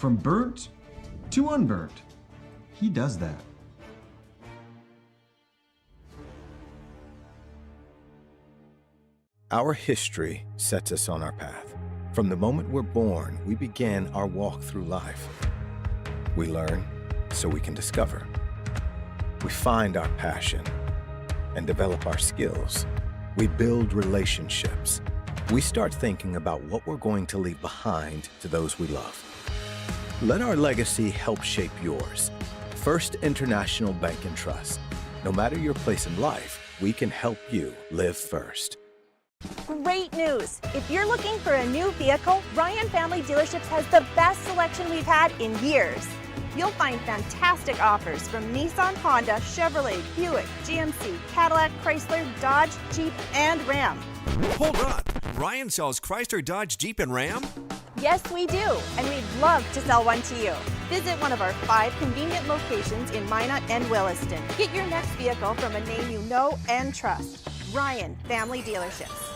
From burnt to unburnt, he does that. Our history sets us on our path. From the moment we're born, we begin our walk through life. We learn so we can discover. We find our passion and develop our skills. We build relationships. We start thinking about what we're going to leave behind to those we love. Let our legacy help shape yours. First International Bank and Trust. No matter your place in life, we can help you live first. Great news! If you're looking for a new vehicle, Ryan Family Dealerships has the best selection we've had in years. You'll find fantastic offers from Nissan, Honda, Chevrolet, Buick, GMC, Cadillac, Chrysler, Dodge, Jeep, and Ram. Hold on! Ryan sells Chrysler, Dodge, Jeep, and Ram? Yes, we do, and we'd love to sell one to you. Visit one of our 5 convenient locations in Minot and Williston. Get your next vehicle from a name you know and trust. Ryan Family Dealerships.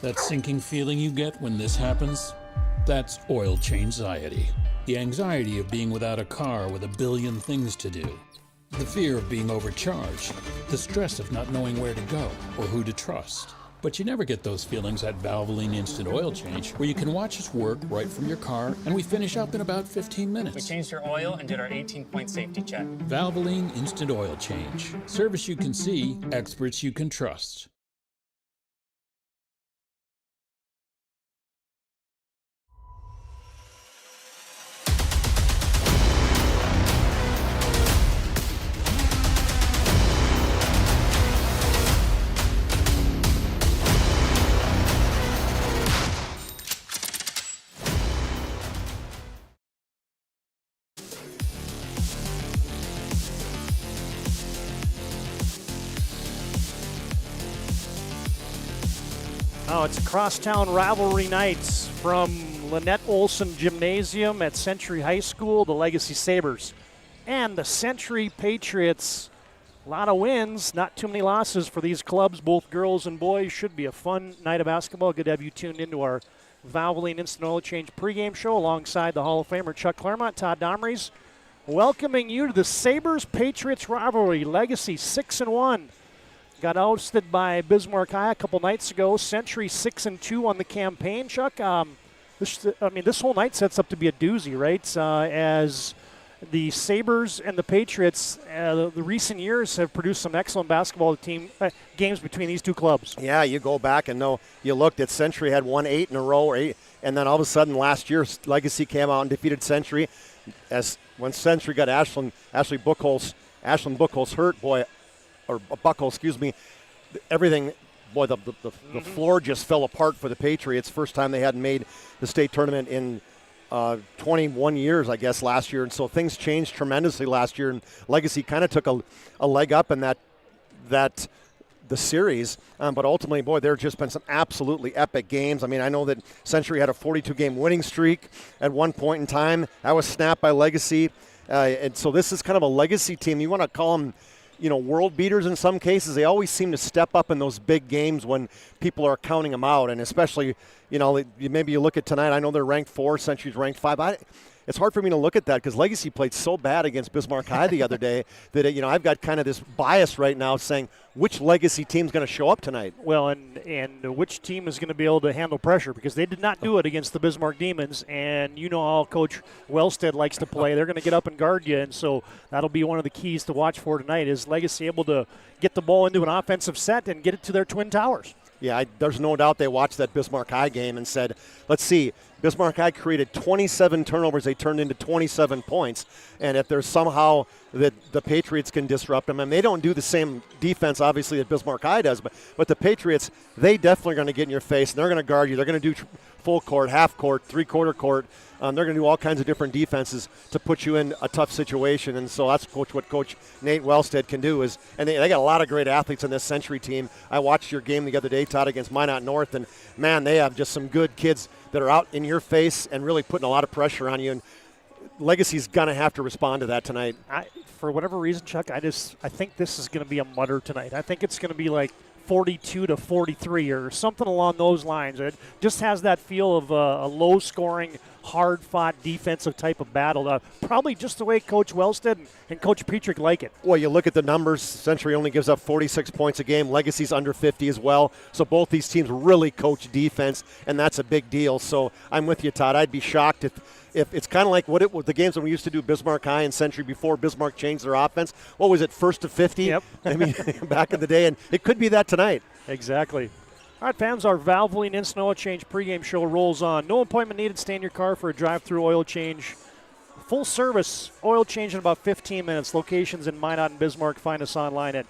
That sinking feeling you get when this happens? That's oil change-anxiety. The anxiety of being without a car with a billion things to do. The fear of being overcharged. The stress of not knowing where to go or who to trust. But you never get those feelings at Valvoline Instant Oil Change, where you can watch us work right from your car, and we finish up in about 15 minutes. We changed your oil and did our 18-point safety check. Valvoline Instant Oil Change. Service you can see, experts you can trust. Oh, it's crosstown rivalry nights from Lynette Olson Gymnasium at Century High School, the Legacy Sabres. And the Century Patriots, a lot of wins, not too many losses for these clubs, both girls and boys. Should be a fun night of basketball. Good to have you tuned into our Valvoline Instant Oil Change pregame show alongside the Hall of Famer Chuck Claremont, Todd Domries, welcoming you to the Sabres-Patriots rivalry. Legacy 6-1. Got ousted by Bismarck High a couple nights ago. Century 6-2 on the campaign. Chuck, this whole night sets up to be a doozy, right? As the Sabres and the Patriots, the recent years have produced some excellent basketball games between these two clubs. Yeah, you go back and you looked at Century had won 8 in a row, and then all of a sudden last year Legacy came out and defeated Century. As when Century got Ashlyn Buchholz hurt, boy. Or Buckle, excuse me, everything, boy, the floor just fell apart for the Patriots. First time they hadn't made the state tournament in 21 years, I guess, last year. And so things changed tremendously last year, and Legacy kind of took a leg up in the series. But ultimately, boy, there have just been some absolutely epic games. I mean, I know that Century had a 42-game winning streak at one point in time. That was snapped by Legacy. And so this is kind of a Legacy team. You want to call them, world beaters in some cases. They always seem to step up in those big games when people are counting them out, and especially, maybe you look at tonight. I know they're ranked 4, Century's ranked 5. It's hard for me to look at that because Legacy played so bad against Bismarck High the other day that, I've got kind of this bias right now saying which Legacy team's going to show up tonight. Well, and which team is going to be able to handle pressure, because they did not do it against the Bismarck Demons, and you know how Coach Wellstead likes to play. They're going to get up and guard you, and so that'll be one of the keys to watch for tonight. Is Legacy able to get the ball into an offensive set and get it to their Twin Towers? Yeah, there's no doubt they watched that Bismarck High game and said, let's see, Bismarck High created 27 turnovers. They turned into 27 points. And if there's somehow that the Patriots can disrupt them, and they don't do the same defense, obviously, that Bismarck High does, but the Patriots, they definitely are going to get in your face, and they're going to guard you. They're going to do full court, half court, three-quarter court. They're going to do all kinds of different defenses to put you in a tough situation. And so that's what Coach Nate Wellstead can do. And they got a lot of great athletes in this Century team. I watched your game the other day, Todd, against Minot North, and, man, they have just some good kids that are out in your face and really putting a lot of pressure on you. And Legacy's going to have to respond to that tonight. For whatever reason, Chuck, I think this is going to be a mutter tonight. I think it's going to be like 42-43 or something along those lines. It just has that feel of a low-scoring, hard-fought defensive type of battle. Probably just the way Coach Wellstead and Coach Petrick like it. Well, you look at the numbers. Century only gives up 46 points a game. Legacy's under 50 as well. So both these teams really coach defense, and that's a big deal. So I'm with you, Todd. I'd be shocked if it's kind of like what it was the games when we used to do Bismarck High and Century before Bismarck changed their offense. What was it, first to 50? Yep. I mean, back in the day, and it could be that tonight. Exactly. All right, fans, our Valvoline Instant Oil Change pregame show rolls on. No appointment needed. Stay in your car for a drive-through oil change. Full service oil change in about 15 minutes. Locations in Minot and Bismarck. Find us online at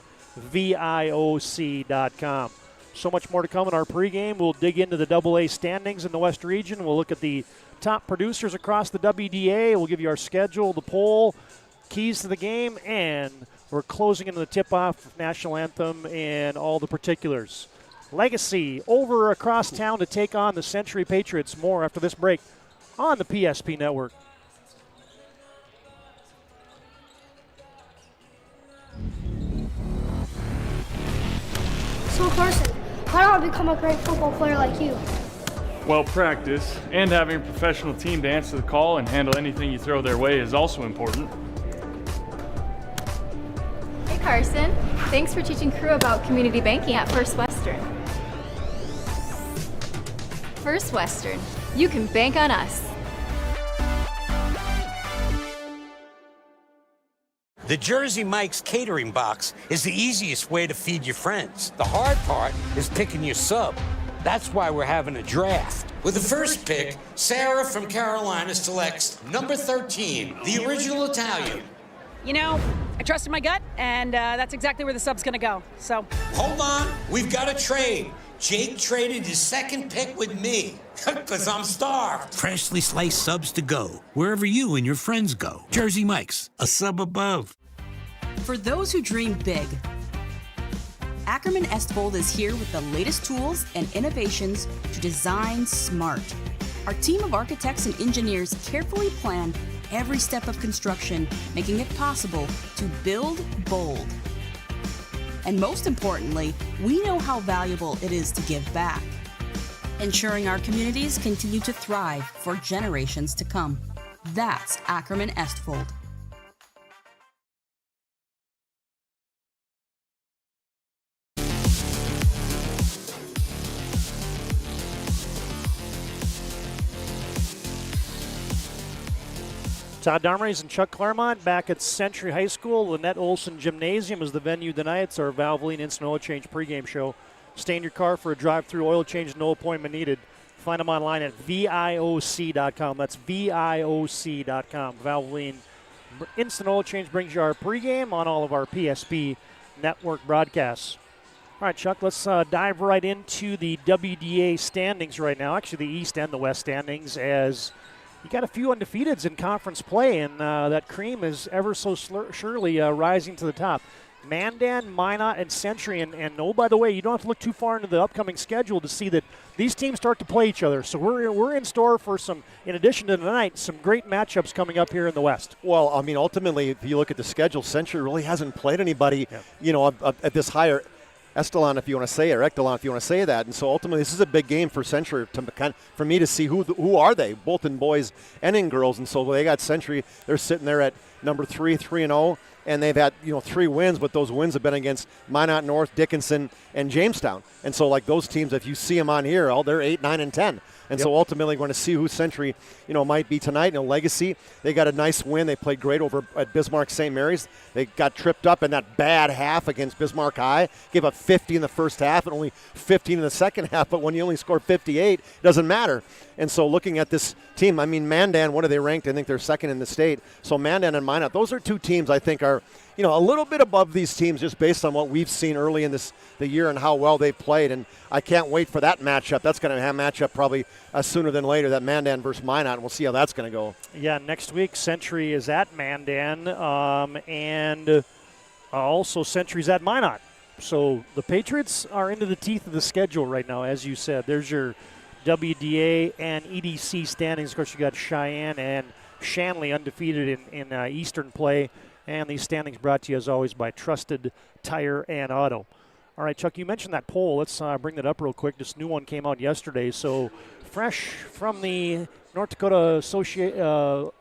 VIOC.com. So much more to come in our pregame. We'll dig into the AA standings in the West region. We'll look at the top producers across the WDA. We'll give you our schedule, the poll, keys to the game, and we're closing into the tip-off, national anthem, and all the particulars. Legacy over across town to take on the Century Patriots. More after this break on the PSP Network. So Carson, how do I become a great football player like you? Well, practice and having a professional team to answer the call and handle anything you throw their way is also important. Hey Carson, thanks for teaching crew about community banking at First Western. First Western, you can bank on us. The Jersey Mike's catering box is the easiest way to feed your friends. The hard part is picking your sub. That's why we're having a draft. With the first pick, Sarah from Carolina selects number 13, the original Italian. You know, I trusted my gut, and that's exactly where the sub's gonna go, so. Hold on, we've got a trade. Jake traded his second pick with me, because I'm starved. Freshly sliced subs to go, wherever you and your friends go. Jersey Mike's, a sub above. For those who dream big, Ackerman Estvold is here with the latest tools and innovations to design smart. Our team of architects and engineers carefully plan every step of construction, making it possible to build bold. And most importantly, we know how valuable it is to give back, ensuring our communities continue to thrive for generations to come. That's Ackerman Estvold. Todd Darmreys and Chuck Claremont back at Century High School. Lynette Olson Gymnasium is the venue tonight. It's our Valvoline Instant Oil Change pregame show. Stay in your car for a drive-through oil change, no appointment needed. Find them online at VIOC.com. That's VIOC.com. Valvoline Instant Oil Change brings you our pregame on all of our PSP network broadcasts. All right, Chuck, let's dive right into the WDA standings right now. Actually, the East and the West standings, as you got a few undefeateds in conference play, and that cream is ever so surely rising to the top. Mandan, Minot, and Century, and oh, by the way, you don't have to look too far into the upcoming schedule to see that these teams start to play each other. So we're in store for some, in addition to tonight, some great matchups coming up here in the West. Well, I mean, ultimately, if you look at the schedule, Century really hasn't played anybody, at this higher Estelon, if you want to say it, or Ectelon, if you want to say that. And so ultimately, this is a big game for Century for me to see who are they, both in boys and in girls. And so they got Century. They're sitting there at number 3-0, and they've had 3 wins, but those wins have been against Minot North, Dickinson, and Jamestown. And so like those teams, if you see them on here, they're 8, 9, and 10. And so ultimately, we're going to see who Century, might be tonight. Legacy, they got a nice win. They played great over at Bismarck St. Mary's. They got tripped up in that bad half against Bismarck High. Gave up 50 in the first half and only 15 in the second half. But when you only score 58, it doesn't matter. And so looking at this team, I mean, Mandan, what are they ranked? I think they're second in the state. So Mandan and Minot, those are 2 teams I think are, a little bit above these teams just based on what we've seen early in the year and how well they've played. And I can't wait for that matchup. That's going to have matchup probably sooner than later, that Mandan versus Minot, and we'll see how that's going to go. Yeah, next week Century is at Mandan, and also Century's at Minot. So the Patriots are into the teeth of the schedule right now, as you said. There's your WDA and EDC standings. Of course, you got Cheyenne and Shanley undefeated in Eastern play. And these standings brought to you, as always, by Trusted Tire and Auto. All right, Chuck, you mentioned that poll. Let's bring that up real quick. This new one came out yesterday. So fresh from the North Dakota Associated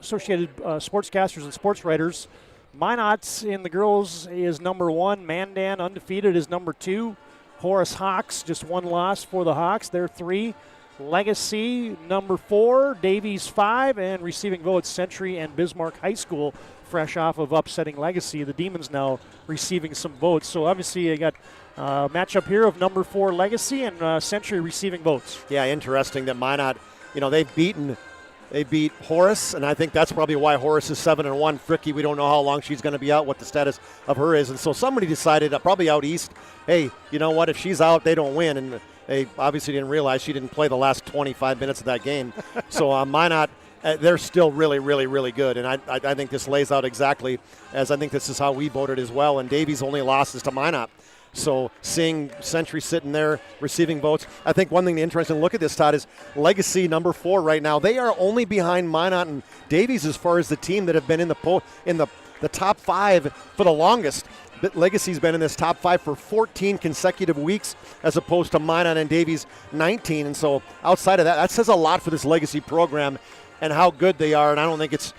Sportscasters and Sports Writers, Minot in the girls is number 1. Mandan, undefeated, is number 2. Horace Hawks, just 1 loss for the Hawks. They're 3. Legacy, number 4. Davies, 5. And receiving votes, Century and Bismarck High School, fresh off of upsetting Legacy. The Demons now receiving some votes. So obviously you got a matchup here of number 4 Legacy and Century receiving votes. Yeah, interesting that Minot, they beat Horace, and I think that's probably why Horace is 7-1. Fricky, we don't know how long she's going to be out, what the status of her is. And so somebody decided, probably out east, hey, you know what, if she's out, they don't win. And they obviously didn't realize she didn't play the last 25 minutes of that game. So Minot, they're still really, really, really good. And I think this lays out exactly as I think this is how we voted as well. And Davies' only loss is to Minot. So seeing Century sitting there receiving votes, I think one thing interesting to look at this, Todd, is Legacy number 4 right now. They are only behind Minot and Davies as far as the team that have been in the top 5 for the longest. Legacy's been in this top 5 for 14 consecutive weeks as opposed to Minot and Davies 19. And so outside of that, that says a lot for this Legacy program and how good they are. And I don't think it's,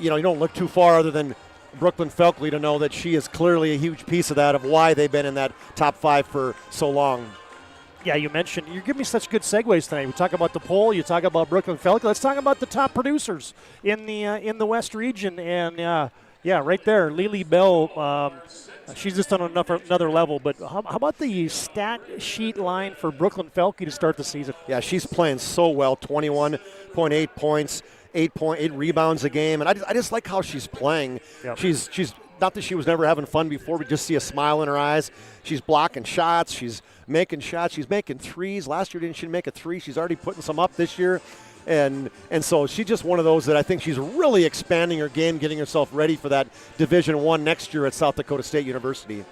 you don't look too far other than Brooklyn Felkley to know that she is clearly a huge piece of that, of why they've been in that top 5 for so long. Yeah, you giving me such good segues tonight. We talk about the poll, you talk about Brooklyn Felkley. Let's talk about the top producers in the West region. And right there, Lily Bell. She's just on another level. But how about the stat sheet line for Brooklyn Felkley to start the season? Yeah, she's playing so well. 21.8 points. 8 rebounds a game, and I just like how she's playing. Yep. She's not that she was never having fun before. We just see a smile in her eyes. She's blocking shots. She's making shots. She's making threes. Last year didn't she make a 3? She's already putting some up this year, and so she's just one of those that I think she's really expanding her game, getting herself ready for that Division I next year at South Dakota State University.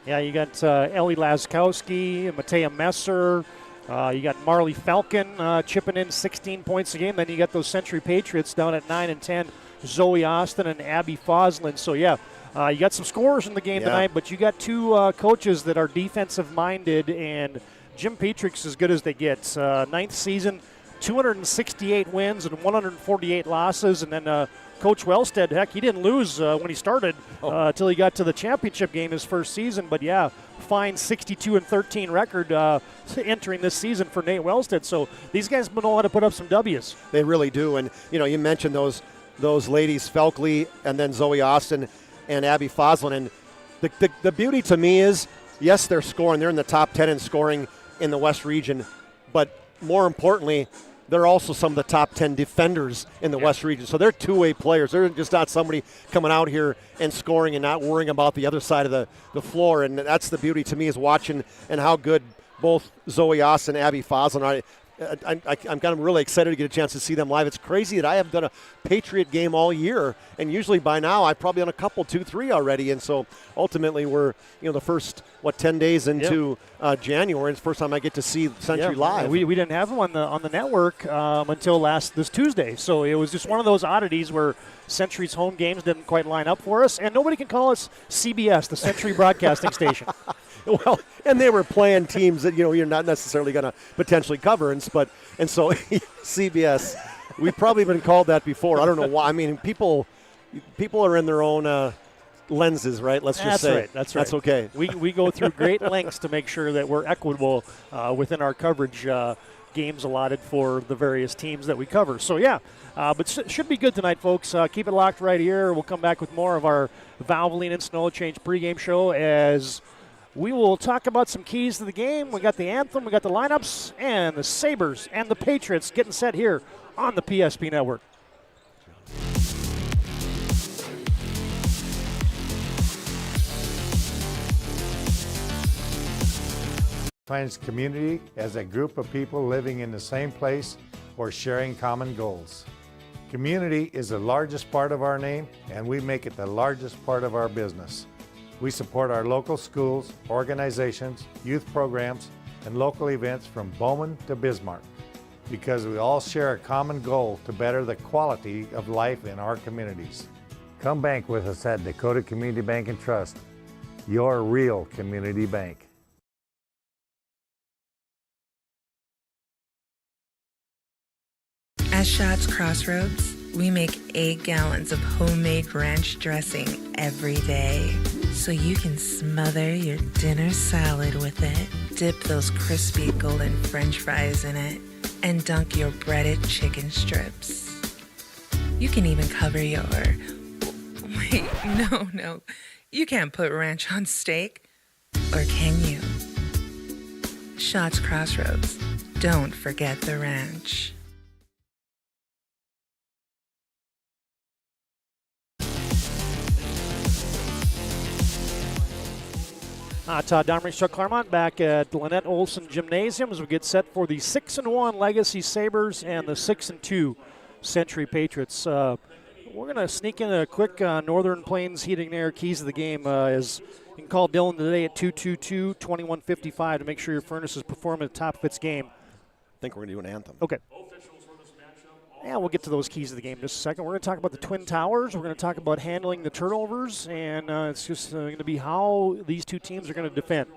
Yeah, you got Ellie Laskowski, Matea Messer. You got Marley Falcon chipping in 16 points a game. Then you got those Century Patriots down at 9 and 10, Zoe Austin and Abby Foslin. So, you got some scorers in the game tonight, but you got 2 coaches that are defensive-minded, and Jim Petrick's as good as they get. 9th season, 268 wins and 148 losses, and then Coach Wellstead, heck, he didn't lose when he started until he got to the championship game his first season. But, fine 62-13 record entering this season for Nate Wellstead. So these guys know how to put up some W's. They really do. And, you mentioned those ladies, Felkley and then Zoe Austin and Abby Foslin. And the beauty to me is, yes, they're scoring. They're in the top 10 in scoring in the West region. But more importantly, they're also some of the top 10 defenders in the West region. So they're two-way players. They're just not somebody coming out here and scoring and not worrying about the other side of the floor. And that's the beauty to me, is watching and how good both Zoe Austin and Abby Foslin are. I'm kind of really excited to get a chance to see them live. It's crazy that I haven't done a Patriot game all year, and usually by now I've probably done a couple, 2, 3 already. And so ultimately we're the first 10 days into January. It's the first time I get to see Century live. We didn't have them on the network until this Tuesday, so it was just one of those oddities where Century's home games didn't quite line up for us, and nobody can call us CBS, the Century Broadcasting Station. Well, and they were playing teams that you're not necessarily going to potentially cover, and so CBS. We've probably been called that before. I don't know why. I mean, people are in their own lenses, right? Let's just say that's right. That's okay. We go through great lengths to make sure that we're equitable within our coverage games allotted for the various teams that we cover. So but should be good tonight, folks. Keep it locked right here. We'll come back with more of our Valvoline Instant Oil Change pregame show as we will talk about some keys to the game. We got the anthem, we got the lineups, and the Sabres and the Patriots getting set here on the PSP Network. Defines community as a group of people living in the same place or sharing common goals. Community is the largest part of our name, and we make it the largest part of our business. We support our local schools, organizations, youth programs, and local events from Bowman to Bismarck because we all share a common goal to better the quality of life in our communities. Come bank with us at Dakota Community Bank and Trust, your real community bank. At Shots Crossroads, we make 8 gallons of homemade ranch dressing every day, so you can smother your dinner salad with it, dip those crispy golden French fries in it, and dunk your breaded chicken strips. You can even cover your... Wait, no. You can't put ranch on steak. Or can you? Shots Crossroads. Don't forget the ranch. Todd Domrey, Chuck Claremont back at Lynette Olson Gymnasium as we get set for the 6-1 Legacy Sabres and the 6-2 Century Patriots. We're going to sneak in a quick Northern Plains Heating and Air keys of the game. As you can call Dylan today at 222-2155 to make sure your furnace is performing at the top of its game. I think we're going to do an anthem. Okay. Yeah, we'll get to those keys of the game in just a second. We're going to talk about the Twin Towers. We're going to talk about handling the turnovers, and it's just going to be how these two teams are going to defend.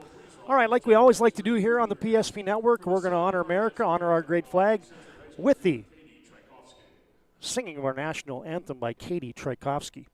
All right, like we always like to do here on the PSP Network, we're going to honor America, honor our great flag with the singing of our national anthem by Katie Tchaikovsky.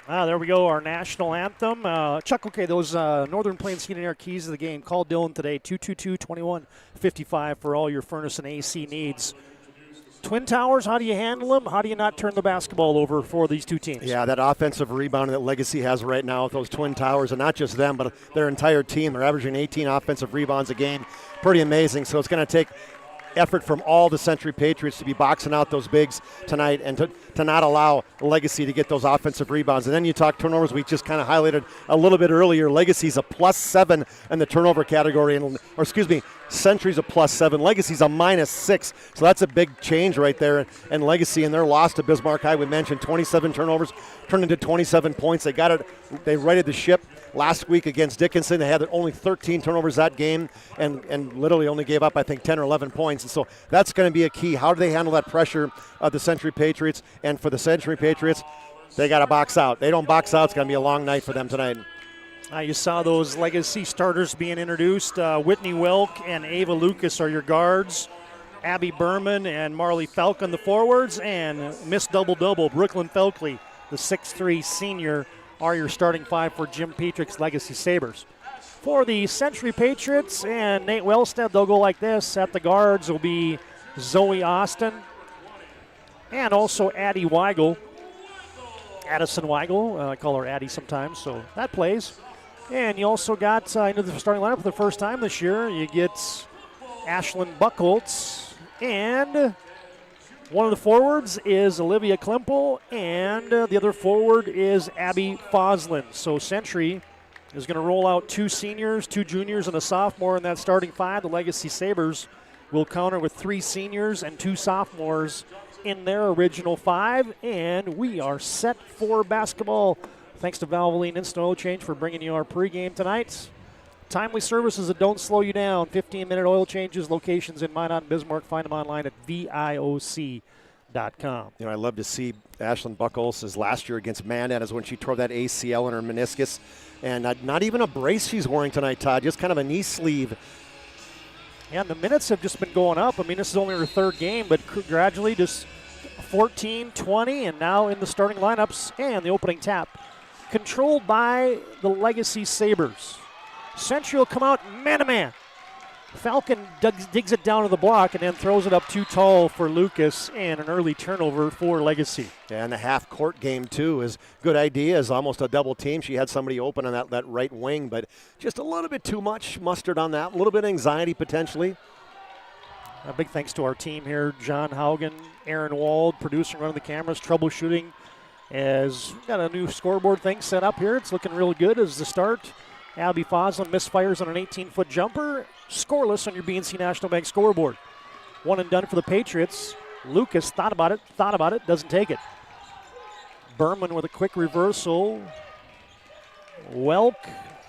There we go, our national anthem. Chuck, okay, those Northern Plains Heat and Air keys of the game. Call Dylan today, 222-2155 for all your furnace and AC needs. Twin Towers, how do you handle them? How do you not turn the basketball over for these two teams? Yeah, that offensive rebound that Legacy has right now with those Twin Towers, and not just them, but their entire team. They're averaging 18 offensive rebounds a game. Pretty amazing. So it's going to take effort from all the Century Patriots to be boxing out those bigs tonight and to not allow Legacy to get those offensive rebounds. And then you talk turnovers. We just kind of highlighted a little bit earlier. Legacy's a +7 in the turnover category, Century's a +7. Legacy's a -6. So that's a big change right there. And Legacy in their loss to Bismarck High, we mentioned 27 turnovers turned into 27 points. They righted the ship last week against Dickinson. They had only 13 turnovers that game and literally only gave up, I think, 10 or 11 points. And so that's going to be a key. How do they handle that pressure of the Century Patriots? And for the Century Patriots, they got to box out. They don't box out, it's going to be a long night for them tonight. You saw those Legacy starters being introduced. Whitney Welk and Ava Lucas are your guards. Abby Berman and Marley Falcon the forwards. And Miss Double-Double, Brooklyn Felkley, the 6'3 senior, are your starting five for Jim Petrick's Legacy Sabres. For the Century Patriots and Nate Wellstead, they'll go like this. At the guards will be Zoe Austin and also Addie Weigel. Addison Weigel, I call her Addie sometimes, so that plays. And you also got into the starting lineup for the first time this year. You get Ashlyn Buchholz, and one of the forwards is Olivia Klimpel, and the other forward is Abby Foslin. So Century is going to roll out 2 seniors, 2 juniors, and a sophomore in that starting five. The Legacy Sabres will counter with 3 seniors and 2 sophomores in their original 5, and we are set for basketball. Thanks to Valvoline Instant Oil Change for bringing you our pregame tonight. Timely services that don't slow you down. 15-minute oil changes, locations in Minot and Bismarck. Find them online at VIOC.com. postgame.com. You know, I love to see Ashlyn Buckholz's last year against Mandan is when she tore that ACL in her meniscus. And not even a brace she's wearing tonight, Todd, just kind of a knee sleeve. Yeah, and the minutes have just been going up. I mean, this is only her third game, but gradually just 14, 20, and now in the starting lineups and the opening tap. Controlled by the Legacy Sabres. Century will come out man-to-man. Falcon digs it down to the block and then throws it up too tall for Lucas, and an early turnover for Legacy. Yeah, and the half-court game, too, is good idea. Is almost a double team. She had somebody open on that right wing, but just a little bit too much mustard on that. A little bit of anxiety, potentially. A big thanks to our team here. John Haugen, Aaron Wald, producing, running the cameras, troubleshooting. As we've got a new scoreboard thing set up here. It's looking real good as the start. Abby Foslin misfires on an 18-foot jumper. Scoreless on your BNC National Bank scoreboard. One and done for the Patriots. Lucas thought about it, doesn't take it. Berman with a quick reversal. Welk,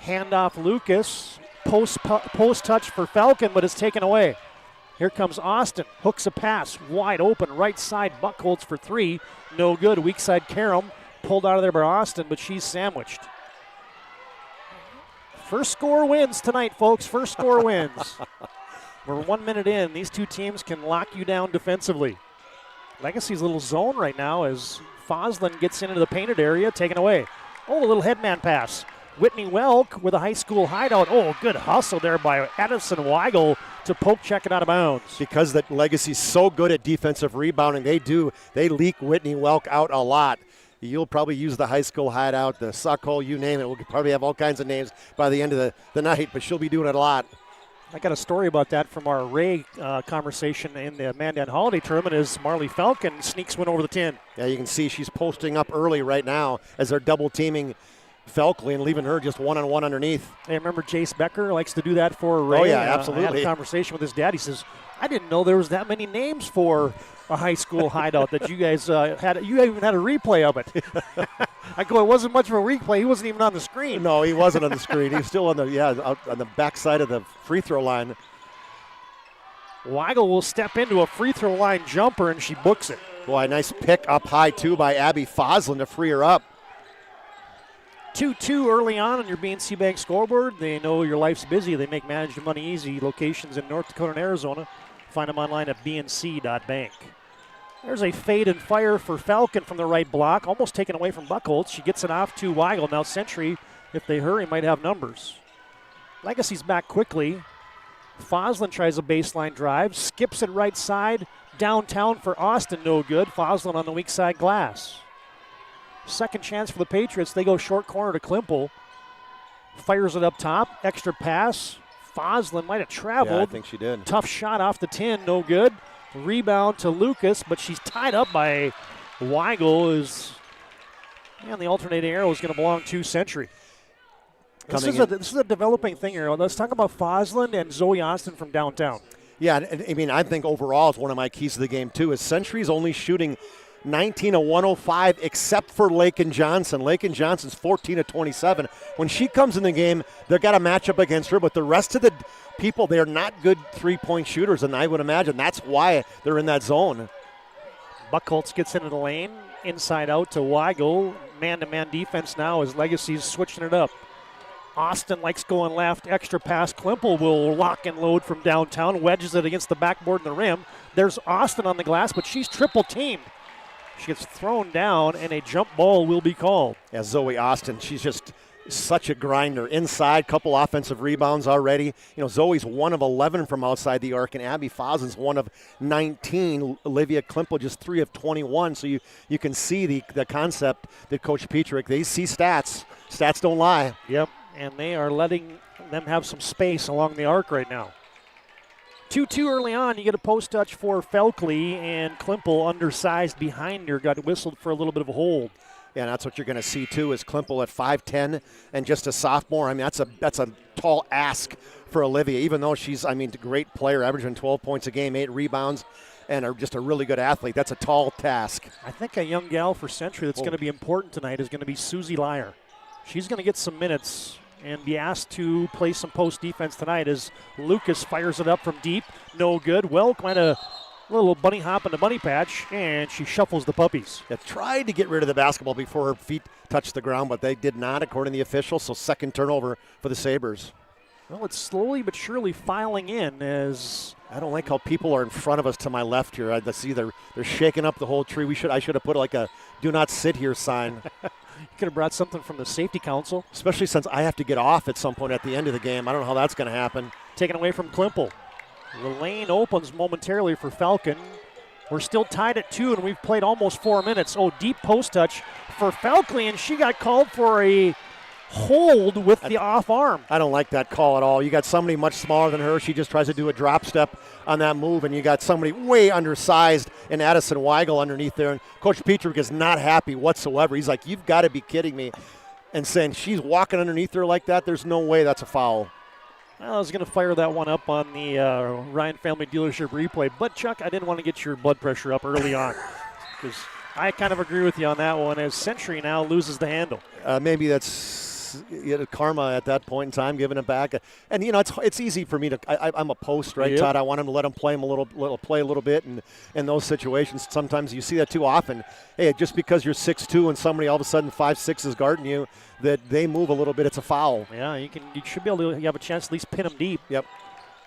handoff Lucas. Post touch for Falcon, but it's taken away. Here comes Austin, hooks a pass, wide open, right side, Buckholz for three, no good. Weak side Karam, pulled out of there by Austin, but she's sandwiched. First score wins tonight, folks, first score wins. We're 1 minute in, these two teams can lock you down defensively. Legacy's little zone right now as Foslin gets into the painted area, taken away. Oh, a little headman pass. Whitney Welk with a high school hideout. Oh, good hustle there by Addison Weigel to poke check it out of bounds. Because that Legacy's so good at defensive rebounding, they leak Whitney Welk out a lot. You'll probably use the high school hideout, the suck hole, you name it. We'll probably have all kinds of names by the end of the night, but she'll be doing it a lot. I got a story about that from our Ray conversation in the Mandan Holiday Tournament as Marley Falcon sneaks one over the 10. Yeah, you can see she's posting up early right now as they're double teaming Felkley and leaving her just one-on-one underneath. Hey, remember Jace Becker likes to do that for Ray? Oh, yeah, absolutely. I had a conversation with his dad. He says, I didn't know there was that many names for a high school hideout that you guys had. You even had a replay of it. I go, it wasn't much of a replay. He wasn't even on the screen. No, he wasn't on the screen. He was still on out on the backside of the free throw line. Weigel will step into a free throw line jumper, and she books it. Boy, nice pick up high, too, by Abby Foslin to free her up. 2-2 early on your BNC Bank scoreboard. They know your life's busy. They make managed money easy. Locations in North Dakota and Arizona. Find them online at bnc.bank. There's a fade and fire for Falcon from the right block. Almost taken away from Buckholz. She gets it off to Weigel. Now Century, if they hurry, might have numbers. Legacy's back quickly. Foslin tries a baseline drive. Skips it right side. Downtown for Austin. No good. Foslin on the weak side glass. Second chance for the Patriots. They go short corner to Klimpel. Fires it up top. Extra pass. Foslin might have traveled. Yeah, I think she did. Tough shot off the 10. No good. Rebound to Lucas, but she's tied up by Weigel. And the alternating arrow is going to belong to Century. This is a developing thing here. Let's talk about Foslin and Zoe Austin from downtown. Yeah, I mean, I think overall it's one of my keys to the game, too, is Century's only shooting 19 of 105 except for Lakin Johnson. Lakin Johnson's 14 of 27. When she comes in the game, they've got a matchup against her, but the rest of the people, they're not good three-point shooters, and I would imagine that's why they're in that zone. Buckholz gets into the lane, inside out to Weigel. Man-to-man defense now as Legacy's switching it up. Austin likes going left, extra pass. Klimpel will lock and load from downtown, wedges it against the backboard and the rim. There's Austin on the glass, but she's triple-teamed. She gets thrown down, and a jump ball will be called. Yeah, Zoe Austin, she's just such a grinder. Inside, couple offensive rebounds already. You know, Zoe's 1 of 11 from outside the arc, and Abby Foslin's 1 of 19. Olivia Klimpel just 3 of 21. So you can see the concept that Coach Petrick, they see stats. Stats don't lie. Yep, and they are letting them have some space along the arc right now. 2-2 early on. You get a post touch for Felkley, and Klimpel, undersized behind her, got whistled for a little bit of a hold. Yeah, and that's what you're going to see, too, is Klimpel at 5'10", and just a sophomore. I mean, that's a tall ask for Olivia, even though she's, a great player, averaging 12 points a game, 8 rebounds, and just a really good athlete. That's a tall task. I think a young gal for Century that's going to be important tonight is going to be Susie Lyer. She's going to get some minutes and be asked to play some post defense tonight as Lucas fires it up from deep. No good. Welk might have A little bunny hop in the bunny patch, and she shuffles the puppies. They tried to get rid of the basketball before her feet touched the ground, but they did not, according to the officials. So second turnover for the Sabres. Well, it's slowly but surely filing in as... I don't like how people are in front of us to my left here. I see they're shaking up the whole tree. I should have put like a "Do not sit here" sign. You could have brought something from the safety council. Especially since I have to get off at some point at the end of the game. I don't know how that's going to happen. Taken away from Klimple. The lane opens momentarily for Falcon. We're still tied at 2, and we've played almost 4 minutes. Oh, deep post touch for Falkley, and she got called for a hold with the off arm. I don't like that call at all. You got somebody much smaller than her. She just tries to do a drop step on that move, and you got somebody way undersized in Addison Weigel underneath there. And Coach Petrick is not happy whatsoever. He's like, you've got to be kidding me. And saying she's walking underneath her like that, there's no way that's a foul. Well, I was going to fire that one up on the Ryan Family Dealership replay. But, Chuck, I didn't want to get your blood pressure up early on because I kind of agree with you on that one as Century now loses the handle. Maybe that's karma at that point in time, giving it back. And, it's easy for me to – I'm a post, right, Yep. Todd? I want him to let him play him a little bit. And in those situations, sometimes you see that too often. Hey, just because you're 6'2" and somebody all of a sudden 5'6" is guarding you, that they move a little bit, it's a foul. Yeah, you should be able to have a chance to at least pin them deep. Yep.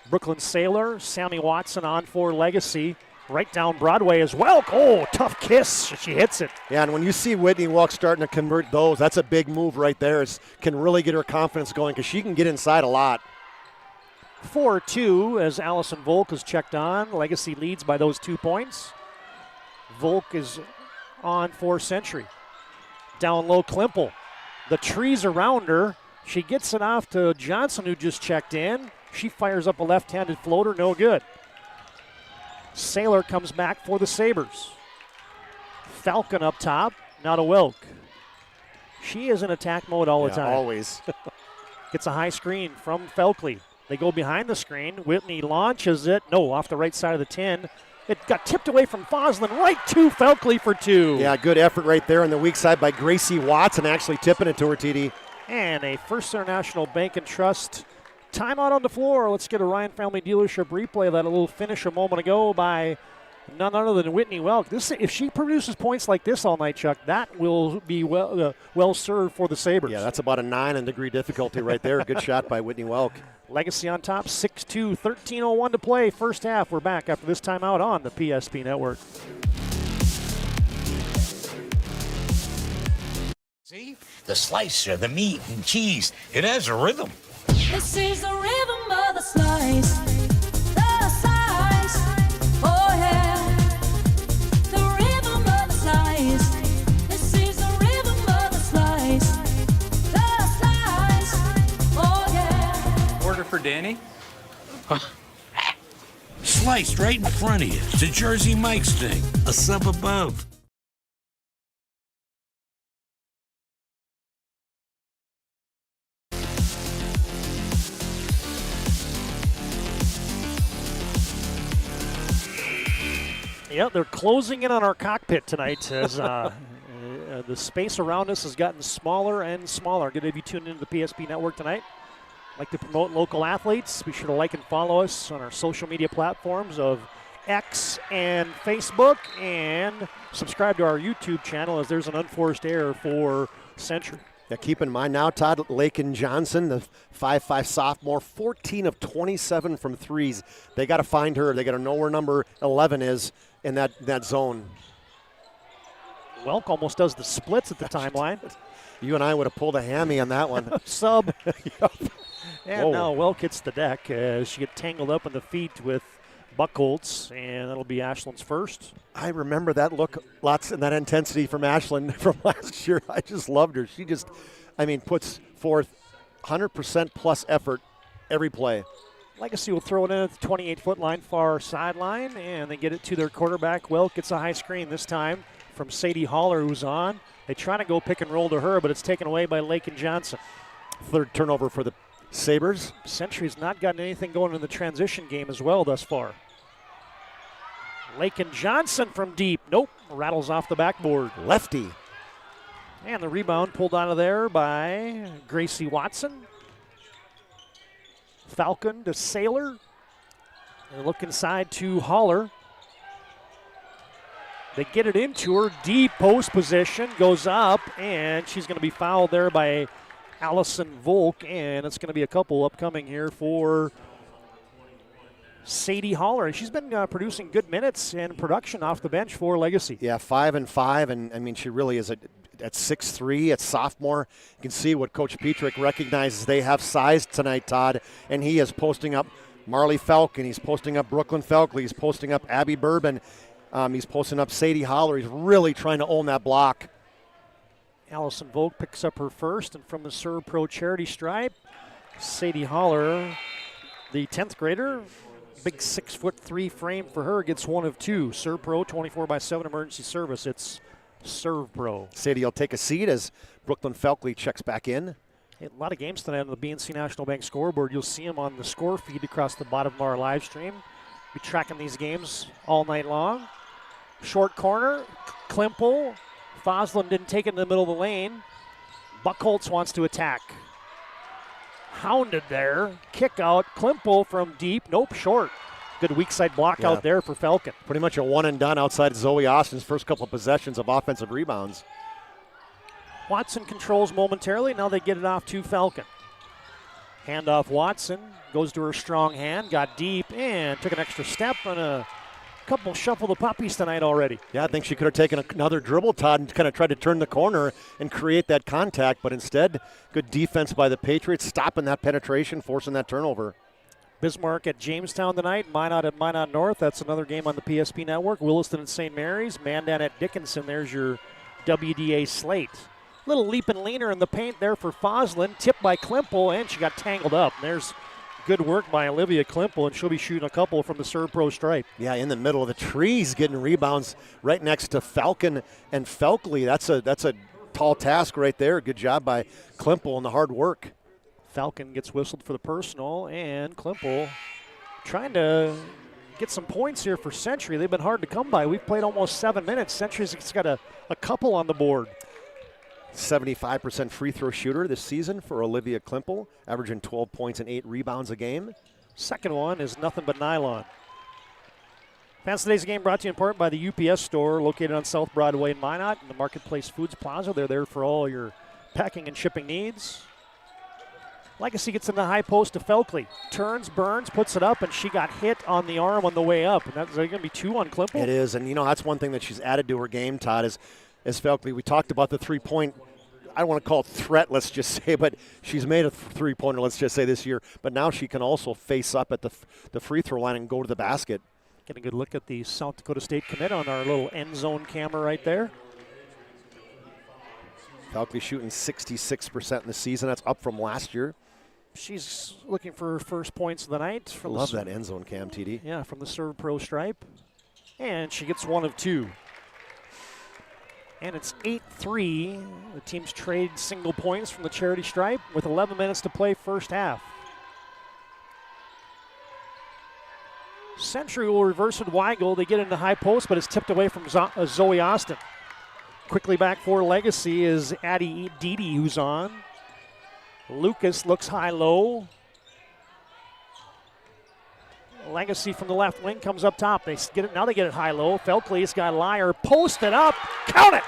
Brooklyn Sailor, Sammy Watson on for Legacy. Right down Broadway as well. Oh, tough kiss. She hits it. Yeah, and when you see Whitney Welk starting to convert those, that's a big move right there. It can really get her confidence going because she can get inside a lot. 4-2 as Allison Volk is checked on. Legacy leads by those 2 points. Volk is on for Century. Down low, Klimple. The trees around her. She gets it off to Johnson, who just checked in. She fires up a left-handed floater, no good. Sailor comes back for the Sabres. Falcon up top, now to Welk. She is in attack mode all the time. Always. Gets a high screen from Falkley. They go behind the screen. Whitney launches it. No, off the right side of the 10. It got tipped away from Foslin right to Falkley for 2. Yeah, good effort right there on the weak side by Gracie Watson, actually tipping it to her, TD. And a First International Bank and Trust timeout on the floor. Let's get a Ryan Family Dealership replay of that little finish a moment ago by none other than Whitney Welk. If she produces points like this all night, Chuck, that will be well served for the Sabres. Yeah, that's about a 9 in degree difficulty right there. Good shot by Whitney Welk. Legacy on top, 6-2, 13:01 to play. First half, we're back after this timeout on the PSP Network. See? The slicer, the meat and cheese, it has a rhythm. This is the rhythm of the slice. The slice. Oh, yeah. The rhythm of the slice. This is the rhythm of the slice. The slice. Oh, yeah. Order for Danny? Sliced right in front of you. It's a Jersey Mike's thing. A sub above. Yeah, they're closing in on our cockpit tonight as the space around us has gotten smaller and smaller. Good to have you tuned into the PSP Network tonight. I'd like to promote local athletes. Be sure to like and follow us on our social media platforms of X and Facebook, and subscribe to our YouTube channel as there's an unforced error for Century. Yeah, keep in mind now, Todd Lakin Johnson, the 5'5" sophomore, 14 of 27 from threes. They got to find her. They got to know where number 11 is in that zone. Welk almost does the splits at the timeline. You and I would have pulled a hammy on that one. Sub. Yep. And Whoa. now Welk hits the deck as she gets tangled up in the feet with Buckholtz, and that'll be Ashland's first. I remember that look, lots and that intensity from Ashland from last year. I just loved her. She just, puts forth 100% plus effort every play. Legacy will throw it in at the 28-foot line, far sideline, and they get it to their quarterback. Welk gets a high screen this time from Sadie Haller, who's on. They try to go pick and roll to her, but it's taken away by Lakin Johnson. Third turnover for the Sabres. Century's not gotten anything going in the transition game as well thus far. Lakin Johnson from deep. Nope, rattles off the backboard. Lefty. And the rebound pulled out of there by Gracie Watson. Falcon to Sailor. They look inside to Haller. They get it into her. Deep post position. Goes up, and she's going to be fouled there by Allison Volk, and it's going to be a couple upcoming here for Sadie Holler. She's been producing good minutes and production off the bench for Legacy. Yeah, 5 and 5, and I mean, she really is at 6'3", at sophomore. You can see what Coach Petrick recognizes. They have size tonight, Todd, and he is posting up Marley Falcon. He's posting up Brooklyn Felkley. He's posting up Abby Bourbon. He's posting up Sadie Holler. He's really trying to own that block. Allison Volk picks up her first, and from the Serve Pro charity stripe, Sadie Holler, the 10th grader, big 6'3" frame for her, gets 1 of 2. Serve Pro 24/7 emergency service. It's Serve Pro. Sadie will take a seat as Brooklyn Felkley checks back in. Hey, a lot of games tonight on the BNC National Bank scoreboard. You'll see them on the score feed across the bottom of our live stream. Be tracking these games all night long. Short corner, Klimpel. Foslin didn't take it in the middle of the lane. Buckholz wants to attack. Hounded there. Kick out. Klimpel from deep. Nope, short. Good weak side block out there for Falcon. Pretty much a one and done outside Zoe Austin's first couple of possessions of offensive rebounds. Watson controls momentarily. Now they get it off to Falcon. Handoff Watson. Goes to her strong hand. Got deep and took an extra step and a couple shuffle the puppies tonight already. Yeah, I think she could have taken another dribble, Todd, and kind of tried to turn the corner and create that contact, but instead, good defense by the Patriots, stopping that penetration, forcing that turnover. Bismarck at Jamestown tonight, Minot at Minot North. That's another game on the PSP Network. Williston at St. Mary's, Mandan at Dickinson. There's your WDA slate. Little leap and leaner in the paint there for Foslin. Tipped by Klimpel, and she got tangled up. And there's good work by Olivia Klimpel, and she'll be shooting a couple from the Serve Pro stripe. Yeah, in the middle of the trees, getting rebounds right next to Falcon and Felkley. That's a tall task right there. Good job by Klimpel and the hard work. Falcon gets whistled for the personal, and Klimpel trying to get some points here for Century. They've been hard to come by. We've played almost 7 minutes. Century's got a couple on the board. 75% free throw shooter this season for Olivia Klimpel, averaging 12 points and 8 rebounds a game. Second one is nothing but nylon. Fans, today's game brought to you in part by the UPS store located on South Broadway in Minot in the Marketplace Foods Plaza. They're there for all your packing and shipping needs. Legacy gets in the high post to Felkley. Turns, Burns, puts it up, and she got hit on the arm on the way up. And that's going to be 2 on Klimpel. It is, and that's one thing that she's added to her game, Todd, is Felkley. We talked about the three-point, I don't want to call it threat, let's just say, but she's made a three-pointer, let's just say, this year. But now she can also face up at the free throw line and go to the basket. Get a good look at the South Dakota State commit on our little end zone camera right there. Felkley shooting 66% in the season. That's up from last year. She's looking for her first points of the night. From Love that end zone cam, TD. Yeah, from the Serve Pro stripe. And she gets 1 of 2. And it's 8-3. The teams trade single points from the charity stripe with 11 minutes to play first half. Century will reverse with Weigel. They get into high post, but it's tipped away from Zoe Austin. Quickly back for Legacy is Addie Dede, who's on. Lucas looks high-low. Legacy from the left wing comes up top. They get it now. They get it high-low. Felkley's got Liar posted up. Count it,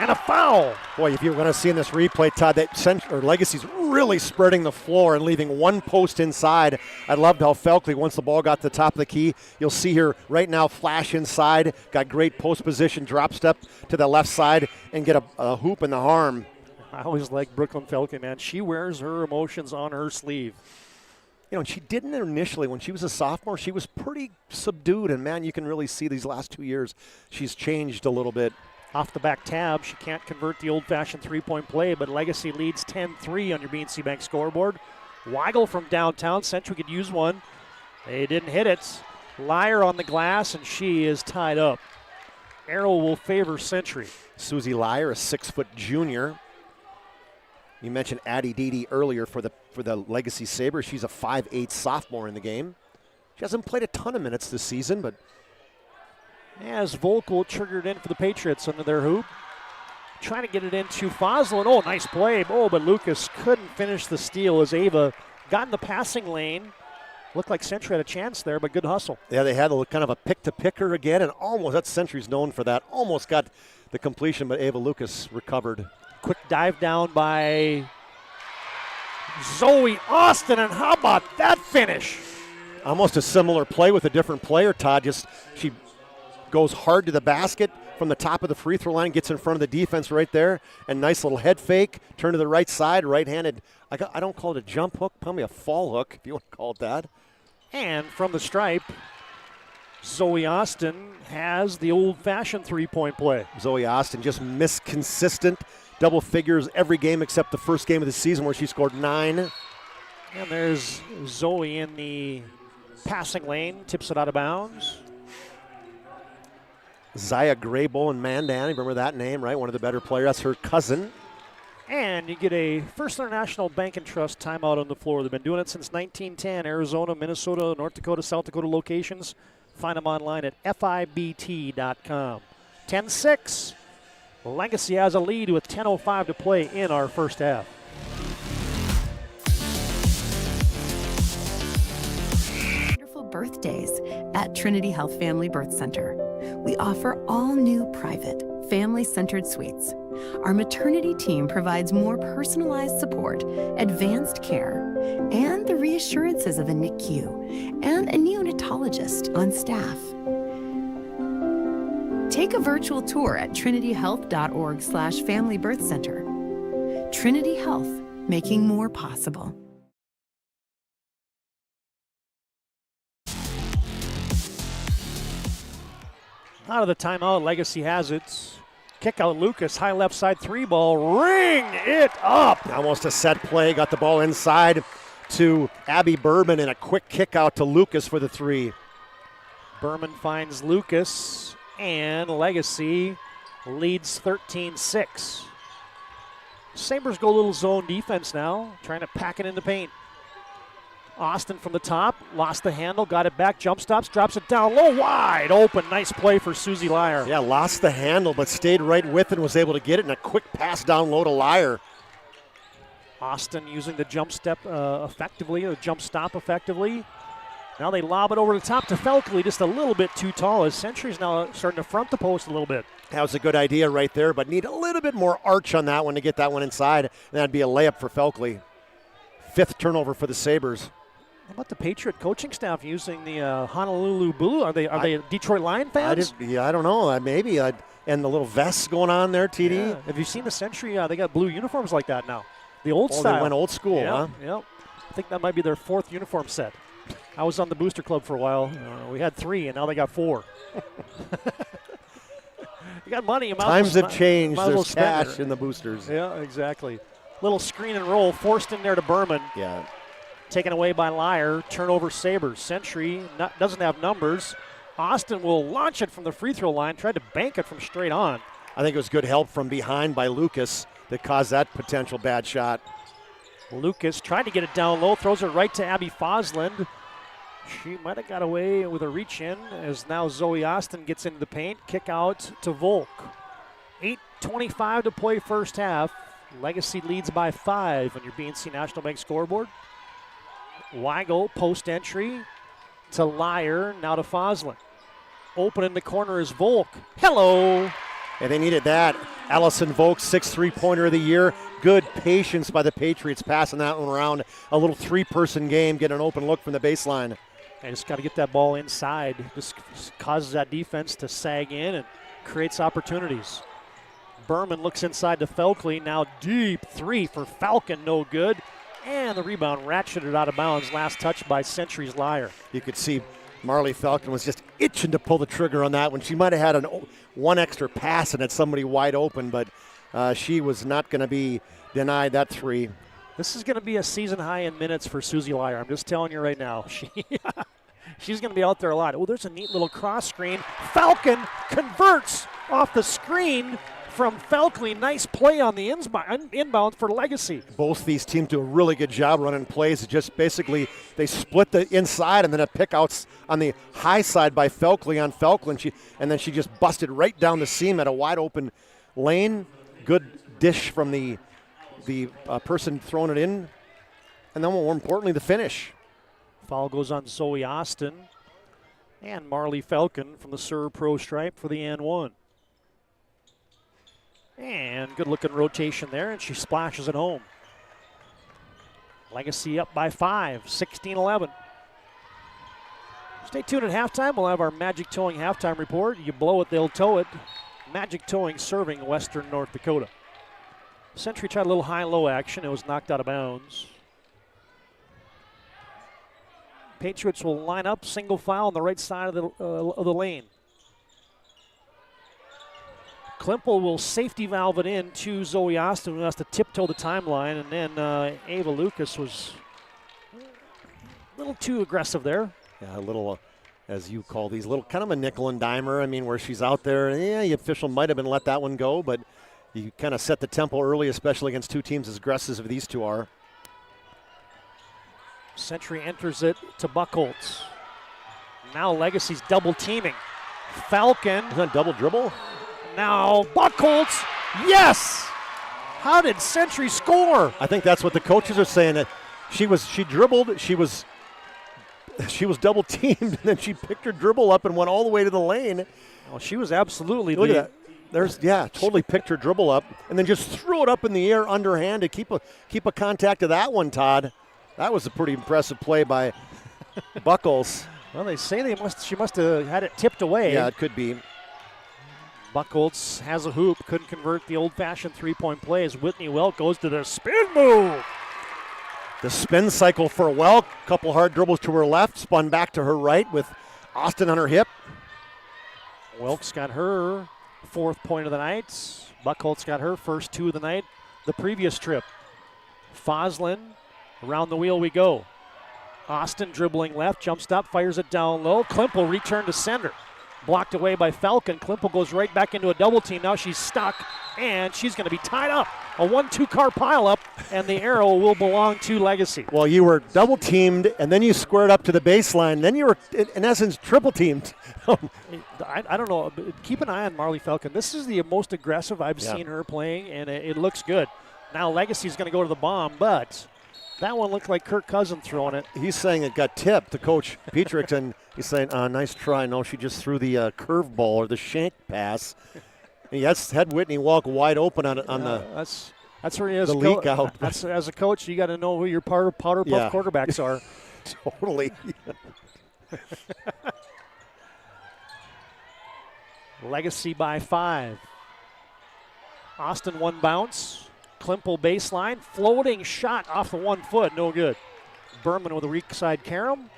and a foul. Boy, if you're going to see in this replay, Todd, that Legacy's really spreading the floor and leaving one post inside. I loved how Felkley, once the ball got to the top of the key, you'll see here right now flash inside. Got great post position, drop step to the left side, and get a hoop in the arm. I always like Brooklyn Felkley, man. She wears her emotions on her sleeve. And she didn't initially. When she was a sophomore, she was pretty subdued. And, man, you can really see these last 2 years she's changed a little bit. Off the back tab, she can't convert the old-fashioned three-point play, but Legacy leads 10-3 on your BNC Bank scoreboard. Weigel from downtown. Century could use one. They didn't hit it. Liar on the glass, and she is tied up. Arrow will favor Century. Susie Liar, a 6-foot junior. You mentioned Addie Dede earlier for the Legacy Sabres. She's a 5'8" sophomore in the game. She hasn't played a ton of minutes this season, but as Volkel triggered in for the Patriots under their hoop. Trying to get it into Foslin. Oh, nice play. Oh, but Lucas couldn't finish the steal as Ava got in the passing lane. Looked like Century had a chance there, but good hustle. Yeah, they had a kind of a pick-to-picker again, and almost, that's Century's known for that. Almost got the completion, but Ava Lucas recovered. Quick dive down by Zoe Austin, and how about that finish? Almost a similar play with a different player, Todd. Just she goes hard to the basket from the top of the free throw line, gets in front of the defense right there, and nice little head fake, turn to the right side, right-handed. I don't call it a jump hook, probably a fall hook, if you want to call it that. And from the stripe, Zoe Austin has the old-fashioned three-point play. Zoe Austin just missed consistent double figures every game except the first game of the season where she scored 9. And there's Zoe in the passing lane, tips it out of bounds. Zaya Graybull and Mandan, remember that name, right? One of the better players. That's her cousin. And you get a First International Bank and Trust timeout on the floor. They've been doing it since 1910. Arizona, Minnesota, North Dakota, South Dakota locations. Find them online at FIBT.com. 10-6. Legacy has a lead with 10:05 to play in our first half. Wonderful birthdays at Trinity Health Family Birth Center. We offer all new private, family-centered suites. Our maternity team provides more personalized support, advanced care, and the reassurances of a NICU and a neonatologist on staff. Take a virtual tour at trinityhealth.org/Family Birth Center. Trinity Health, making more possible. Out of the timeout, Legacy has it. Kick out Lucas, high left side three ball, ring it up. Almost a set play, got the ball inside to Abby Berman and a quick kick out to Lucas for the three. Berman finds Lucas and Legacy leads 13-6. Sabres go a little zone defense now, trying to pack it in the paint. Austin from the top, lost the handle, got it back, jump stops, drops it down low, wide open. Nice play for Susie Lyer. Yeah, lost the handle, but stayed right with it and was able to get it in a quick pass down low to Lyer. Austin using the jump step effectively, or jump stop effectively. Now they lob it over the top to Felkley, just a little bit too tall, as Century's now starting to front the post a little bit. That was a good idea right there, but need a little bit more arch on that one to get that one inside, and that'd be a layup for Felkley. 5th turnover for the Sabres. How about the Patriot coaching staff using the Honolulu Blue? Are they Detroit Lion fans? I don't know. Maybe. And the little vests going on there, TD. Yeah. Have you seen the Century? They got blue uniforms like that now. The old style. They went old school, huh? Yep. I think that might be their 4th uniform set. I was on the booster club for a while. We had 3, and now they got 4. You got money. Times have changed. There's cash in the boosters. Yeah, exactly. Little screen and roll forced in there to Berman. Yeah. Taken away by Lyer. Turnover Sabres. Century doesn't have numbers. Austin will launch it from the free throw line. Tried to bank it from straight on. I think it was good help from behind by Lucas that caused that potential bad shot. Lucas tried to get it down low. Throws it right to Abby Fosland. She might have got away with a reach in as now Zoe Austin gets into the paint. Kick out to Volk. 8:25 to play first half. Legacy leads by 5 on your BNC National Bank scoreboard. Weigel post entry to Lyer, now to Fosland. Open in the corner is Volk. Hello. And they needed that. Allison Volk, 6th three-pointer of the year. Good patience by the Patriots passing that one around. A little 3-person game, get an open look from the baseline. And just got to get that ball inside. This causes that defense to sag in and creates opportunities. Berman looks inside to Felkley. Now deep 3 for Falcon, no good. And the rebound ratcheted out of bounds. Last touch by Century's Lyer. You could see Marley Falcon was just itching to pull the trigger on that one. She might have had one extra pass and had somebody wide open, but she was not going to be denied that 3. This is going to be a season high in minutes for Susie Lyer. I'm just telling you right now. She's going to be out there a lot. Oh, there's a neat little cross screen. Falcon converts off the screen from Felkley. Nice play on the inbound for Legacy. Both these teams do a really good job running plays. It just basically they split the inside and then a pick outs on the high side by Felkley on Falkland. And then she just busted right down the seam at a wide open lane. Good dish from the person throwing it in. And then more importantly, the finish. Foul goes on Zoe Austin and Marley Falcon from the serve pro stripe for the and one. And good looking rotation there, and she splashes it home. Legacy up by 5, 16-11. Stay tuned at halftime. We'll have our Magic Towing halftime report. You blow it, they'll tow it. Magic Towing serving Western North Dakota. Century tried a little high-low action. It was knocked out of bounds. Patriots will line up, single file on the right side of the lane. Klimpel will safety valve it in to Zoe Austin, who has to tiptoe the timeline, and then Ava Lucas was a little too aggressive there. Yeah, a little, as you call these, little kind of a nickel and dimer. I mean, where she's out there, the official might have been let that one go, but you kind of set the tempo early, especially against two teams as aggressive as these two are. Century enters it to Buchholz. Now Legacy's double teaming. Falcon. Is that double dribble? Now Buchholz. Yes! How did Century score? I think that's what the coaches are saying. That she dribbled, she was double teamed, and then she picked her dribble up and went all the way to the lane. Well, she was absolutely Look at that. Totally picked her dribble up and then just threw it up in the air underhand to keep a contact of that one, Todd. That was a pretty impressive play by Buchholz. Well, they say she must have had it tipped away. Yeah, it could be. Buchholz has a hoop, couldn't convert the old-fashioned three-point play as Whitney Welk goes to the spin move. The spin cycle for Welk, couple hard dribbles to her left, spun back to her right with Austin on her hip. Welk's got her 4th point of the night. Buchholz got her first 2 of the night the previous trip. Foslin, around the wheel we go. Austin dribbling left, jumps up, fires it down low. Klimpel return to center. Blocked away by Falcon. Klimpel goes right back into a double team. Now she's stuck, and she's going to be tied up. A 1-2 car pileup, and the arrow will belong to Legacy. Well, you were double teamed, and then you squared up to the baseline. Then you were, in essence, triple teamed. I don't know. Keep an eye on Marley Falcon. This is the most aggressive I've seen her playing, and it looks good. Now Legacy's going to go to the bomb, but that one looked like Kirk Cousins throwing it. He's saying it got tipped to Coach Petrix, and he's saying, nice try. No, she just threw the curve ball or the shank pass. He had Whitney Welk wide open on that's where he is. The leak out. As a coach, you got to know who your powder puff quarterbacks are. Totally. Legacy by 5. Austin one bounce. Klimpel baseline. Floating shot off the 1 foot. No good. Berman with a weak side carom.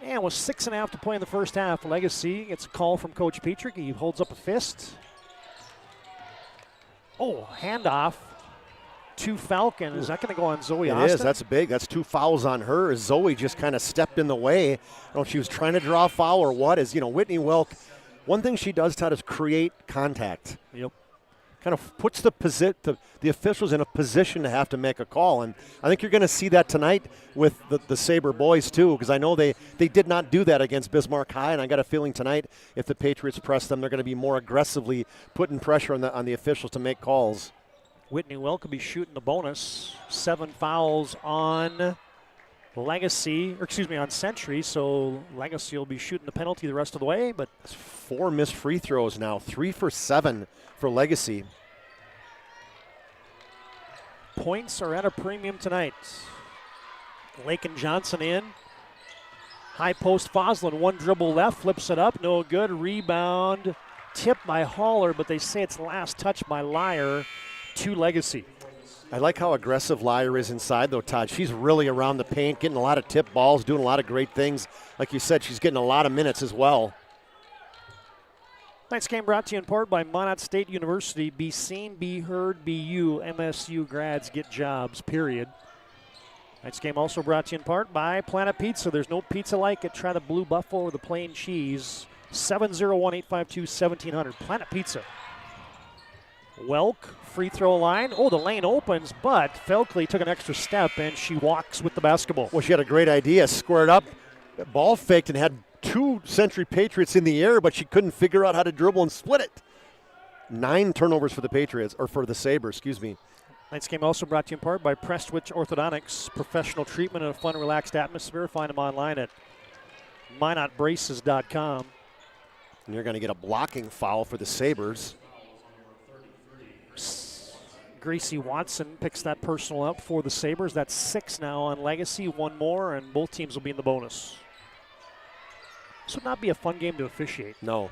And with 6.5 to play in the first half, Legacy gets a call from Coach Petrick. He holds up a fist. Oh, handoff to Falcon. Is that going to go on Zoe Austin? It is. That's big. That's 2 fouls on her as Zoe just kind of stepped in the way. I don't know if she was trying to draw a foul or what. Whitney Welk, one thing she does, Todd, is create contact. Yep. Kind of puts the officials in a position to have to make a call. And I think you're going to see that tonight with the Sabre boys, too, because I know they did not do that against Bismarck High, and I got a feeling tonight if the Patriots press them, they're going to be more aggressively putting pressure on the officials to make calls. Whitney Welk could be shooting the bonus. 7 fouls on on Century, so Legacy will be shooting the penalty the rest of the way. But 4 missed free throws now, 3 for 7 for Legacy. Points are at a premium tonight. Lake and Johnson in. High post Foslin, 1 dribble left, flips it up, no good. Rebound, tipped by Haller, but they say it's last touch by Lyer to Legacy. I like how aggressive Lyer is inside, though, Todd. She's really around the paint, getting a lot of tip balls, doing a lot of great things. Like you said, she's getting a lot of minutes as well. Tonight's game brought to you in part by Monmouth State University. Be seen, be heard, be you. MSU grads get jobs, period. Tonight's game also brought to you in part by Planet Pizza. There's no pizza like it. Try the Blue Buffalo or the plain cheese. 701-852-1700. Planet Pizza. Welk, free throw line. Oh, the lane opens, but Felkley took an extra step, and she walks with the basketball. Well, she had a great idea. Squared up, ball faked, and had 2 Century Patriots in the air, but she couldn't figure out how to dribble and split it. 9 turnovers for the Patriots, or for the Sabres, excuse me. Tonight's game also brought to you in part by Prestwich Orthodontics. Professional treatment in a fun, relaxed atmosphere. Find them online at minotbraces.com. And you're going to get a blocking foul for the Sabres. Gracie Watson picks that personal up for the Sabres. That's 6 now on Legacy, 1 more, and both teams will be in the bonus. This would not be a fun game to officiate. No.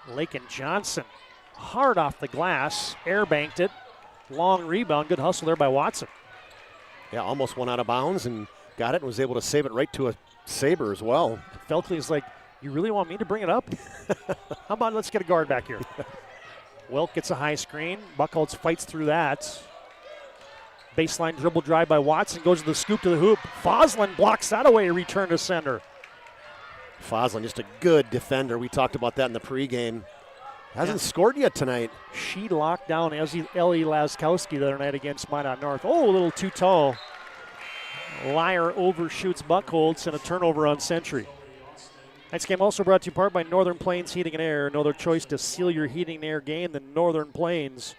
Lakin Johnson, hard off the glass, air banked it. Long rebound, good hustle there by Watson. Yeah, almost went out of bounds and got it and was able to save it right to a Sabre as well. Felkley's like, you really want me to bring it up? How about let's get a guard back here. Welk gets a high screen. Buchholz fights through that. Baseline dribble drive by Watson. Goes to the scoop to the hoop. Foslin blocks that away. Return to sender. Foslin, just a good defender. We talked about that in the pregame. Hasn't scored yet tonight. She locked down Ellie Laskowski the other night against Minot North. Oh, a little too tall. Lyer overshoots Buchholz and a turnover on Century. Tonight's game also brought to you in part by Northern Plains Heating and Air. No other choice to seal your heating and air game than Northern Plains.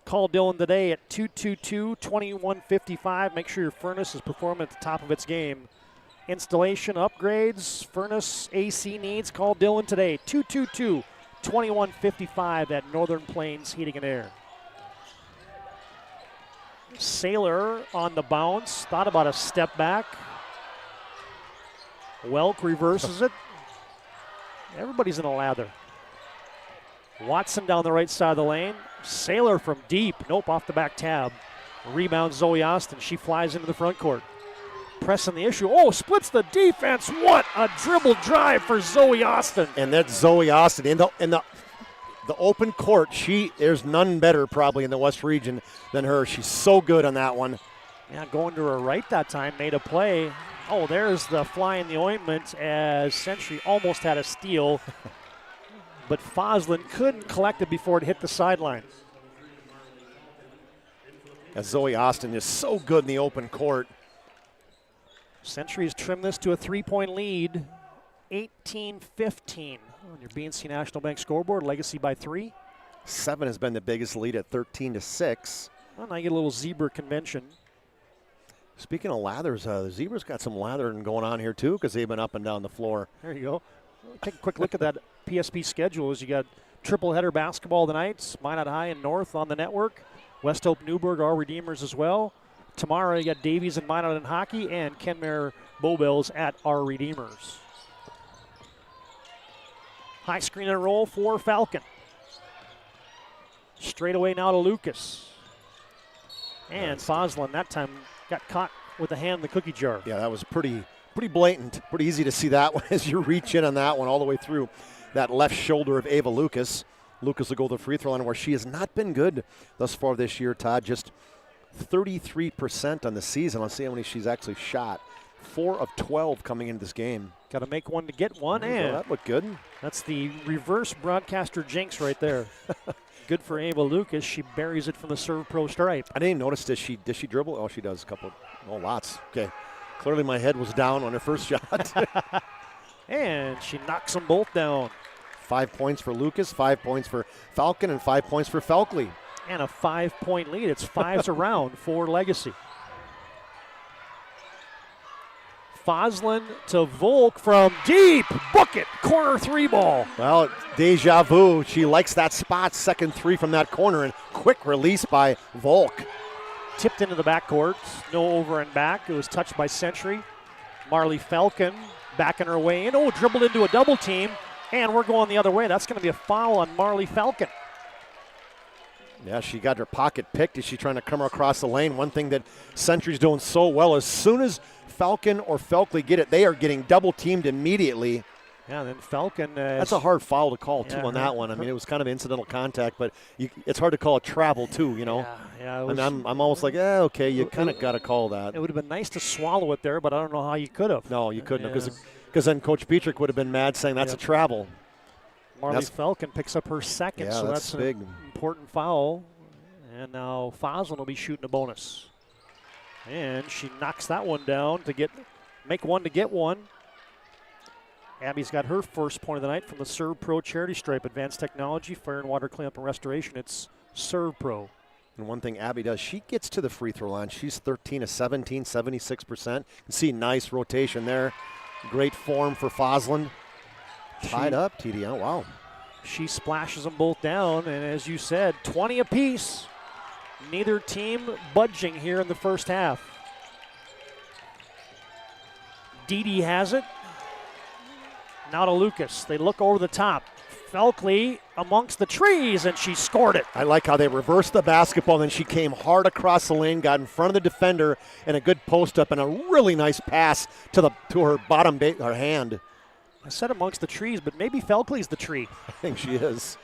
Call Dylan today at 222-2155. Make sure your furnace is performing at the top of its game. Installation, upgrades, furnace, AC needs. Call Dylan today, 222-2155 at Northern Plains Heating and Air. Sailor on the bounce. Thought about a step back. Welk reverses it. Everybody's in a lather. Watson down the right side of the lane. Sailor from deep. Nope, off the back tab. Rebound Zoe Austin. She flies into the front court. Pressing the issue. Oh, splits the defense. What a dribble drive for Zoe Austin. And that's Zoe Austin in the open court. There's none better probably in the West region than her. She's so good on that one. Yeah, going to her right that time, made a play. Oh, there's the fly in the ointment as Century almost had a steal. But Foslin couldn't collect it before it hit the sideline. As Zoe Austin is so good in the open court. Century's trimmed this to a 3-point lead, 18-15 on your BNC National Bank scoreboard. Legacy by 3. 7 has been the biggest lead at 13-6. Well, now you get a little zebra convention. Speaking of lathers, the Zebras got some lathering going on here too because they've been up and down the floor. There you go. Take a quick look at that PSP schedule as you got triple header basketball tonight. Minot High and North on the network. West Hope Newburgh, our Redeemers as well. Tomorrow you got Davies and Minot in hockey and Kenmare Bowbells at our Redeemers. High screen and roll for Falcon. Straight away now to Lucas. And Foslin that time got caught with a hand in the cookie jar. Yeah, that was pretty blatant. Pretty easy to see that one as you reach in on that one all the way through that left shoulder of Ava Lucas. Lucas will go to the free throw line where she has not been good thus far this year, Todd. Just 33% on the season. Let's see how many she's actually shot. 4 of 12 coming into this game. Got to make one to get one. And that looked good. That's the reverse broadcaster jinx right there. Good for Ava Lucas. She buries it from the serve pro stripe. I didn't even notice. Does she dribble? Oh, she does. Lots. Okay. Clearly my head was down on her first shot. And she knocks them both down. 5 points for Lucas, 5 points for Falcon, and 5 points for Felkley. And a 5-point lead. It's 5s around for Legacy. Foslin to Volk from deep. Book it. Corner 3 ball. Well, deja vu. She likes that spot. Second 3 from that corner, and quick release by Volk. Tipped into the backcourt. No over and back. It was touched by Century. Marley Falcon backing her way in. Oh, dribbled into a double team. And we're going the other way. That's going to be a foul on Marley Falcon. Yeah, she got her pocket picked as she's trying to come across the lane. One thing that Century's doing so well, as soon as Falcon or Felkley get it, they are getting double teamed immediately. Yeah, then Falcon. That's a hard foul to call, too, on that one. I mean, it was kind of incidental contact, but it's hard to call it travel, too, you know. Yeah, I'm almost like, okay, you kind of got to call that. It would have been nice to swallow it there, but I don't know how you could have. No, you couldn't have, because then Coach Petrick would have been mad saying that's a travel. Marley Falcon picks up her second, so that's big. An important foul. And now Foslin will be shooting a bonus. And she knocks that one down to make one to get one. Abby's got her first point of the night from the Serve Pro charity stripe. Advanced technology, fire and water cleanup and restoration. It's Serve Pro. And one thing Abby does, she gets to the free throw line. She's 13 of 17, 76%. You can see nice rotation there. Great form for Fosland. Tied up, TD. Oh, wow. She splashes them both down, and as you said, 20 apiece. Neither team budging here in the first half. Dede has it. Now to Lucas. They look over the top. Felkley amongst the trees, and she scored it. I like how they reversed the basketball, then she came hard across the lane, got in front of the defender, and a good post-up and a really nice pass to her bottom her hand. I said amongst the trees, but maybe Felkley's the tree. I think she is.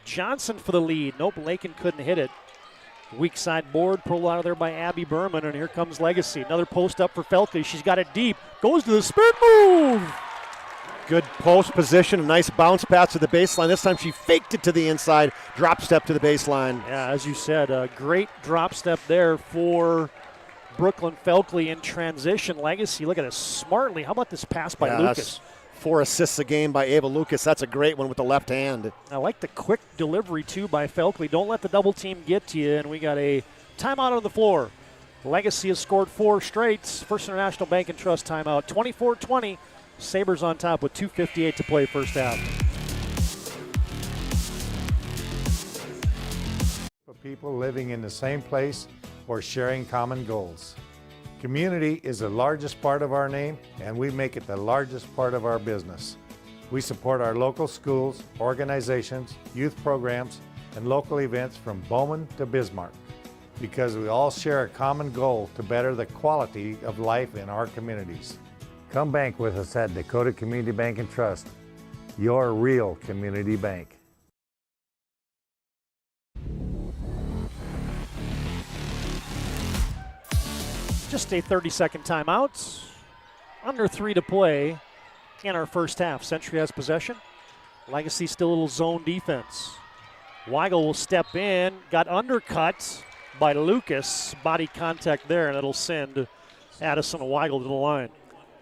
Johnson for the lead. Nope, Lakin couldn't hit it. Weak side board pulled out of there by Abby Berman, and here comes Legacy. Another post up for Felkley. She's got it deep. Goes to the spin move. Good post position, a nice bounce pass to the baseline. This time she faked it to the inside, drop step to the baseline. Yeah, as you said, a great drop step there for Brooklyn Felkley in transition. Legacy, look at this smartly. How about this pass by Lucas? 4 assists a game by Ava Lucas. That's a great one with the left hand. I like the quick delivery, too, by Felkley. Don't let the double team get to you, and we got a timeout on the floor. Legacy has scored 4 straight. First International Bank and Trust timeout, 24-20. Sabres on top with 2:58 to play first half. For people living in the same place or sharing common goals. Community is the largest part of our name, and we make it the largest part of our business. We support our local schools, organizations, youth programs, and local events from Bowman to Bismarck, because we all share a common goal to better the quality of life in our communities. Come bank with us at Dakota Community Bank and Trust, your real community bank. Just a 30-second timeout. Under 3 to play in our first half. Century has possession. Legacy still a little zone defense. Weigel will step in. Got undercut by Lucas. Body contact there, and it'll send Addison Weigel to the line.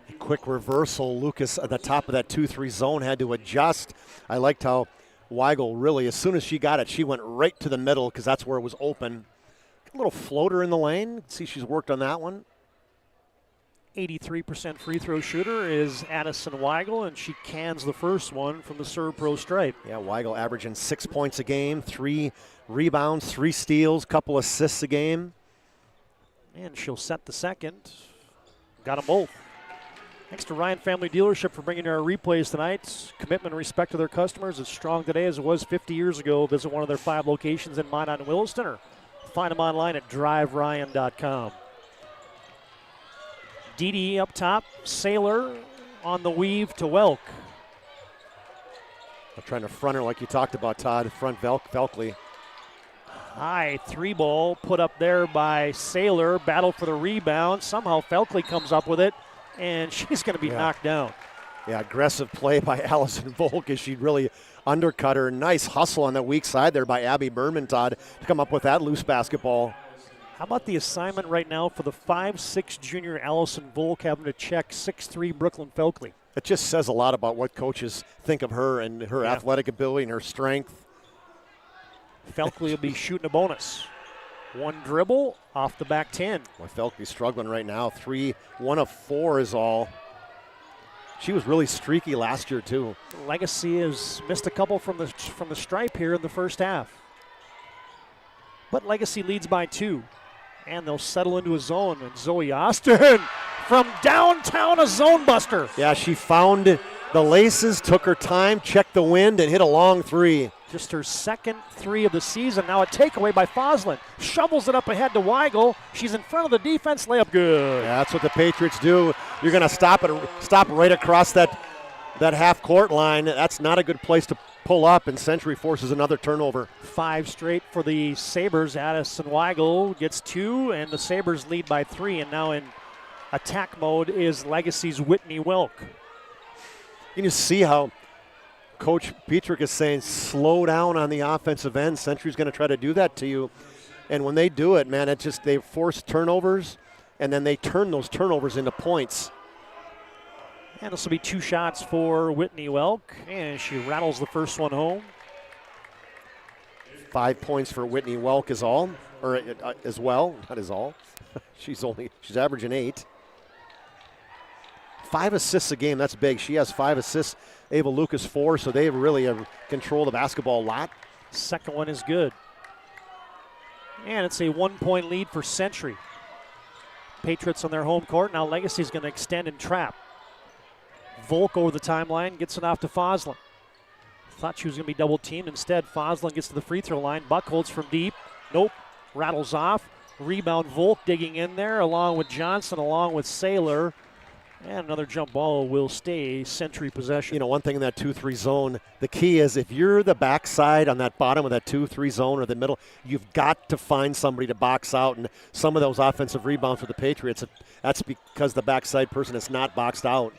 A quick reversal. Lucas at the top of that 2-3 zone had to adjust. I liked how Weigel really, as soon as she got it, she went right to the middle because that's where it was open. A little floater in the lane. See, she's worked on that one. 83% free throw shooter is Addison Weigel, and she cans the first one from the Serve Pro stripe. Yeah, Weigel averaging 6 points a game, 3 rebounds, 3 steals, couple assists a game. And she'll set the second. Got them both. Thanks to Ryan Family Dealership for bringing our replays tonight. Commitment and respect to their customers is strong today as it was 50 years ago. Visit one of their 5 locations in Minot and Williston, or find them online at driveryan.com. Dede up top. Saylor on the weave to Welk. I'm trying to front her like you talked about, Todd. Front Felkley. High 3-ball put up there by Saylor. Battle for the rebound. Somehow Felkley comes up with it, and she's going to be knocked down. Yeah, aggressive play by Allison Volk as she really undercut her. Nice hustle on the weak side there by Abby Berman, Todd, to come up with that loose basketball. How about the assignment right now for the 5'6" junior Allison Volk having to check 6'3" Brooklyn Felkley? It just says a lot about what coaches think of her and her athletic ability and her strength. Felkley will be shooting a bonus. 1 dribble off the back 10. Well, Felkley's struggling right now. 1 of 4 is all. She was really streaky last year too. Legacy has missed a couple from the stripe here in the first half. But Legacy leads by 2. And they'll settle into a zone. And Zoe Austin from downtown, a zone buster. Yeah, she found the laces, took her time, checked the wind, and hit a long 3. Just her second 3 of the season. Now a takeaway by Fosland. Shovels it up ahead to Weigel. She's in front of the defense. Layup good. Yeah, that's what the Patriots do. You're going to stop right across that half-court line. That's not a good place to pull up, and Century forces another turnover. 5 straight for the Sabres. Addison Weigel gets 2, and the Sabres lead by 3. And now in attack mode is Legacy's Whitney Welk. You can see how Coach Petrick is saying, slow down on the offensive end. Century's going to try to do that to you. And when they do it, man, they force turnovers, and then they turn those turnovers into points. And this will be 2 shots for Whitney Welk, and she rattles the first one home. 5 points for Whitney Welk is all, or as well, not as all. she's averaging 8. 5 assists a game, that's big. She has 5 assists. Ava Lucas 4, so they really have controlled the basketball a lot. Second one is good. And it's a 1-point lead for Century. Patriots on their home court. Now Legacy's going to extend and trap. Volk over the timeline, gets it off to Foslin. Thought she was going to be double teamed. Instead, Foslin gets to the free throw line. Buckholz from deep. Nope. Rattles off. Rebound, Volk digging in there along with Johnson, along with Saylor. And another jump ball will stay Century possession. You know, one thing in that 2-3 zone, the key is if you're the backside on that bottom of that 2-3 zone or the middle, you've got to find somebody to box out. And some of those offensive rebounds for the Patriots, that's because the backside person is not boxed out.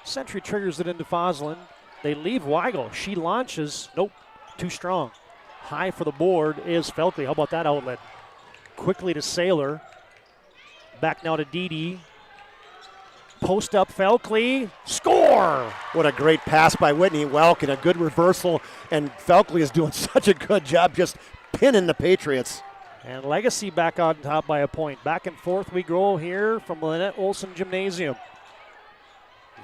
Century triggers it into Foslin. They leave Weigel. She launches. Nope, too strong. High for the board is Felkley. How about that outlet? Quickly to Saylor. Back now to Dede. Post up Felkley. Score! What a great pass by Whitney Welk and a good reversal. And Felkley is doing such a good job just pinning the Patriots. And Legacy back on top by a point. Back and forth we go here from Lynette Olson Gymnasium.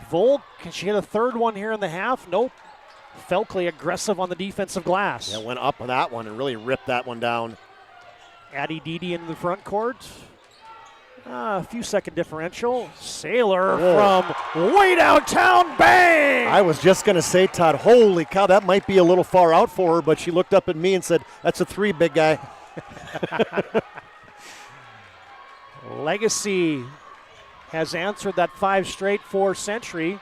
Volk, can she hit a third one here in the half? Nope. Felkley aggressive on the defensive glass. Yeah, went up on that one and really ripped that one down. Addie Dede into the front court. A few second differential. Saylor from way downtown, bang! I was just going to say, Todd, holy cow, that might be a little far out for her, but she looked up at me and said, that's a 3, big guy. Legacy has answered that 5 straight for Century,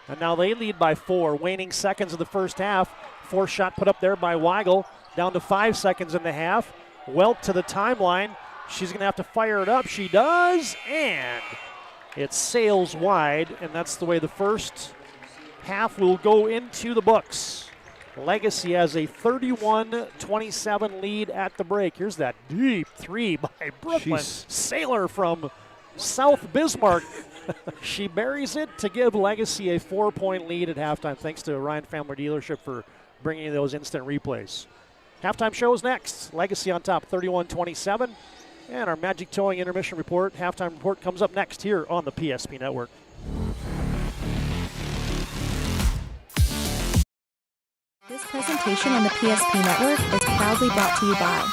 and now they lead by 4. Waning seconds of the first half. 4 shot put up there by Weigel, down to 5 seconds in the half. Welk to the timeline. She's going to have to fire it up. She does, and it sails wide, and that's the way the first half will go into the books. Legacy has a 31-27 lead at the break. Here's that deep 3 by Brooklyn. Saylor from South Bismarck. She buries it to give Legacy a 4-point lead at halftime, thanks to Ryan Family Dealership for bringing those instant replays. Halftime show is next. Legacy on top, 31-27. And our Magic Towing intermission report, halftime report, comes up next here on the PSP Network. This presentation on the PSP Network is proudly brought to you by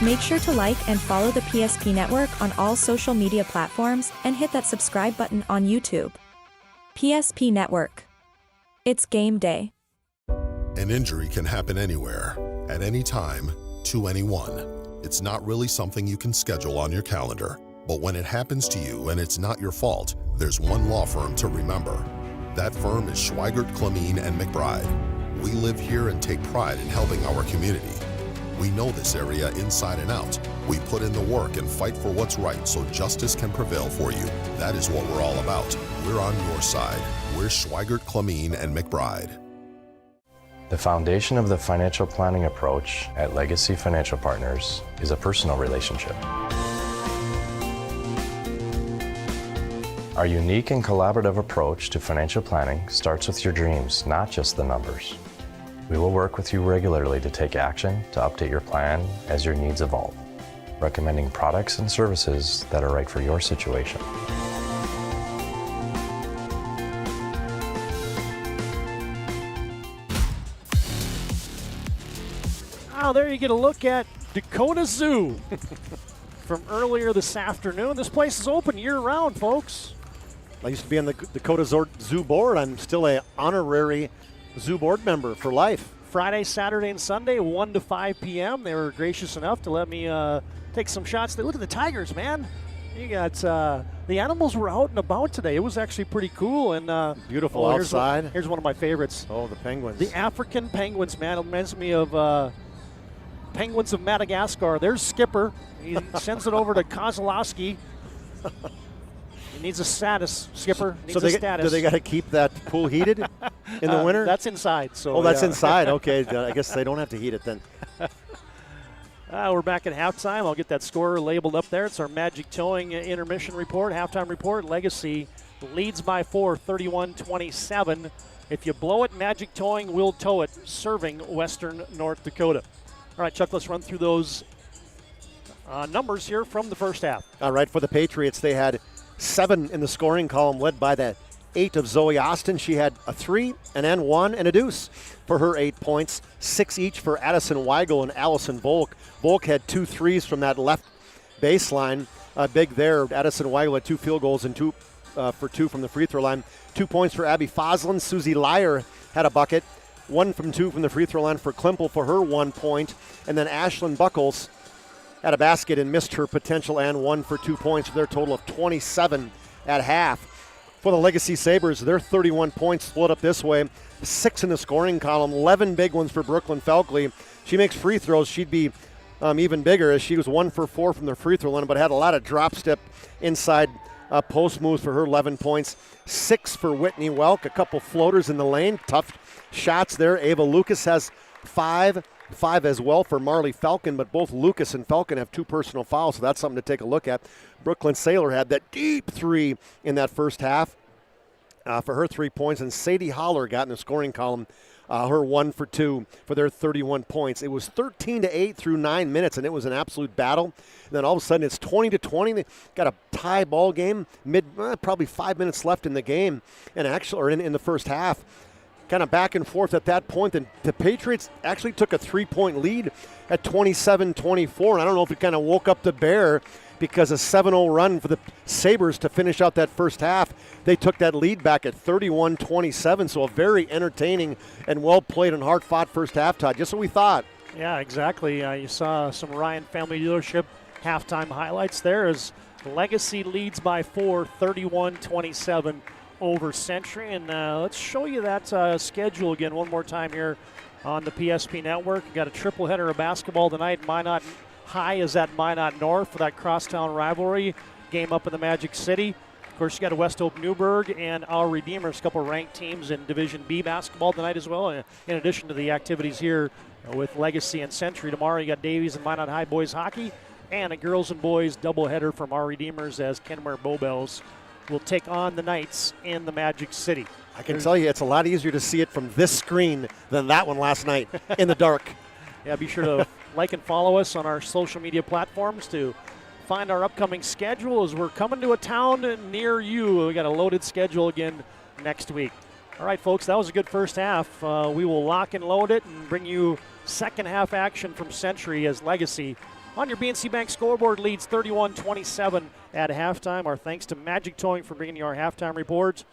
Make sure to like and follow the PSP Network on all social media platforms and hit that subscribe button on YouTube. PSP Network. It's game day. An injury can happen anywhere, at any time, to anyone. It's not really something you can schedule on your calendar. But when it happens to you and it's not your fault, there's one law firm to remember. That firm is Schweigert, Clemene, and McBride. We live here and take pride in helping our community. We know this area inside and out. We put in the work and fight for what's right so justice can prevail for you. That is what we're all about. We're on your side. We're Schweigert, Clemene, and McBride. The foundation of the financial planning approach at Legacy Financial Partners is a personal relationship. Our unique and collaborative approach to financial planning starts with your dreams, not just the numbers. We will work with you regularly to take action to update your plan as your needs evolve, recommending products and services that are right for your situation. Now there you get a look at Dakota Zoo from earlier this afternoon. This place is open year-round, folks. I used to be on the Dakota Zoo board. I'm still an honorary zoo board member for life. Friday, Saturday, and Sunday, 1 to 5 p.m. They were gracious enough to let me take some shots. Look at the tigers, man. You got the animals were out and about today. It was actually pretty cool and beautiful outside. Here's one of my favorites. Oh, the penguins. The African penguins, man. It reminds me of penguins of Madagascar. There's Skipper. He sends it over to Kozlowski. He needs a status, Skipper. Needs a status. Do they got to keep that pool heated in the winter? That's inside. So that's inside. Okay, I guess they don't have to heat it then. We're back at halftime. I'll get that score labeled up there. It's our Magic Towing intermission report, halftime report. Legacy leads by 4, 31-27. If you blow it, Magic Towing will tow it, serving Western North Dakota. All right, Chuck, let's run through those numbers here from the first half. All right, for the Patriots, they had 7 in the scoring column, led by the 8 of Zoe Austin. She had a 3, an N1, and a deuce for her 8 points. 6 each for Addison Weigel and Allison Volk. Volk had 2 threes from that left baseline. Big there. Addison Weigel had 2 field goals and 2 for 2 from the free throw line. 2 points for Abby Foslin. Susie Lyer had a bucket. 1 from 2 from the free throw line for Klimpel for her 1 point. And then Ashlyn Buckles had a basket and missed her potential and 1 for 2 points for their total of 27 at half. For the Legacy Sabres, their 31 points split up this way. 6 in the scoring column, 11 big ones for Brooklyn Falkley. She makes free throws. She'd be even bigger as she was 1 for 4 from the free throw line, but had a lot of drop step inside post moves for her 11 points. 6 for Whitney Welk, a couple floaters in the lane. Tough shots there. Ava Lucas has 5 as well for Marley Falcon, but both Lucas and Falcon have 2 personal fouls, so that's something to take a look at. Brooklyn Saylor had that deep 3 in that first half for her 3 points, and Sadie Holler got in the scoring column her 1 for 2 for their 31 points. It was 13-8 through 9 minutes, and it was an absolute battle. And then all of a sudden it's 20-20. They got a tie ball game, probably 5 minutes left in the game, and actually, or in the first half. Kind of back and forth at that point. And the Patriots actually took a 3-point lead at 27-24. And I don't know if it kind of woke up the bear because a 7-0 run for the Sabres to finish out that first half. They took that lead back at 31-27. So a very entertaining and well-played and hard-fought first half, Todd. Just what we thought. Yeah, exactly. You saw some Ryan Family Dealership halftime highlights there as Legacy leads by 4, 31-27. Over Century, and let's show you that schedule again one more time here on the PSP Network. We've got a triple header of basketball tonight. Minot High is at Minot North for that crosstown rivalry game up in the Magic City. Of course, you got a West Oak Newburgh and our Redeemers, a couple ranked teams in Division B basketball tonight as well, in addition to the activities here with Legacy and Century. Tomorrow you got Davies and Minot High boys hockey and a girls and boys doubleheader from our Redeemers as Kenmare Bowbells will take on the Knights in the Magic City. I can tell you it's a lot easier to see it from this screen than that one last night in the dark. Yeah, be sure to like and follow us on our social media platforms to find our upcoming schedule as we're coming to a town near you. We got a loaded schedule again next week. All right, folks, that was a good first half. We will lock and load it and bring you second half action from Century as Legacy On your BNC Bank scoreboard, leads 31-27 at halftime. Our thanks to Magic Towing for bringing you our halftime report.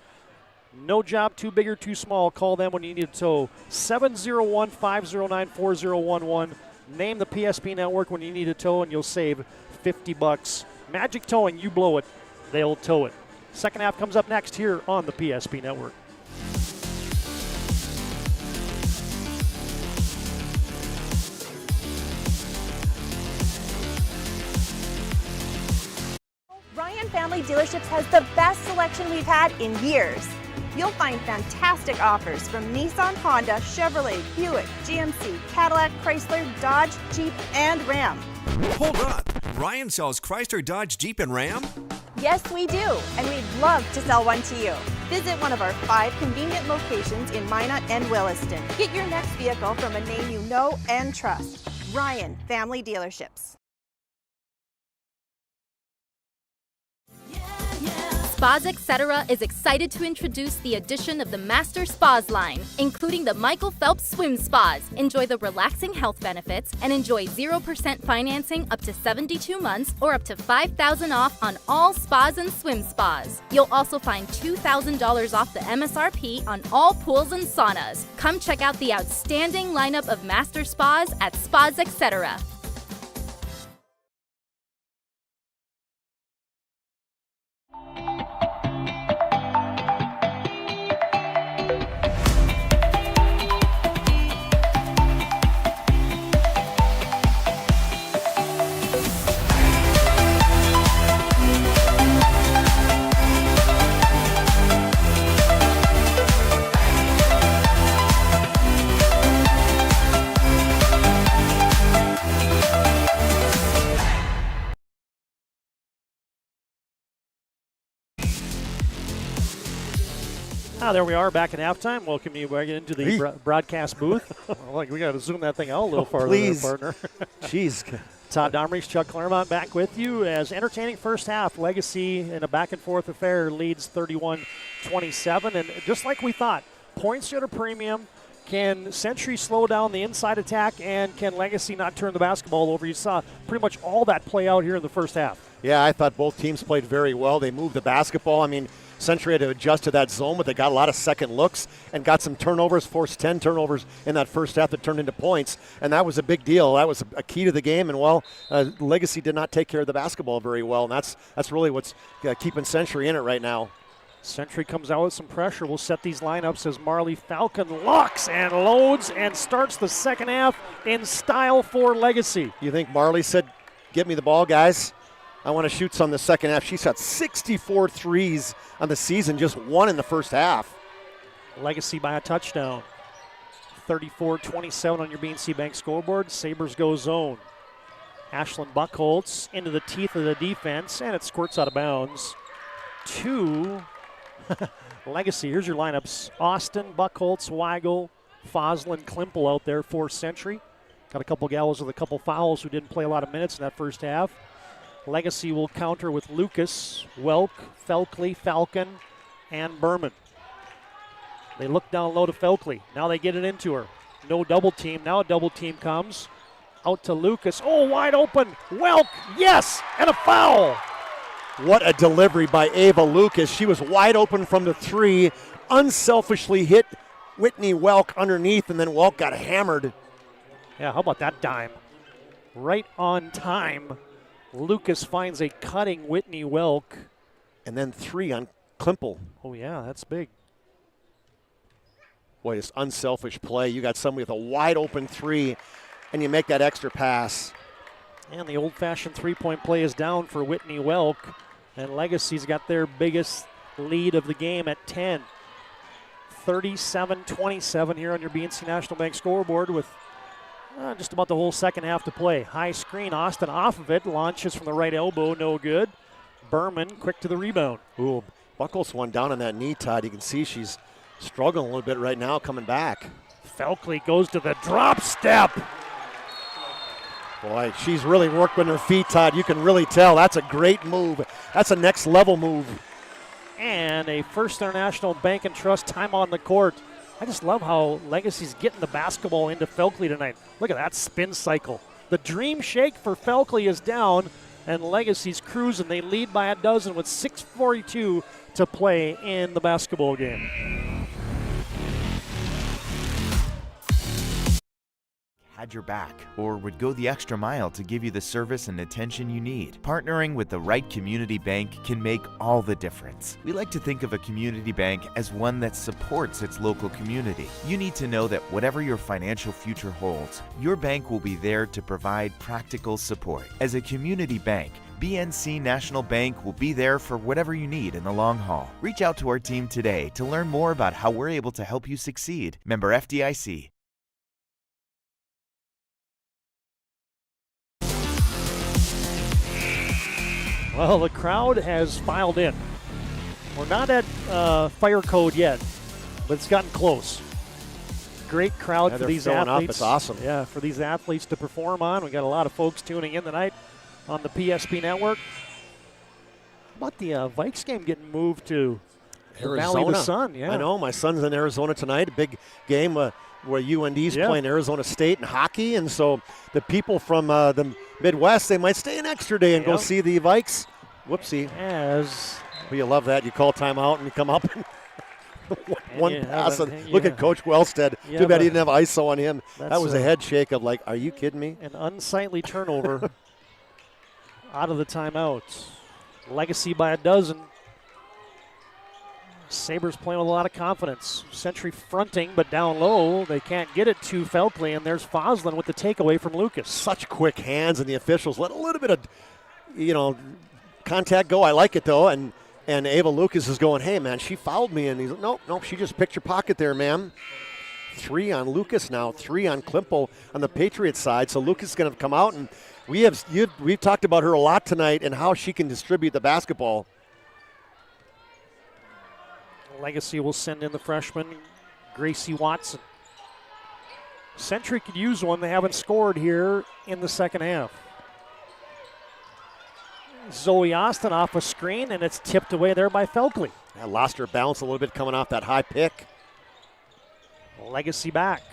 No job too big or too small. Call them when you need a tow. 701-509-4011. Name the PSP network when you need a tow, and you'll save $50. Magic Towing, you blow it, they'll tow it. Second half comes up next here on the PSP network. Ryan Family Dealerships has the best selection we've had in years. You'll find fantastic offers from Nissan, Honda, Chevrolet, Buick, GMC, Cadillac, Chrysler, Dodge, Jeep, and Ram. Hold up. Ryan sells Chrysler, Dodge, Jeep, and Ram? Yes, we do, and we'd love to sell one to you. Visit one of our 5 convenient locations in Minot and Williston. Get your next vehicle from a name you know and trust. Ryan Family Dealerships. Spas Etc. is excited to introduce the addition of the Master Spas line, including the Michael Phelps Swim Spas. Enjoy the relaxing health benefits and enjoy 0% financing up to 72 months or up to $5,000 off on all spas and swim spas. You'll also find $2,000 off the MSRP on all pools and saunas. Come check out the outstanding lineup of Master Spas at Spas Etc. There we are, back at halftime. Welcome you back into the broadcast booth. We got to zoom that thing out a little farther, there, partner. Jeez. Todd Domrich, Chuck Claremont back with you as entertaining first half. Legacy in a back-and-forth affair leads 31-27. And just like we thought, points at a premium. Can Century slow down the inside attack, and can Legacy not turn the basketball over? You saw pretty much all that play out here in the first half. Yeah, I thought both teams played very well. They moved the basketball. I mean, Century had to adjust to that zone, but they got a lot of second looks and got some turnovers, forced 10 turnovers in that first half that turned into points, and that was a big deal. That was a key to the game, and, Legacy did not take care of the basketball very well, and that's really what's keeping Century in it right now. Century comes out with some pressure. We'll set these lineups as Marley Falcon locks and loads and starts the second half in style for Legacy. You think Marley said, "Get me the ball, guys. I want to shoot some the second half." She shot 64 threes on the season, just 1 in the first half. Legacy by a touchdown. 34-27 on your BNC Bank scoreboard. Sabres go zone. Ashlyn Buckholtz into the teeth of the defense, and it squirts out of bounds. Legacy, here's your lineups. Austin, Buckholtz, Weigel, Foslin, Klimpel out there for Century. Got a couple gals with a couple fouls who didn't play a lot of minutes in that first half. Legacy will counter with Lucas, Welk, Felkley, Falcon, and Berman. They look down low to Felkley. Now they get it into her. No double team. Now a double team comes. Out to Lucas. Oh, wide open. Welk, yes, and a foul. What a delivery by Ava Lucas. She was wide open from the 3, unselfishly hit Whitney Welk underneath, and then Welk got hammered. Yeah, how about that dime? Right on time. Lucas finds a cutting Whitney Welk. And then 3 on Klimpel. Oh, yeah, that's big. Boy, just unselfish play. You got somebody with a wide open 3, and you make that extra pass. And the old-fashioned three-point play is down for Whitney Welk. And Legacy's got their biggest lead of the game at 10. 37-27 here on your BNC National Bank scoreboard with just about the whole second half to play. High screen, Austin off of it, launches from the right elbow, no good. Berman quick to the rebound. Ooh, Buckles one down on that knee, Todd. You can see she's struggling a little bit right now coming back. Felkley goes to the drop step. Boy, she's really worked with her feet, Todd. You can really tell. That's a great move. That's a next level move. And a First International Bank and Trust time on the court. I just love how Legacy's getting the basketball into Felkley tonight. Look at that spin cycle. The dream shake for Felkley is down, and Legacy's cruising. They lead by a dozen with 6:42 to play in the basketball game. Had your back, or would go the extra mile to give you the service and attention you need. Partnering with the right community bank can make all the difference. We like to think of a community bank as one that supports its local community. You need to know that whatever your financial future holds, your bank will be there to provide practical support. As a community bank, BNC National Bank will be there for whatever you need in the long haul. Reach out to our team today to learn more about how we're able to help you succeed. Member FDIC. Well, the crowd has filed in. We're not at fire code yet, but it's gotten close. Great crowd for these athletes. It's awesome. Yeah, for these athletes to perform on. We got a lot of folks tuning in tonight on the PSP network. How about the Vikes game getting moved to Arizona? Valley of the Sun? Yeah, I know. My son's in Arizona tonight. A big game where UND's playing Arizona State in hockey, and so the people from the Midwest, they might stay an extra day and go see the Vikes. Whoopsie. Well, you love that. You call timeout and you come up and one pass. Look at Coach Wellstead. Too bad he didn't have ISO on him. That was a head shake of like, are you kidding me? An unsightly turnover out of the timeout. Legacy by a dozen. Sabres playing with a lot of confidence. Century fronting, but down low. They can't get it to Felkley, and there's Foslin with the takeaway from Lucas. Such quick hands, and the officials let a little bit of, contact go. I like it, though, and Ava Lucas is going, hey, man, she fouled me, and he's like, nope, she just picked your pocket there, ma'am. 3 on Lucas now, 3 on Klimpo on the Patriots side, so Lucas is going to come out, and we've talked about her a lot tonight and how she can distribute the basketball. Legacy will send in the freshman, Gracie Watson. Century could use one. They haven't scored here in the second half. Zoe Austin off a screen, and it's tipped away there by Felkley. Yeah, lost her balance a little bit coming off that high pick. Legacy back.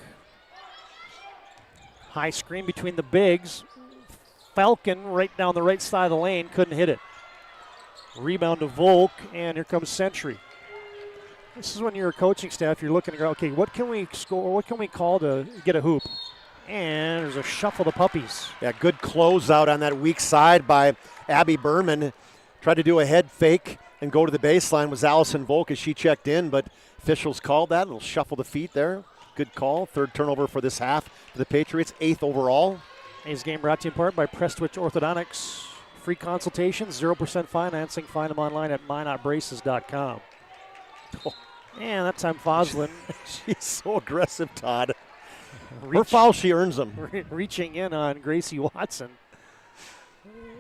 High screen between the bigs. Falcon right down the right side of the lane, couldn't hit it. Rebound to Volk, and here comes Century. This is when you're a coaching staff, you're looking at, okay, what can we score, what can we call to get a hoop? And there's a shuffle of the puppies. Yeah, good closeout on that weak side by Abby Berman. Tried to do a head fake and go to the baseline was Allison Volk as she checked in, but officials called that. A little shuffle the feet there. Good call. 3rd turnover for this half for the Patriots, 8th overall. Today's game brought to you in part by Prestwich Orthodontics. Free consultations, 0% financing. Find them online at mynotbraces.com. Oh. And that time Foslin. She's so aggressive, Todd. Her foul, she earns them. Reaching in on Gracie Watson.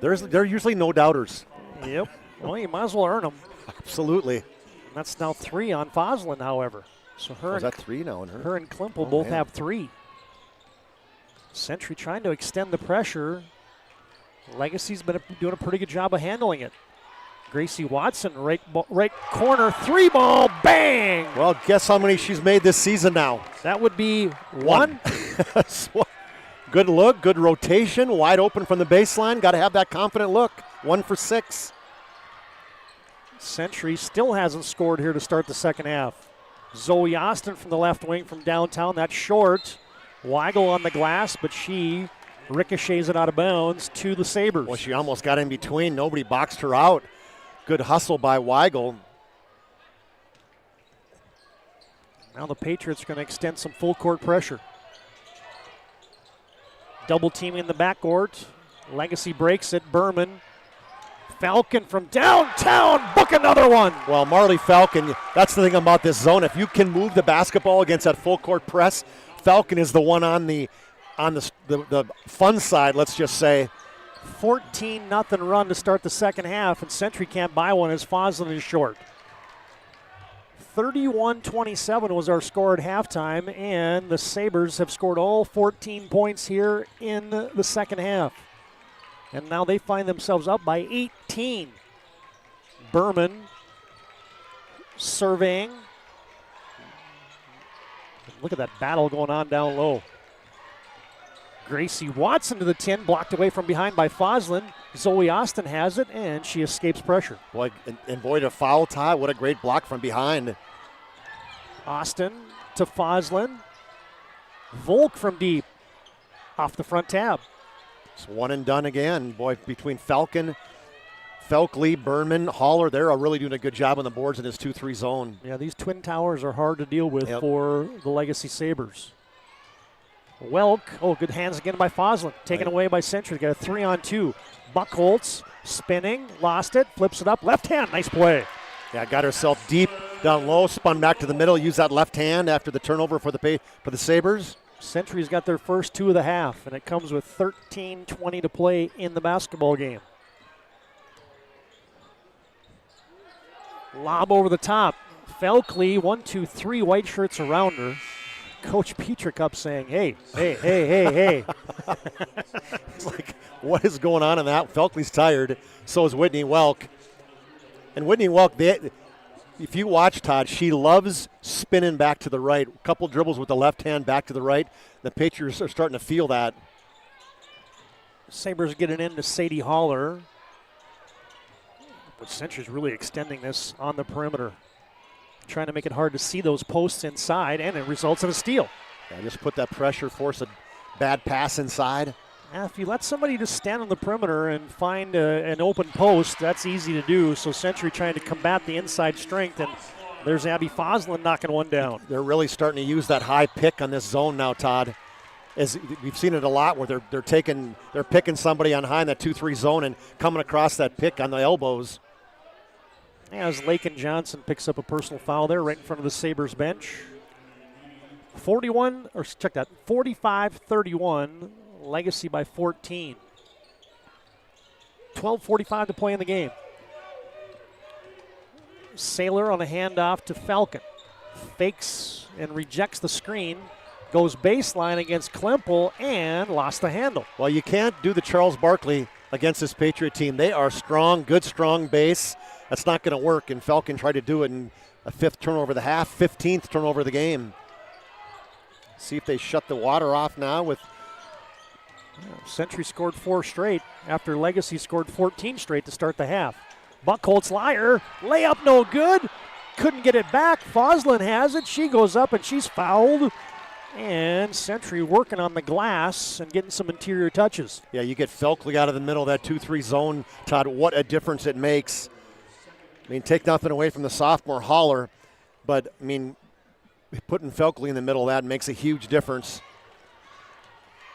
There are usually no doubters. Yep. Well, you might as well earn them. Absolutely. And that's now 3 on Foslin, however. So is that 3 now on her? Her and Klimple both have 3. Century trying to extend the pressure. Legacy's been doing a pretty good job of handling it. Gracie Watson, right corner, 3-ball, bang! Well, guess how many she's made this season now? That would be 1. Good look, good rotation, wide open from the baseline. Got to have that confident look. 1 for 6. Century still hasn't scored here to start the second half. Zoe Austin from the left wing from downtown. That's short. Weigel on the glass, but she ricochets it out of bounds to the Sabres. Well, she almost got in between. Nobody boxed her out. Good hustle by Weigel. Now the Patriots are going to extend some full court pressure. Double teaming in the backcourt. Legacy breaks it. Berman. Falcon from downtown. Book another one. Well, Marley Falcon, that's the thing about this zone. If you can move the basketball against that full court press, Falcon is the one on the fun side, let's just say. 14-0 run to start the second half, and Century can't buy one as Foslin is short. 31-27 was our score at halftime, and the Sabres have scored all 14 points here in the second half. And now they find themselves up by 18. Berman surveying. Look at that battle going on down low. Gracie Watson to the 10, blocked away from behind by Foslin. Zoe Austin has it, and she escapes pressure. Boy, and boy, to foul tie, what a great block from behind. Austin to Foslin. Volk from deep, off the front tab. It's one and done again. Boy, between Felkley, Burnman, Haller, they're really doing a good job on the boards in this 2-3 zone. Yeah, these twin towers are hard to deal with for the Legacy Sabres. Welk, good hands again by Foslin. Taken away by Century. Got a 3-on-2. Buchholz spinning, lost it, flips it up. Left hand, nice play. Yeah, got herself deep down low, spun back to the middle, used that left hand after the turnover for the Sabres. Century's got their first 2 of the half, and it comes with 13:20 to play in the basketball game. Lob over the top. Felkley, 1, 2, 3 white shirts around her. Coach Petrick up saying, hey. It's like, what is going on in that? Felkley's tired. So is Whitney Welk. And Whitney Welk, if you watch, Todd, she loves spinning back to the right. A couple dribbles with the left hand back to the right. The Patriots are starting to feel that. Sabres get it into Sadie Haller. But Century's really extending this on the perimeter. Trying to make it hard to see those posts inside, and it results in a steal. Yeah, just put that pressure, force a bad pass inside. Yeah, if you let somebody just stand on the perimeter and find an open post, that's easy to do. So Century trying to combat the inside strength, and there's Abby Foslin knocking one down. They're really starting to use that high pick on this zone now, Todd. As we've seen it a lot where they're picking somebody on high in that 2-3 zone and coming across that pick on the elbows. As Lakin Johnson picks up a personal foul there right in front of the Sabres bench. 45-31, Legacy by 14. 12:45 to play in the game. Saylor on a handoff to Falcon. Fakes and rejects the screen. Goes baseline against Klemple and lost the handle. Well, you can't do the Charles Barkley against this Patriot team. They are strong, good, strong base. That's not going to work, and Falcon tried to do it in a 5th turnover of the half, 15th turnover of the game. See if they shut the water off now with... Century scored 4 straight after Legacy scored 14 straight to start the half. Buchholz Liar, layup no good. Couldn't get it back. Foslin has it. She goes up and she's fouled. And Century working on the glass and getting some interior touches. Yeah, you get Felkley out of the middle of that 2-3 zone, Todd. What a difference it makes. I mean, take nothing away from the sophomore Haller, but, I mean, putting Felkley in the middle of that makes a huge difference.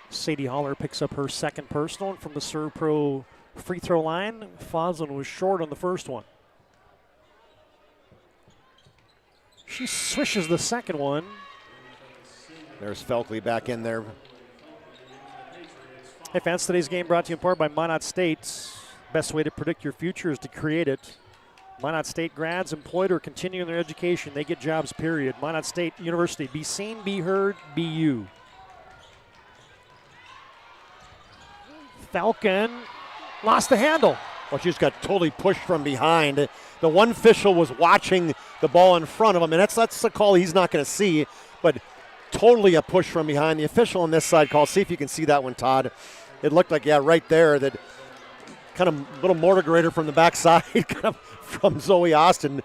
Sadie Haller picks up her second personal, and from the Serve Pro free throw line, Foslin was short on the first one. She swishes the second one. There's Felkley back in there. Hey fans, today's game brought to you in part by Minot State. Best way to predict your future is to create it. Minot State grads employed or continuing their education, they get jobs, period. Minot State University, be seen, be heard, be you. Falcon lost the handle. Well, she just got totally pushed from behind. The one official was watching the ball in front of him, and that's a call he's not going to see, but totally a push from behind. The official on this side call, see if you can see that one, Todd. It looked like, yeah, right there, that kind of little mortar grader from the backside, kind of from Zoe Austin.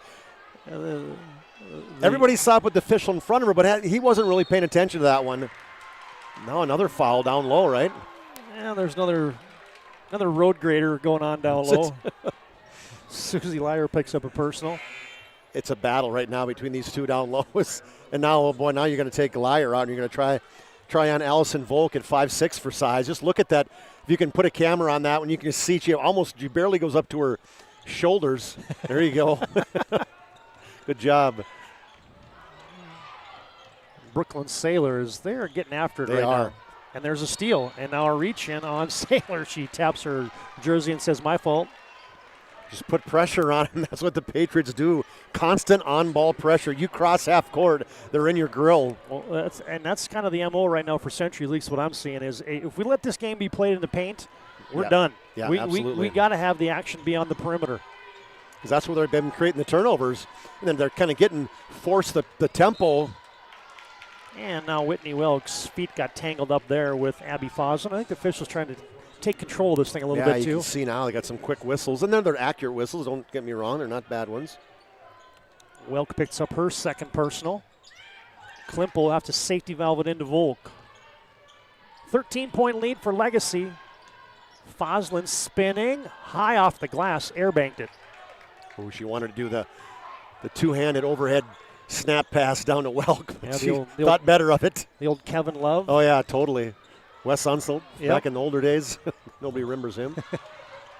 Everybody saw it with the official in front of her, but he wasn't really paying attention to that one. Now another foul down low, right? Yeah, there's another road grader going on down low. Susie Liar picks up a personal. It's a battle right now between these two down lows. And now, oh boy, now you're going to take Liar out and you're going to try on Allison Volk at 5'6" for size. Just look at that. If you can put a camera on that one, you can see she barely goes up to her shoulders. There you go. Good job. Brooklyn Sailors, they're getting after it They right are. now. And there's a steal. And now a reach in on Saylor. She taps her jersey and says, my fault. Just put pressure on him. That's what the Patriots do. Constant on-ball pressure. You cross half court, they're in your grill. Well, that's kind of the MO right now for Century, at least what I'm seeing is if we let this game be played in the paint, we're done. Yeah, absolutely. We got to have the action be on the perimeter. Because that's where they've been creating the turnovers. And then they're kind of force the tempo. And now Whitney Wilkes' feet got tangled up there with Abby Foslin. I think the official's trying to take control of this thing a little bit, too. Yeah, you can see now they got some quick whistles. And they're accurate whistles, don't get me wrong. They're not bad ones. Wilk picks up her second personal. Klimple will have to safety valve it into Volk. 13-point lead for Legacy. Foslin spinning high off the glass, airbanked it. Oh, she wanted to do the two-handed overhead snap pass down to Welk. Yeah, she thought better of it. The old Kevin Love. Oh, yeah, totally. Wes Unseld, Yep. back in the older days. Nobody remembers him.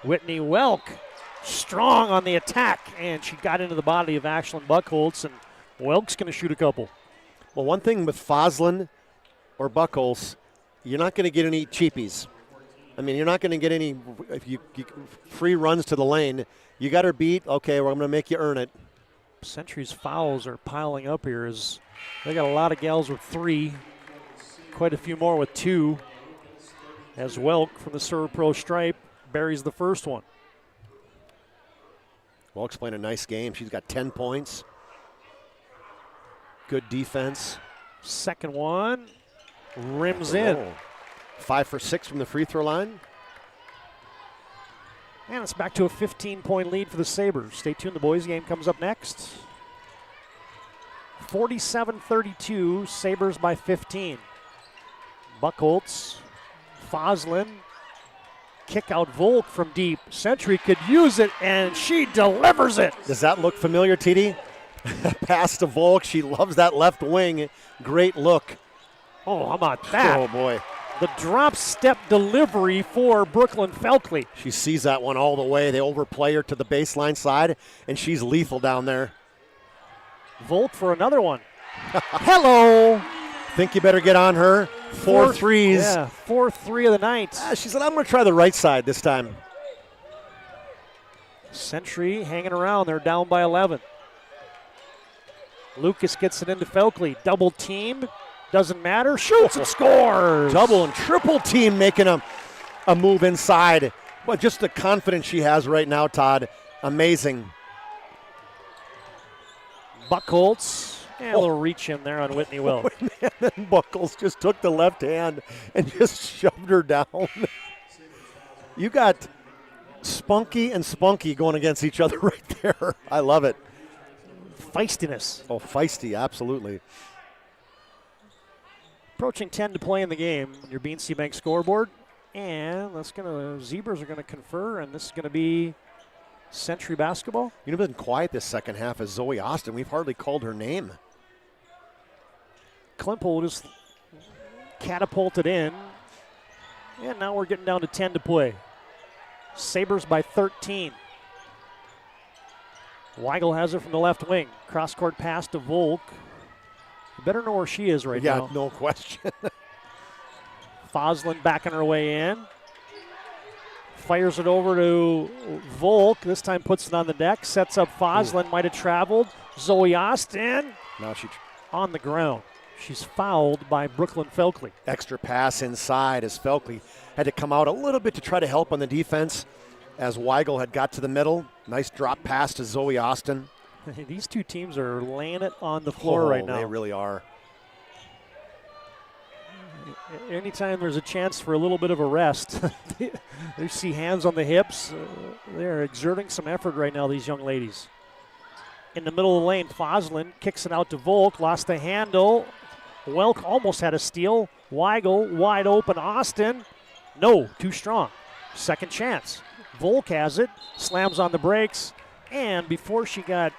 Whitney Welk strong on the attack, and she got into the body of Ashlyn Buckholz, and Welk's going to shoot a couple. Well, one thing with Foslin or Buckholz, you're not going to get any cheapies. I mean, you're not going to get any if you free runs to the lane. You got her beat. Okay, well, I'm going to make you earn it. Century's fouls are piling up here as they got a lot of gals with 3, quite a few more with 2, as Welk from the Serve Pro stripe buries the first one. Welk's playing a nice game. She's got 10 points. Good defense. Second one rims in. 5 for 6 from the free throw line. And it's back to a 15-point lead for the Sabres. Stay tuned. The boys' game comes up next. 47-32, Sabres by 15. Buckholz, Foslin, kick out Volk from deep. Century could use it, and she delivers it. Does that look familiar, TD? Pass to Volk. She loves that left wing. Great look. Oh, how about that? Oh, boy. The drop step delivery for Brooklyn Felkley. She sees that one all the way. They overplay her to the baseline side, and she's lethal down there. Volk for another one. Hello. Think you better get on her. 4 threes. Yeah, 4-3 of the night. She said, I'm going to try the right side this time. Century hanging around. They're down by 11. Lucas gets it into Felkley. Double team. Doesn't matter. Shoots and scores. Double and triple team making a move inside. Well, just the confidence she has right now, Todd. Amazing. Buckholz. And a little reach in there on Whitney Wilk. And then Buckholz just took the left hand and just shoved her down. You got Spunky and Spunky going against each other right there. I love it. Feistiness. Oh, feisty, absolutely. Approaching 10 to play in the game. Your BNC Bank scoreboard. And Zebras are going to confer, and this is going to be Century basketball. You know, been quiet this second half is Zoe Austin. We've hardly called her name. Klimple just catapulted in. And now we're getting down to 10 to play. Sabres by 13. Weigel has it from the left wing. Cross-court pass to Volk. You better know where she is right now. Yeah, no question. Foslin backing her way in. Fires it over to Volk. This time puts it on the deck. Sets up Foslin. Might have traveled. Zoe Austin. Now she's on the ground. She's fouled by Brooklyn Felkley. Extra pass inside as Felkley had to come out a little bit to try to help on the defense as Weigel had got to the middle. Nice drop pass to Zoe Austin. These two teams are laying it on the floor right now. They really are. Anytime there's a chance for a little bit of a rest, they see hands on the hips. They're exerting some effort right now, these young ladies. In the middle of the lane, Foslin kicks it out to Volk, lost the handle. Welk almost had a steal. Weigel wide open. Austin, no, too strong. Second chance. Volk has it, slams on the brakes, and before she got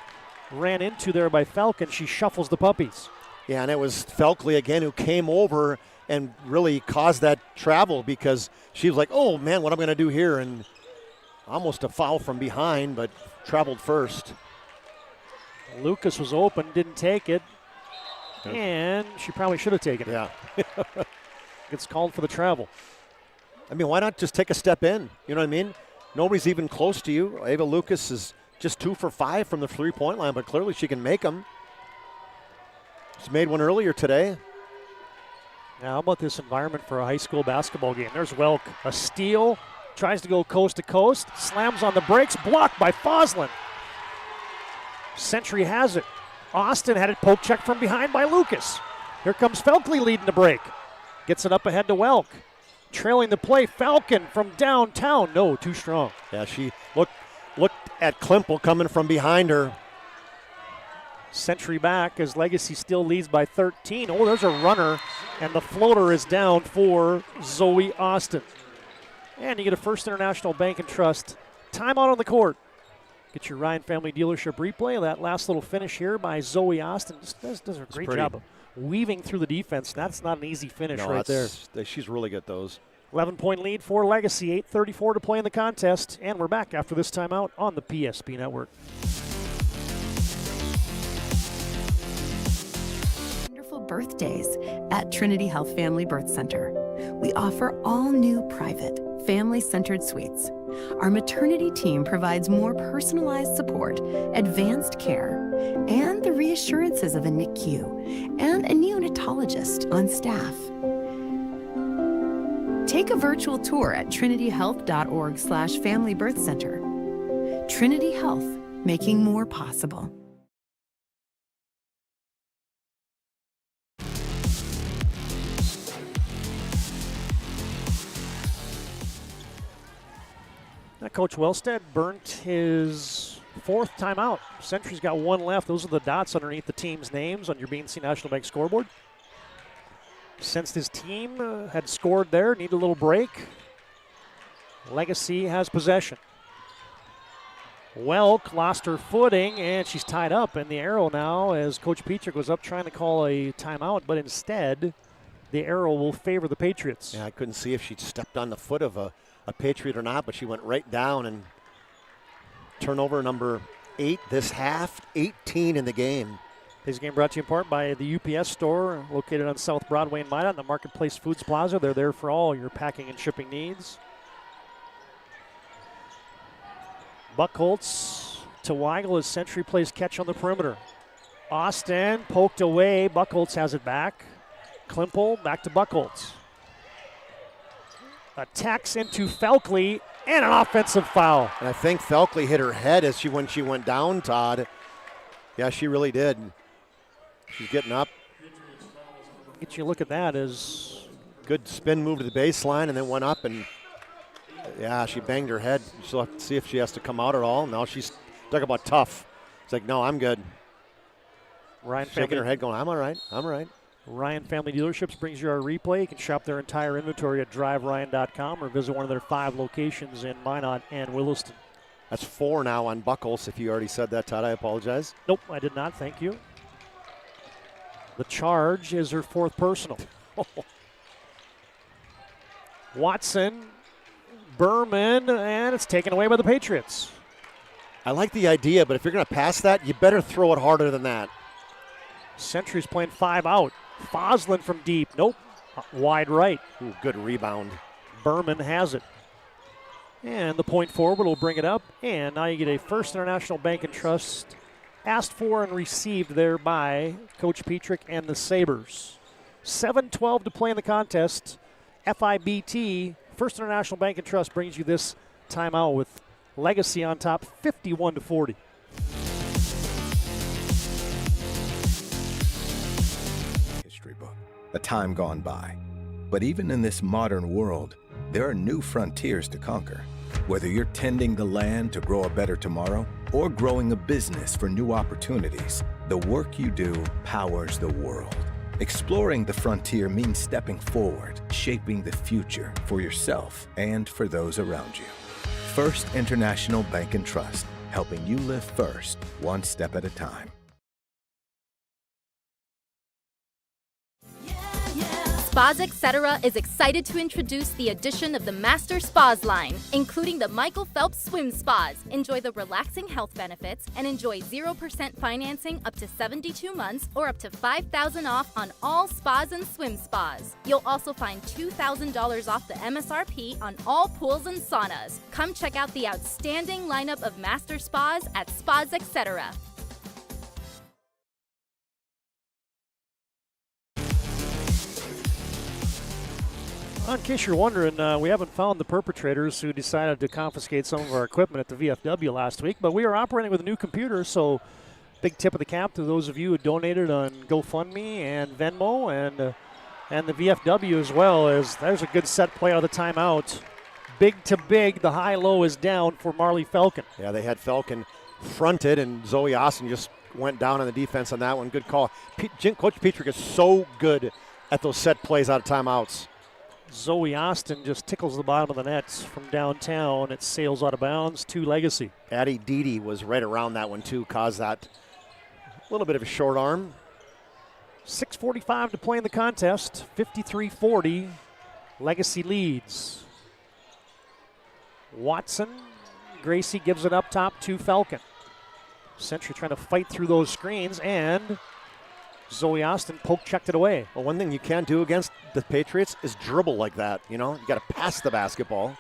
ran into there by Falcon, she shuffles the puppies. Yeah, and it was Felkley again who came over and really caused that travel because she was like, oh, man, what am I going to do here? And almost a foul from behind, but traveled first. Lucas was open, didn't take it, and she probably should have taken it. Yeah. Gets called for the travel. I mean, why not just take a step in? You know what I mean? Nobody's even close to you. Ava Lucas is just 2 for 5 from the three-point line, but clearly she can make them. She's made one earlier today. Now, how about this environment for a high school basketball game? There's Welk, a steal, tries to go coast to coast, slams on the brakes, blocked by Foslin. Century has it. Austin had it poke check from behind by Lucas. Here comes Felkley leading the break. Gets it up ahead to Welk. Trailing the play, Falcon from downtown. No, too strong. Yeah, she looked at Klimple coming from behind her. Century back as Legacy still leads by 13. Oh, there's a runner, and the floater is down for Zoe Austin. And you get a First International Bank and Trust timeout on the court. Get your Ryan Family Dealership replay of that last little finish here by Zoe Austin. Just does a great job of weaving through the defense. That's not an easy finish right there. She's really good at those. 11-point lead for Legacy, 8:34 to play in the contest. And we're back after this timeout on the PSP Network. Wonderful birthdays at Trinity Health Family Birth Center. We offer all new private, family-centered suites. Our maternity team provides more personalized support, advanced care, and the reassurances of a NICU and a neonatologist on staff. Take a virtual tour at trinityhealth.org/Family Birth Center. Trinity Health, making more possible. Now, Coach Wellstead burnt his 4th timeout. Century's got 1 left. Those are the dots underneath the team's names on your BNC National Bank scoreboard. Since his team had scored there, need a little break. Legacy has possession. Welk lost her footing, and she's tied up in the arrow now as Coach Petrick was up trying to call a timeout, but instead the arrow will favor the Patriots. Yeah, I couldn't see if she'd stepped on the foot of a Patriot or not, but she went right down. And turnover number 8 this half, 18 in the game. This game brought to you in part by the UPS store located on South Broadway in Minot, the Marketplace Foods Plaza. They're there for all your packing and shipping needs. Buckholz to Weigel as Century plays catch on the perimeter. Austin poked away. Buckholz has it back. Klimple back to Buckholz. Attacks into Felkley and an offensive foul. And I think Felkley hit her head when she went down, Todd. Yeah, she really did. She's getting up. Get you a look at that as good spin move to the baseline and then went up and yeah, she banged her head. She'll have to see if she has to come out at all. No, she's talking about tough. It's like, no, I'm good. Ryan shaking her head going, I'm all right. Ryan Family Dealerships brings you our replay. You can shop their entire inventory at driveryan.com or visit one of their 5 locations in Minot and Williston. That's 4 now on Buckholz. If you already said that, Todd, I apologize. Nope, I did not. Thank you. The charge is her 4th personal. Watson, Berman, and it's taken away by the Patriots. I like the idea, but if you're going to pass that, you better throw it harder than that. Century's playing 5 out. Foslin from deep. Nope. Wide right. Ooh, good rebound. Berman has it. And the point forward will bring it up. And now you get a First International Bank and Trust asked for and received there by Coach Petrick and the Sabres. 7:12 to play in the contest. FIBT, First International Bank and Trust, brings you this timeout with Legacy on top 51-40. History book. A time gone by. But even in this modern world, there are new frontiers to conquer. Whether you're tending the land to grow a better tomorrow or growing a business for new opportunities, the work you do powers the world. Exploring the frontier means stepping forward, shaping the future for yourself and for those around you. First International Bank and Trust, helping you live first, one step at a time. Spas Etc. is excited to introduce the addition of the Master Spas line, including the Michael Phelps Swim Spas. Enjoy the relaxing health benefits and enjoy 0% financing up to 72 months or up to $5,000 off on all spas and swim spas. You'll also find $2,000 off the MSRP on all pools and saunas. Come check out the outstanding lineup of Master Spas at Spas Etc. In case you're wondering, we haven't found the perpetrators who decided to confiscate some of our equipment at the VFW last week, but we are operating with a new computer, so big tip of the cap to those of you who donated on GoFundMe and Venmo and the VFW as well, as there's a good set play out of the timeout. Big to big, the high-low is down for Marley Falcon. Yeah, they had Falcon fronted, and Zoe Austin just went down on the defense on that one. Good call. Coach Petrick is so good at those set plays out of timeouts. Zoe Austin just tickles the bottom of the net from downtown. It sails out of bounds to Legacy. Addie Dede was right around that one, too, caused that little bit of a short arm. 6:45 to play in the contest. 53-40. Legacy leads. Watson. Gracie gives it up top to Falcon. Century trying to fight through those screens, and Zoe Austin poke-checked it away. Well, one thing you can't do against the Patriots is dribble like that. You know, you got to pass the basketball.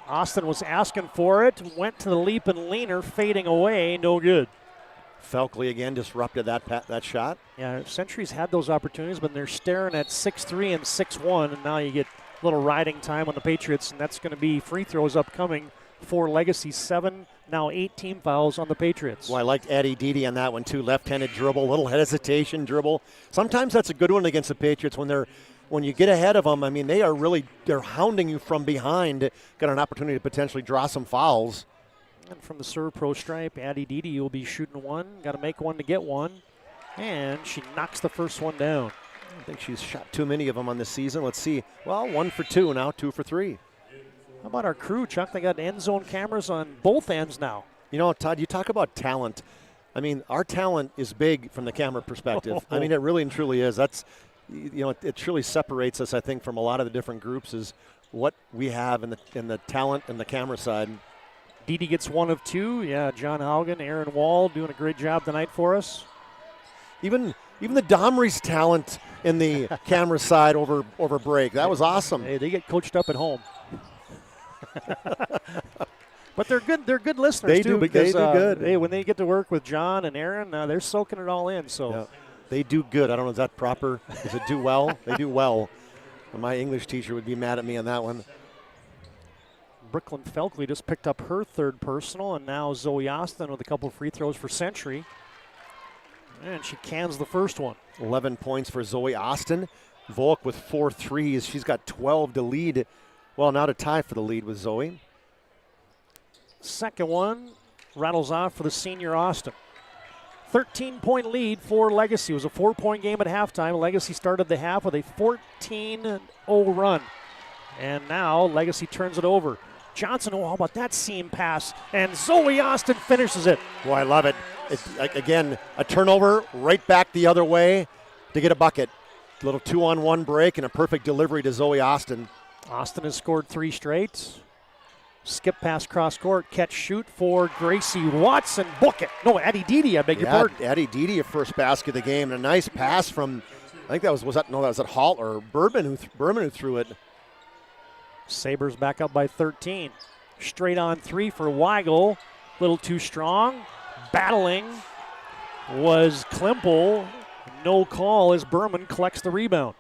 Austin was asking for it, went to the leap and leaner, fading away, no good. Falkley again disrupted that shot. Yeah, Century's had those opportunities, but they're staring at 6-3 and 6-1, and now you get a little riding time on the Patriots, and that's going to be free throws upcoming for Legacy. 7, now 8 team fouls on the Patriots. Well, I liked Addie Dede on that one, too. Left-handed dribble, little hesitation dribble. Sometimes that's a good one against the Patriots when you get ahead of them. I mean, they're hounding you from behind. Got an opportunity to potentially draw some fouls. And from the serve pro stripe, Addie Dede will be shooting one. Got to make one to get one. And she knocks the first one down. I think she's shot too many of them on this season. Let's see. Well, 1 for 2 now, 2 for 3. How about our crew, Chuck? They got end zone cameras on both ends now. You know, Todd, you talk about talent. I mean, our talent is big from the camera perspective. I mean, it really and truly is. That's, you know, it truly separates us, I think, from a lot of the different groups is what we have in the talent and the camera side. Dede gets 1 of 2. Yeah, John Haugen, Aaron Wall doing a great job tonight for us. Even the Domry's talent in the camera side over break. That was awesome. Hey, they get coached up at home. But they're good. They're good listeners they too. Because, they do good. Hey, when they get to work with John and Aaron, they're soaking it all in. So yeah, they do good. I don't know, is that proper? Does it do well? They do well. My English teacher would be mad at me on that one. Brooklyn Felkley just picked up her 3rd personal, and now Zoe Austin with a couple of free throws for Century. And she cans the first one. 11 points for Zoe Austin. Volk with 4 threes. She's got 12 to lead. Well, now to tie for the lead with Zoe. Second one rattles off for the senior Austin. 13-point lead for Legacy. It was a 4-point game at halftime. Legacy started the half with a 14-0 run. And now Legacy turns it over. Johnson, how about that seam pass? And Zoe Austin finishes it. Well, I love it. Again, a turnover right back the other way to get a bucket. A little 2-on-1 break and a perfect delivery to Zoe Austin. Austin has scored 3 straight. Skip pass cross court, catch shoot for Gracie Watson. Book it. No, Addie Dede, I beg your pardon. Addie Dede, a first basket of the game. And a nice pass from, I think that was at Hall or Berman who threw it. Sabres back up by 13. Straight on 3 for Weigel. Little too strong. Battling was Klimpel. No call as Berman collects the rebound.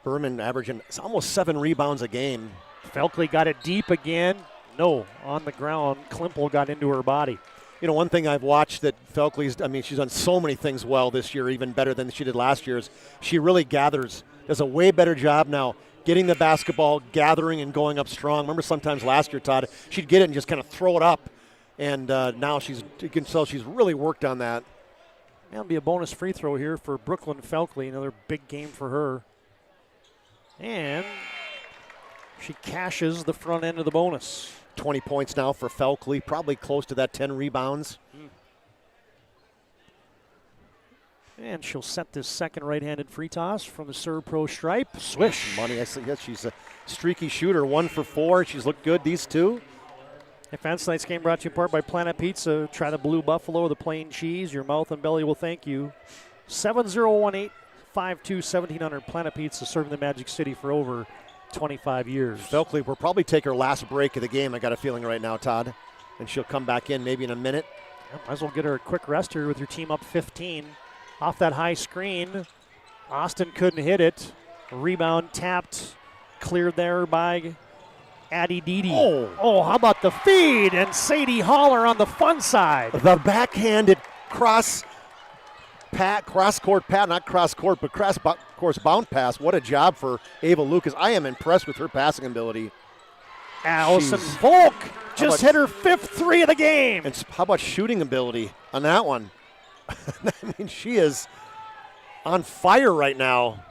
Berman averaging almost 7 rebounds a game. Felkley got it deep again. No, on the ground. Klimpel got into her body. You know, one thing I've watched that Felkley's, I mean, she's done so many things well this year, even better than she did last year, is she really gathers, does a way better job now getting the basketball, gathering and going up strong. Remember sometimes last year, Todd, she'd get it and just kind of throw it up. And now you can tell she's really worked on that. That'll be a bonus free throw here for Brooklyn Felkley. Another big game for her. And she cashes the front end of the bonus. 20 points now for Felkley, probably close to that 10 rebounds. And she'll set this second right-handed free toss from the serve pro stripe. Swish. Money, I see. Yes, she's a streaky shooter, 1 for 4. She's looked good, these two. Fans, tonight's game brought to you in part by Planet Pizza. Try the Blue Buffalo, the plain cheese. Your mouth and belly will thank you. 7018-52-1700. Planet Pizza, serving the Magic City for over 25 years. Felkley will probably take her last break of the game, I got a feeling right now, Todd. And she'll come back in maybe in a minute. Yeah, might as well get her a quick rest here with your team up 15. Off that high screen, Austin couldn't hit it. Rebound tapped, cleared there by Addie Dede. Oh, how about the feed? And Sadie Haller on the fun side. The backhanded cross court pass, not cross court, but course bound pass. What a job for Ava Lucas. I am impressed with her passing ability. Allison Volk just hit her 5th 3 of the game. And how about shooting ability on that one? I mean, she is on fire right now.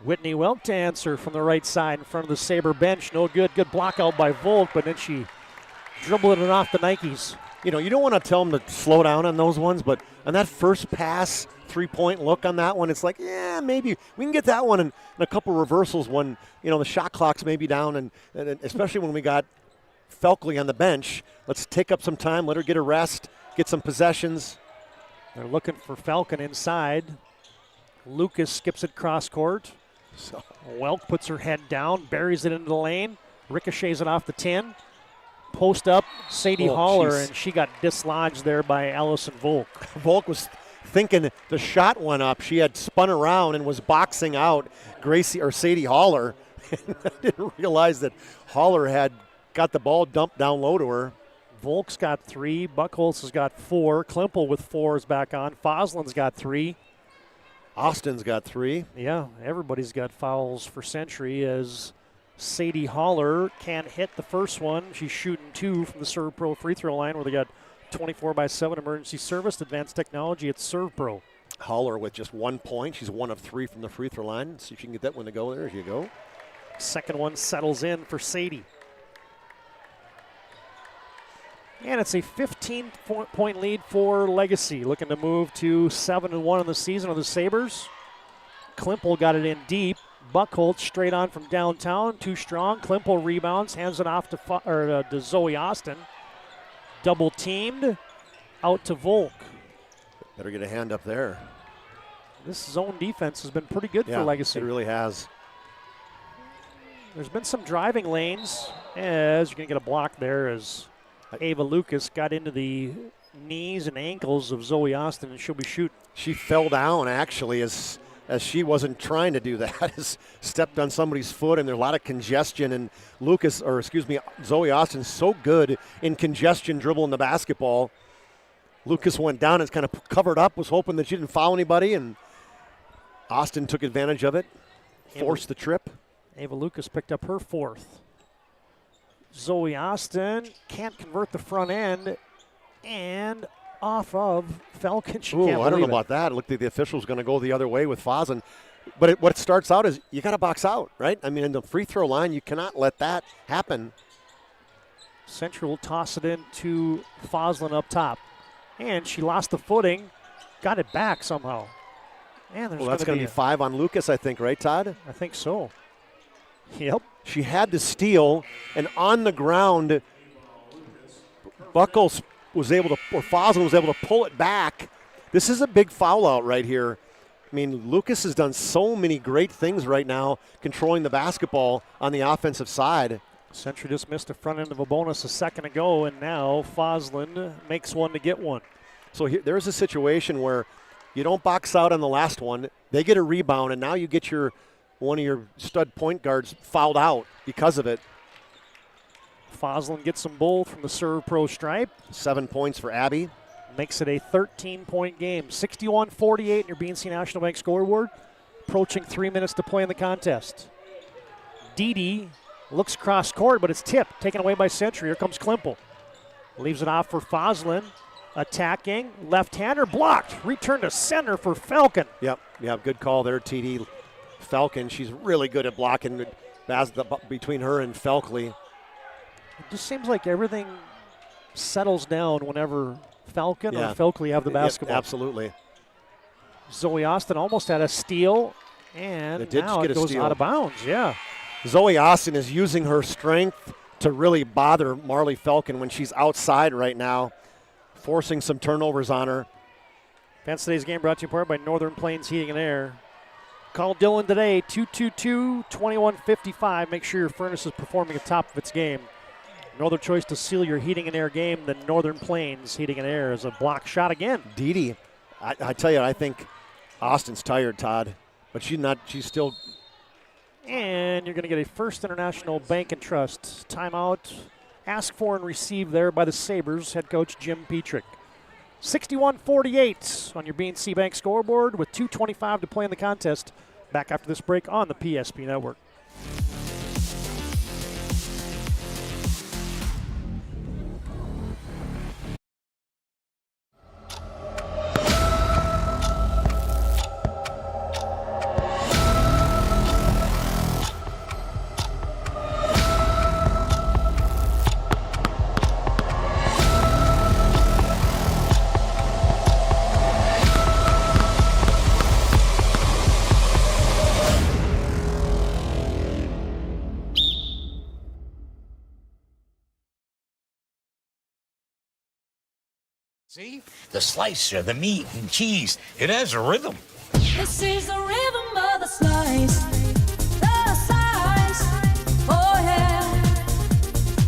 Whitney Welk to answer from the right side in front of the Sabre bench. No good. Good block out by Volk, but then she dribbled it off the Nikes. You know, you don't want to tell them to slow down on those ones, but on that first pass, 3-point look on that one, it's like, yeah, maybe we can get that one in a couple reversals when, you know, the shot clock's maybe down, and especially when we got Felkley on the bench. Let's take up some time, let her get a rest, get some possessions. They're looking for Falcon inside. Lucas skips it cross court. So Welk puts her head down, buries it into the lane, ricochets it off the 10. Post up, Sadie Haller, and she got dislodged there by Allison Volk. Volk was thinking the shot went up. She had spun around and was boxing out Sadie Haller. I didn't realize that Haller had got the ball dumped down low to her. Volk's got 3. Buckholz has got 4. Klimpel with 4 is back on. Foslin's got 3. Austin's got 3. Yeah, everybody's got fouls for Century as Sadie Haller can't hit the first one. She's shooting 2 from the Serve Pro free throw line where they got 24/7 emergency service, advanced technology at Serve Pro. Haller with just 1 point. She's 1 of 3 from the free throw line. See if she can get that one to go. There you go. Second one settles in for Sadie. And it's a 15-point lead for Legacy, looking to move to 7-1 in the season of the Sabres. Klimpel got it in deep. Buckholz straight on from downtown, too strong. Klimpel rebounds, hands it off to Zoe Austin. Double teamed, out to Volk. Better get a hand up there. This zone defense has been pretty good for Legacy. It really has. There's been some driving lanes, as you're going to get a block there as Ava Lucas got into the knees and ankles of Zoe Austin, and she'll be shooting. She fell down, actually, as she wasn't trying to do that, has stepped on somebody's foot, and there's a lot of congestion. And Zoe Austin's so good in congestion dribbling the basketball. Lucas went down and kind of covered up, was hoping that she didn't foul anybody, and Austin took advantage of it, forced the trip. Ava Lucas picked up her 4th. Zoe Austin can't convert the front end, and off of Falcon. I don't know about that. It looked like the official was going to go the other way with Foslin. But what it starts out is you got to box out, right? I mean, in the free throw line, you cannot let that happen. Central will toss it in to Foslin up top. And she lost the footing, got it back somehow. And that's going to be 5 on Lucas, I think, right, Todd? I think so. Yep. She had the steal, and on the ground, Foslin was able to pull it back. This is a big foul out right here. I mean, Lucas has done so many great things right now, controlling the basketball on the offensive side. Century just missed the front end of a bonus a second ago, and now Foslin makes one to get one. So there's a situation where you don't box out on the last one. They get a rebound, and now you get one of your stud point guards fouled out because of it. Foslin gets them both from the Serve Pro stripe. 7 points for Abby. Makes it a 13-point game. 61-48 in your BNC National Bank scoreboard. Approaching 3 minutes to play in the contest. Didi looks cross court, but it's tipped. Taken away by Century. Here comes Klimpel. Leaves it off for Foslin. Attacking. Left-hander blocked. Return to center for Falcon. Yep, good call there, TD. Falcon, she's really good at blocking between her and Felkley. It just seems like everything settles down whenever Falcon or Felkley have the basketball. Absolutely. Zoe Austin almost had a steal, and now it goes out of bounds. Yeah. Zoe Austin is using her strength to really bother Marley Falcon when she's outside right now, forcing some turnovers on her. Fans today's game brought to you in part by Northern Plains Heating and Air. Call Dylan today, 222-2155. Make sure your furnace is performing at top of its game. No other choice to seal your heating and air game than Northern Plains Heating and Air. Is a block shot again. Didi, I tell you, I think Austin's tired, Todd, but she's not. She's still. And you're going to get a First International Bank and Trust timeout. Asked for and received there by the Sabres head coach Jim Petrick. 61-48 on your BNC Bank scoreboard with 2:25 to play in the contest. Back after this break on the PSP Network. See? The slicer, the meat and cheese, it has a rhythm. This is the rhythm of the slice. The slice. Oh yeah.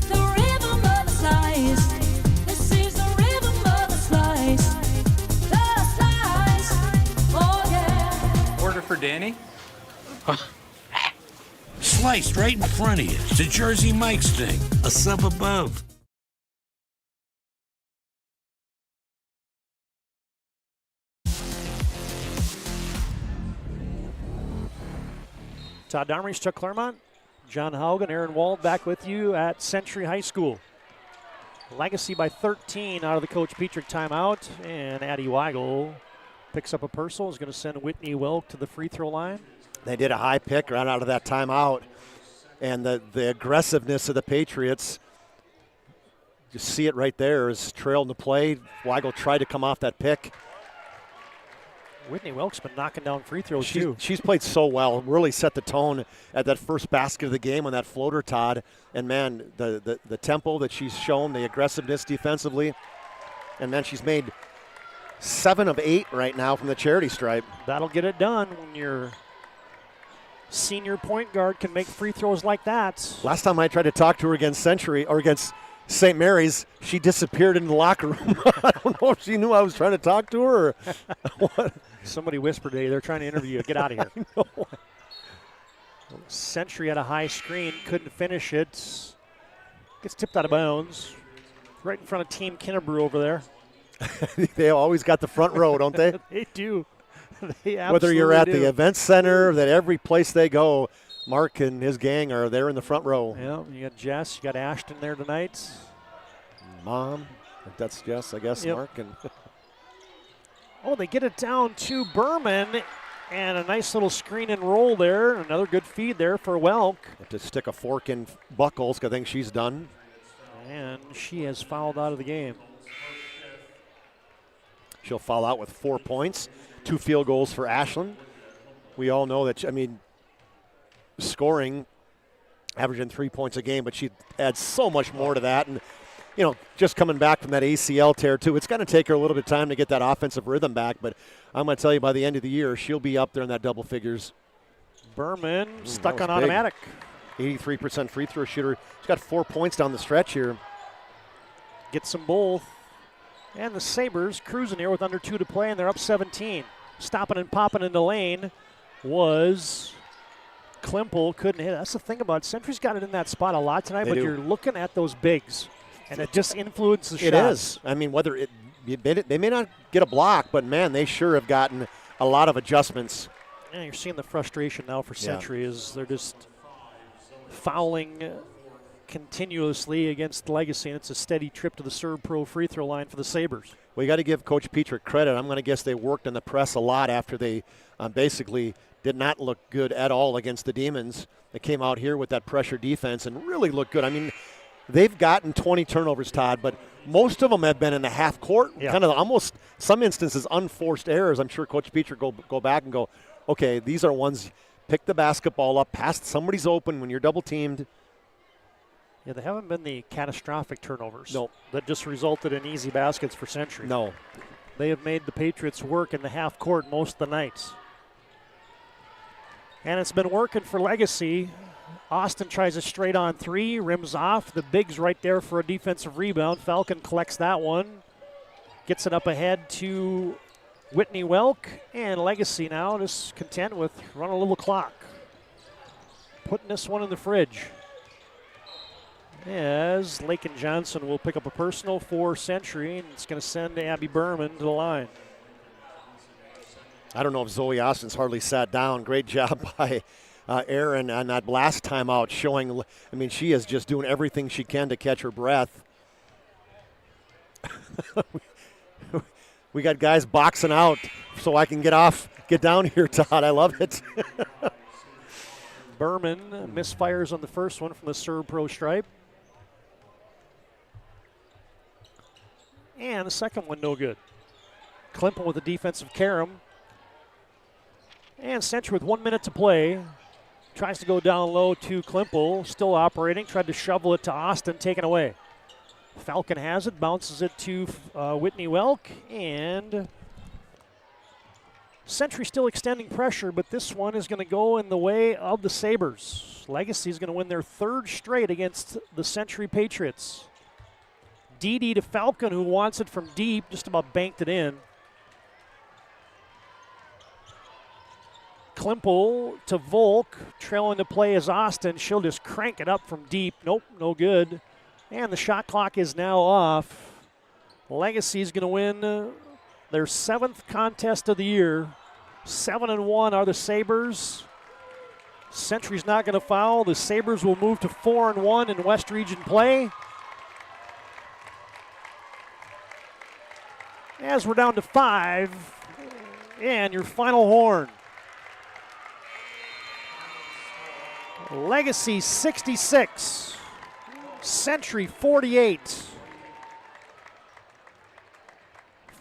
The rhythm of the slice. This is the rhythm of the slice. The slice. Oh yeah. Order for Danny? Sliced right in front of you. It's a Jersey Mike's thing. A sub above. Todd Darmrich, Chuck Claremont, John Haugen, Aaron Wald back with you at Century High School. Legacy by 13 out of the Coach Petrick timeout, and Addie Weigel picks up a personal, is going to send Whitney Welk to the free throw line. They did a high pick right out of that timeout, and the aggressiveness of the Patriots, you see it right there, is trailed in the play. Weigel tried to come off that pick. Whitney Welk's been knocking down free throws too. She's played so well, really set the tone at that first basket of the game on that floater, Todd. And, man, the tempo that she's shown, the aggressiveness defensively. And, man, she's made 7 of 8 right now from the charity stripe. That'll get it done when your senior point guard can make free throws like that. Last time I tried to talk to her against Century or against St. Mary's, she disappeared into the locker room. I don't know if she knew I was trying to talk to her or what. Somebody whispered today, they're trying to interview you. Get out of here. Century had a high screen, couldn't finish it. Gets tipped out of bounds. Right in front of Team Kinnebrew over there. They always got the front row, don't they? They do. They Whether you're at do. the event center, that every place they go, Mark and his gang are there in the front row. Yeah, you got Jess, you got Ashton there tonight. Mom, that's Jess, I guess, yep. Mark. And oh, they get it down to Berman, and a nice little screen and roll there. Another good feed there for Welk. Have to stick a fork in Buckles, 'cause I think she's done. And she has fouled out of the game. She'll foul out with 4 points, 2 field goals for Ashland. We all know that, I mean, scoring, averaging 3 points a game, but she adds so much more to that. And, you know, just coming back from that ACL tear, too, it's going to take her a little bit of time to get that offensive rhythm back. But I'm going to tell you, by the end of the year, she'll be up there in that double figures. Berman stuck on automatic. 83% free throw shooter. She's got 4 points down the stretch here. Gets them both. And the Sabres cruising here with under 2 to play, and they're up 17. Stopping and popping in the lane was Klimple. Couldn't hit it. That's the thing about it. Century's got it in that spot a lot tonight, but you're looking at those bigs, and it just influences It shots. is. I mean, whether they may not get a block, but, man, they sure have gotten a lot of adjustments. Yeah, you're seeing the frustration now for Century as they're just fouling continuously against Legacy, and it's a steady trip to the Serb Pro free throw line for the Sabres. Well, you got to give Coach Petrick credit. I'm going to guess they worked in the press a lot after they basically did not look good at all against the Demons. They came out here with that pressure defense and really looked good. I mean, they've gotten 20 turnovers, Todd, but most of them have been in the half court, kind of almost some instances unforced errors. I'm sure Coach Petrick go back and go, okay, these are ones, pick the basketball up, pass, somebody's open when you're double teamed. Yeah, they haven't been the catastrophic turnovers. No. That just resulted in easy baskets for Century. No. They have made the Patriots work in the half court most of the nights. And it's been working for Legacy. Austin tries a straight on 3, rims off. The big's right there for a defensive rebound. Falcon collects that one. Gets it up ahead to Whitney Welk. And Legacy now just content with run a little clock. Putting this one in the fridge. As Lakin Johnson will pick up a personal for Century, and it's going to send Abby Berman to the line. I don't know if Zoe Austin's hardly sat down. Great job by Aaron on that last timeout showing, I mean, she is just doing everything she can to catch her breath. We got guys boxing out so I can get down here, Todd. I love it. Berman misfires on the first one from the serve pro stripe. And the second one no good. Klimpel with the defensive carom. And Century with 1 minute to play. Tries to go down low to Klimpel, still operating. Tried to shovel it to Austin, taken away. Falcon has it, bounces it to Whitney Welk, and Century still extending pressure, but this one is going to go in the way of the Sabres. Legacy is going to win their third straight against the Century Patriots. DD to Falcon, who wants it from deep, just about banked it in. Klimpel to Volk, trailing the play is Austin. She'll just crank it up from deep. Nope, no good. And the shot clock is now off. Legacy is going to win their 7th contest of the year. 7-1 are the Sabres. Century's not going to foul. The Sabres will move to 4-1 in West Region play. As we're down to 5, and your final horn. Legacy 66, Century 48.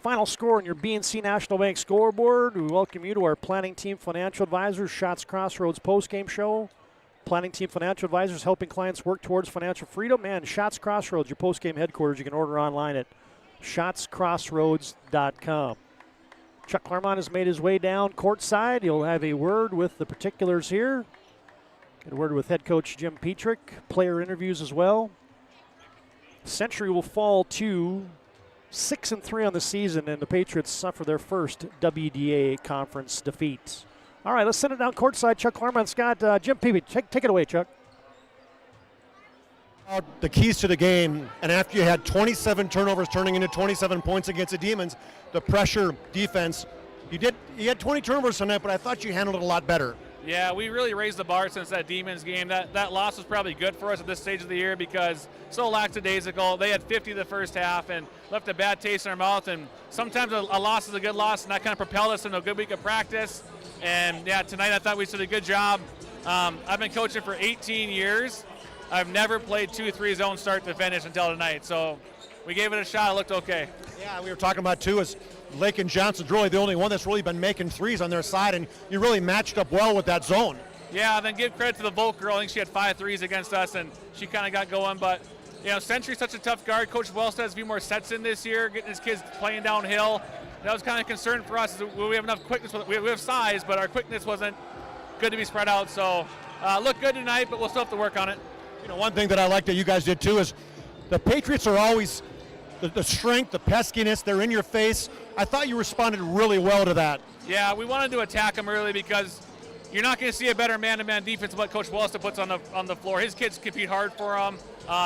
Final score on your BNC National Bank scoreboard. We welcome you to our Planning Team Financial Advisors Shots Crossroads postgame show. Planning Team Financial Advisors helping clients work towards financial freedom. And Shots Crossroads, your postgame headquarters. You can order online at shotscrossroads.com. Chuck Claremont has made his way down courtside. He'll have a word with the particulars here. Get a word with head coach Jim Petrick. Player interviews as well. Century will fall to 6-3 on the season, and the Patriots suffer their first WDA conference defeat. All right, let's send it down courtside. Chuck Claremont, Scott, Jim Petrick. Take it away, Chuck. The keys to the game, and after you had 27 turnovers turning into 27 points against the Demons, the pressure defense, you had 20 turnovers tonight, but I thought you handled it a lot better. Yeah, we really raised the bar since that Demons game. That loss was probably good for us at this stage of the year because so lackadaisical. They had 50 the first half and left a bad taste in our mouth, and sometimes a loss is a good loss, and that kind of propelled us into a good week of practice. And yeah, tonight I thought we did a good job. I've been coaching for 18 years. I've never played 2-3 zone start to finish until tonight, so we gave it a shot. It looked okay. Yeah, we were talking about too is Lakin Johnson's really the only one that's really been making threes on their side, and you really matched up well with that zone. Yeah, then give credit to the Volk girl. I think she had 5 threes against us, and she kind of got going. But, you know, Century's such a tough guard. Coach Wells has a few more sets in this year, getting his kids playing downhill. That was kind of a concern for us. We have enough quickness. We have size, but our quickness wasn't good to be spread out. So, looked good tonight, but we'll still have to work on it. You know, one thing that I like that you guys did too is the Patriots are always the strength, the peskiness, they're in your face. I thought you responded really well to that. Yeah, we wanted to attack them early because you're not going to see a better man-to-man defense than what Coach Wallster puts on the floor. His kids compete hard for them.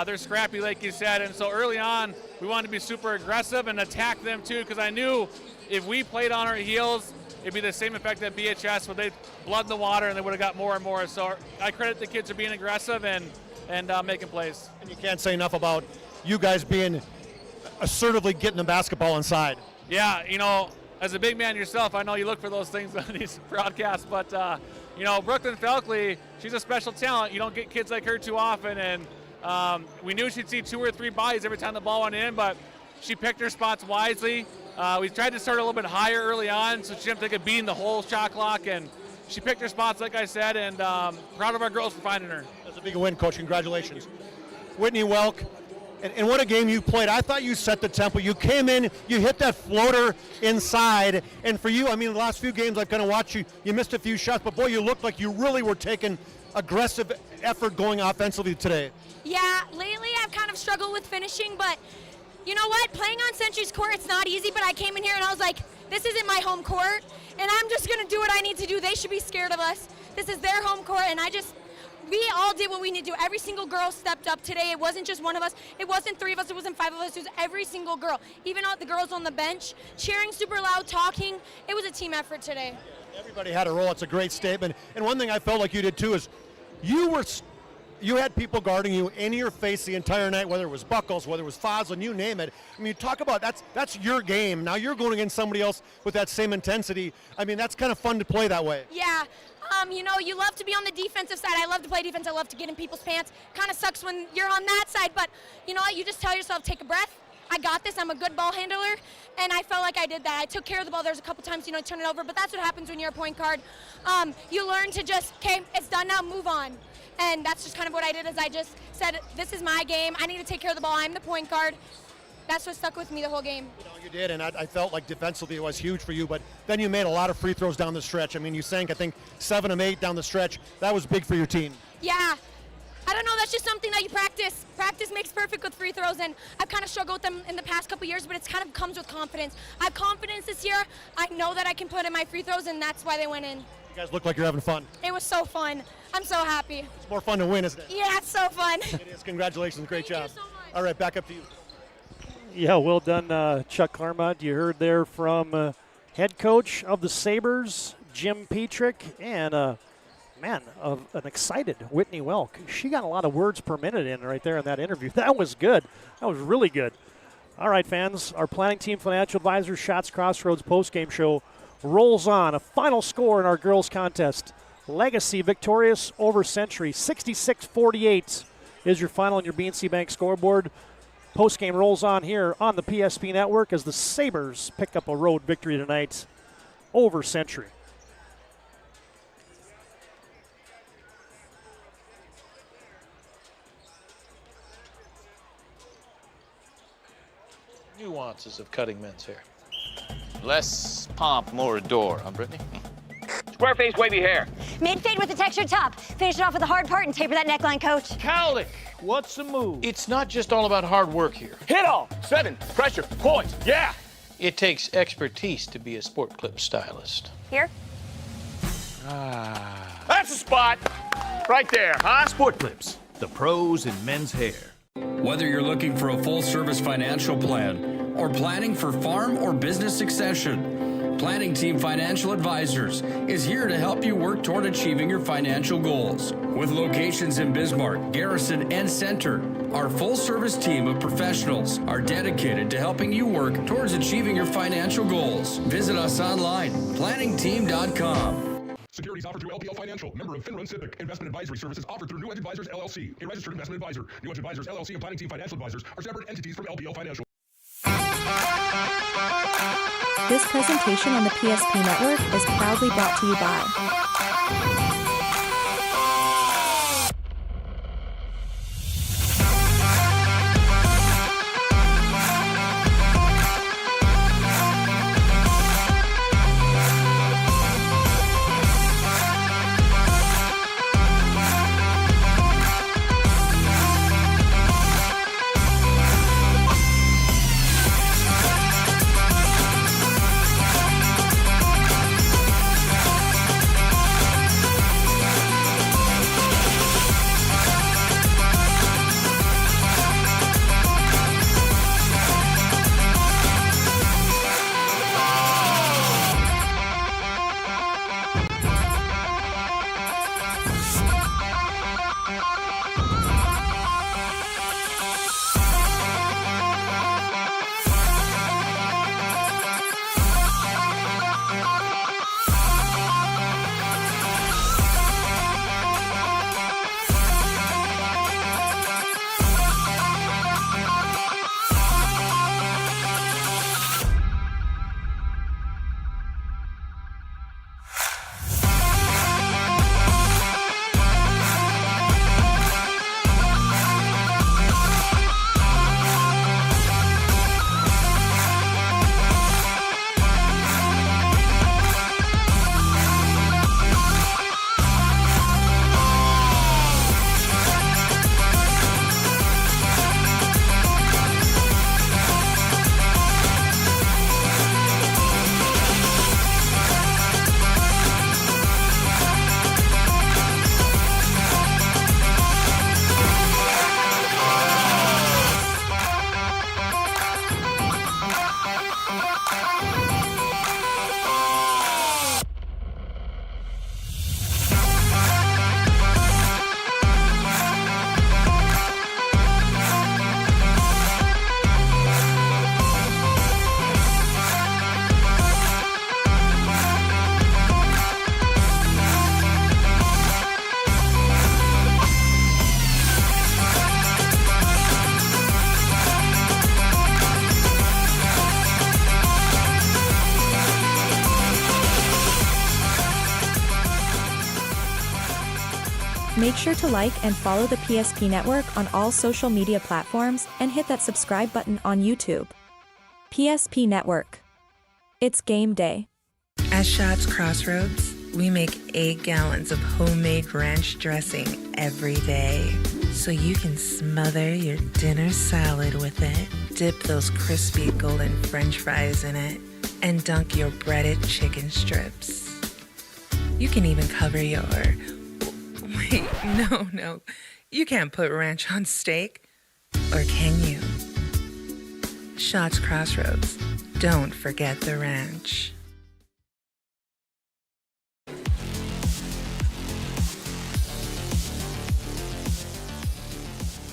They're scrappy, like you said, and so early on we wanted to be super aggressive and attack them too, because I knew if we played on our heels, it'd be the same effect at BHS, where they'd blood in the water and they would have got more and more. So I credit the kids for being aggressive and making plays. And you can't say enough about you guys being assertively getting the basketball inside. Yeah, you know, as a big man yourself, I know you look for those things on these broadcasts, but, you know, Brooklyn Falkley, she's a special talent. You don't get kids like her too often, and we knew she'd see 2 or 3 bodies every time the ball went in, but she picked her spots wisely. We tried to start a little bit higher early on so she didn't think of beating the whole shot clock, and she picked her spots, like I said, and proud of our girls for finding her. That's a big win, Coach. Congratulations. Whitney Welk, and what a game you played. I thought you set the tempo. You came in, you hit that floater inside, and for you, I mean, the last few games I've kind of watched you, you missed a few shots, but boy, you looked like you really were taking aggressive effort going offensively today. Yeah, lately I've kind of struggled with finishing, but you know what? Playing on Century's court, it's not easy, but I came in here and I was like, this isn't my home court, and I'm just going to do what I need to do. They should be scared of us. This is their home court, and I just we all did what we need to do. Every single girl stepped up today. It wasn't just one of us. It wasn't 3 of us. It wasn't 5 of us. It was every single girl. Even all the girls on the bench, cheering super loud, talking. It was a team effort today. Everybody had a role. It's a great statement. And one thing I felt like you did too is you had people guarding you in your face the entire night, whether it was Buckles, whether it was Foslin, you name it. I mean, you talk about that's your game. Now you're going against somebody else with that same intensity. I mean, that's kind of fun to play that way. Yeah. You know, you love to be on the defensive side. I love to play defense. I love to get in people's pants. Kind of sucks when you're on that side, but you know what? You just tell yourself, take a breath. I got this. I'm a good ball handler, and I felt like I did that. I took care of the ball. There's a couple times, you know, turn it over, but that's what happens when you're a point guard. You learn to just, okay, it's done now, move on. And that's just kind of what I did, is I just said, this is my game. I need to take care of the ball. I'm the point guard. That's what stuck with me the whole game. You know, you did, and I felt like defensively it was huge for you, but then you made a lot of free throws down the stretch. I mean, you sank, I think, 7 of 8 down the stretch. That was big for your team. Yeah. I don't know, that's just something that you practice. Practice makes perfect with free throws, and I've kind of struggled with them in the past couple years, but it kind of comes with confidence. I have confidence this year. I know that I can put in my free throws, and that's why they went in. You guys look like you're having fun. It was so fun. I'm so happy. It's more fun to win, isn't it? Yeah, it's so fun. It is. Congratulations. Great job. Thank you so much. All right, back up to you. Yeah, well done, Chuck Claremont. You heard there from head coach of the Sabres, Jim Petrick, and an excited Whitney Welk. She got a lot of words per minute in right there in that interview. That was good. That was really good. All right, fans, our Planning Team Financial Advisors Shots Crossroads postgame show rolls on. A final score in our girls contest. Legacy victorious over Century. 66-48 is your final on your BNC Bank scoreboard. Postgame rolls on here on the PSP Network as the Sabres pick up a road victory tonight over Century. Nuances of cutting men's hair. Less pomp, more adore, huh, Brittany? Square face, wavy hair. Mid-fade with a textured top. Finish it off with the hard part and taper that neckline, coach. Cowlick, what's the move? It's not just all about hard work here. Hit all. 7. Pressure. Points. Yeah. It takes expertise to be a sport clip stylist. Here? That's a spot. Right there, huh? Sport Clips, the pros in men's hair. Whether you're looking for a full-service financial plan or planning for farm or business succession, Planning Team Financial Advisors is here to help you work toward achieving your financial goals. With locations in Bismarck, Garrison, and Center, our full-service team of professionals are dedicated to helping you work towards achieving your financial goals. Visit us online, planningteam.com. Securities offered through LPL Financial, member of FINRA Civic. Investment advisory services offered through New Edge Advisors, LLC, a registered investment advisor. New Edge Advisors, LLC, and Planning Team Financial Advisors are separate entities from LPL Financial. This presentation on the PSP Network is proudly brought to you by Make sure to like and follow the PSP Network on all social media platforms and hit that subscribe button on YouTube. PSP Network. It's game day. At Shots Crossroads, we make 8 gallons of homemade ranch dressing every day, so you can smother your dinner salad with it, dip those crispy golden French fries in it, and dunk your breaded chicken strips. You can even cover your... Wait, no. You can't put ranch on steak. Or can you? Shots Crossroads. Don't forget the ranch.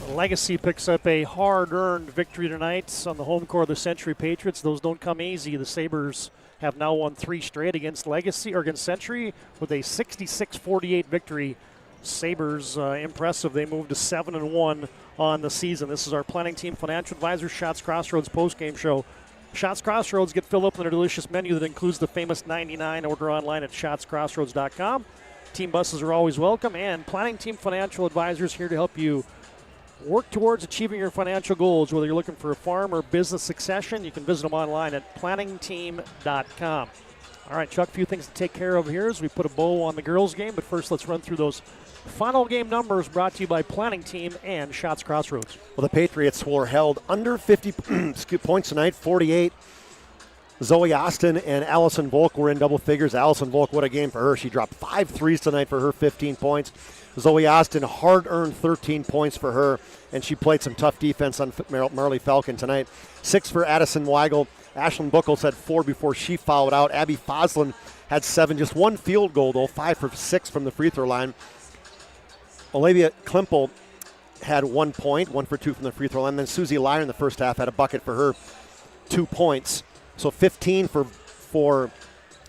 Legacy picks up a hard-earned victory tonight on the home court of the Century Patriots. Those don't come easy. The Sabres have now won 3 straight against Legacy or against Century with a 66-48 victory. Sabres impressive. They moved to 7-1 on the season. This is our planning team financial advisor, Shots Crossroads postgame show. Shots Crossroads get filled up with a delicious menu that includes the famous 99. Order online at shotscrossroads.com. Team buses are always welcome, and planning team financial advisors here to help you work towards achieving your financial goals. Whether you're looking for a farm or business succession, you can visit them online at planningteam.com. All right, Chuck, a few things to take care of here as we put a bow on the girls' game. But first, let's run through those final game numbers brought to you by Planning Team and Shots Crossroads. Well, the Patriots were held under 50 points tonight, 48. Zoe Austin and Allison Volk were in double figures. Allison Volk, what a game for her. She dropped 5 threes tonight for her 15 points. Zoe Austin, hard-earned 13 points for her, and she played some tough defense on Marley Falcon tonight. 6 for Addison Weigel. Ashlyn Buckles had 4 before she fouled out. Abby Foslin had 7, just 1 field goal, though, 5 for 6 from the free throw line. Olivia Klimpel had 1 point, 1 for 2 from the free throw line. And then Susie Lyer in the first half had a bucket for her 2 points. So 15 for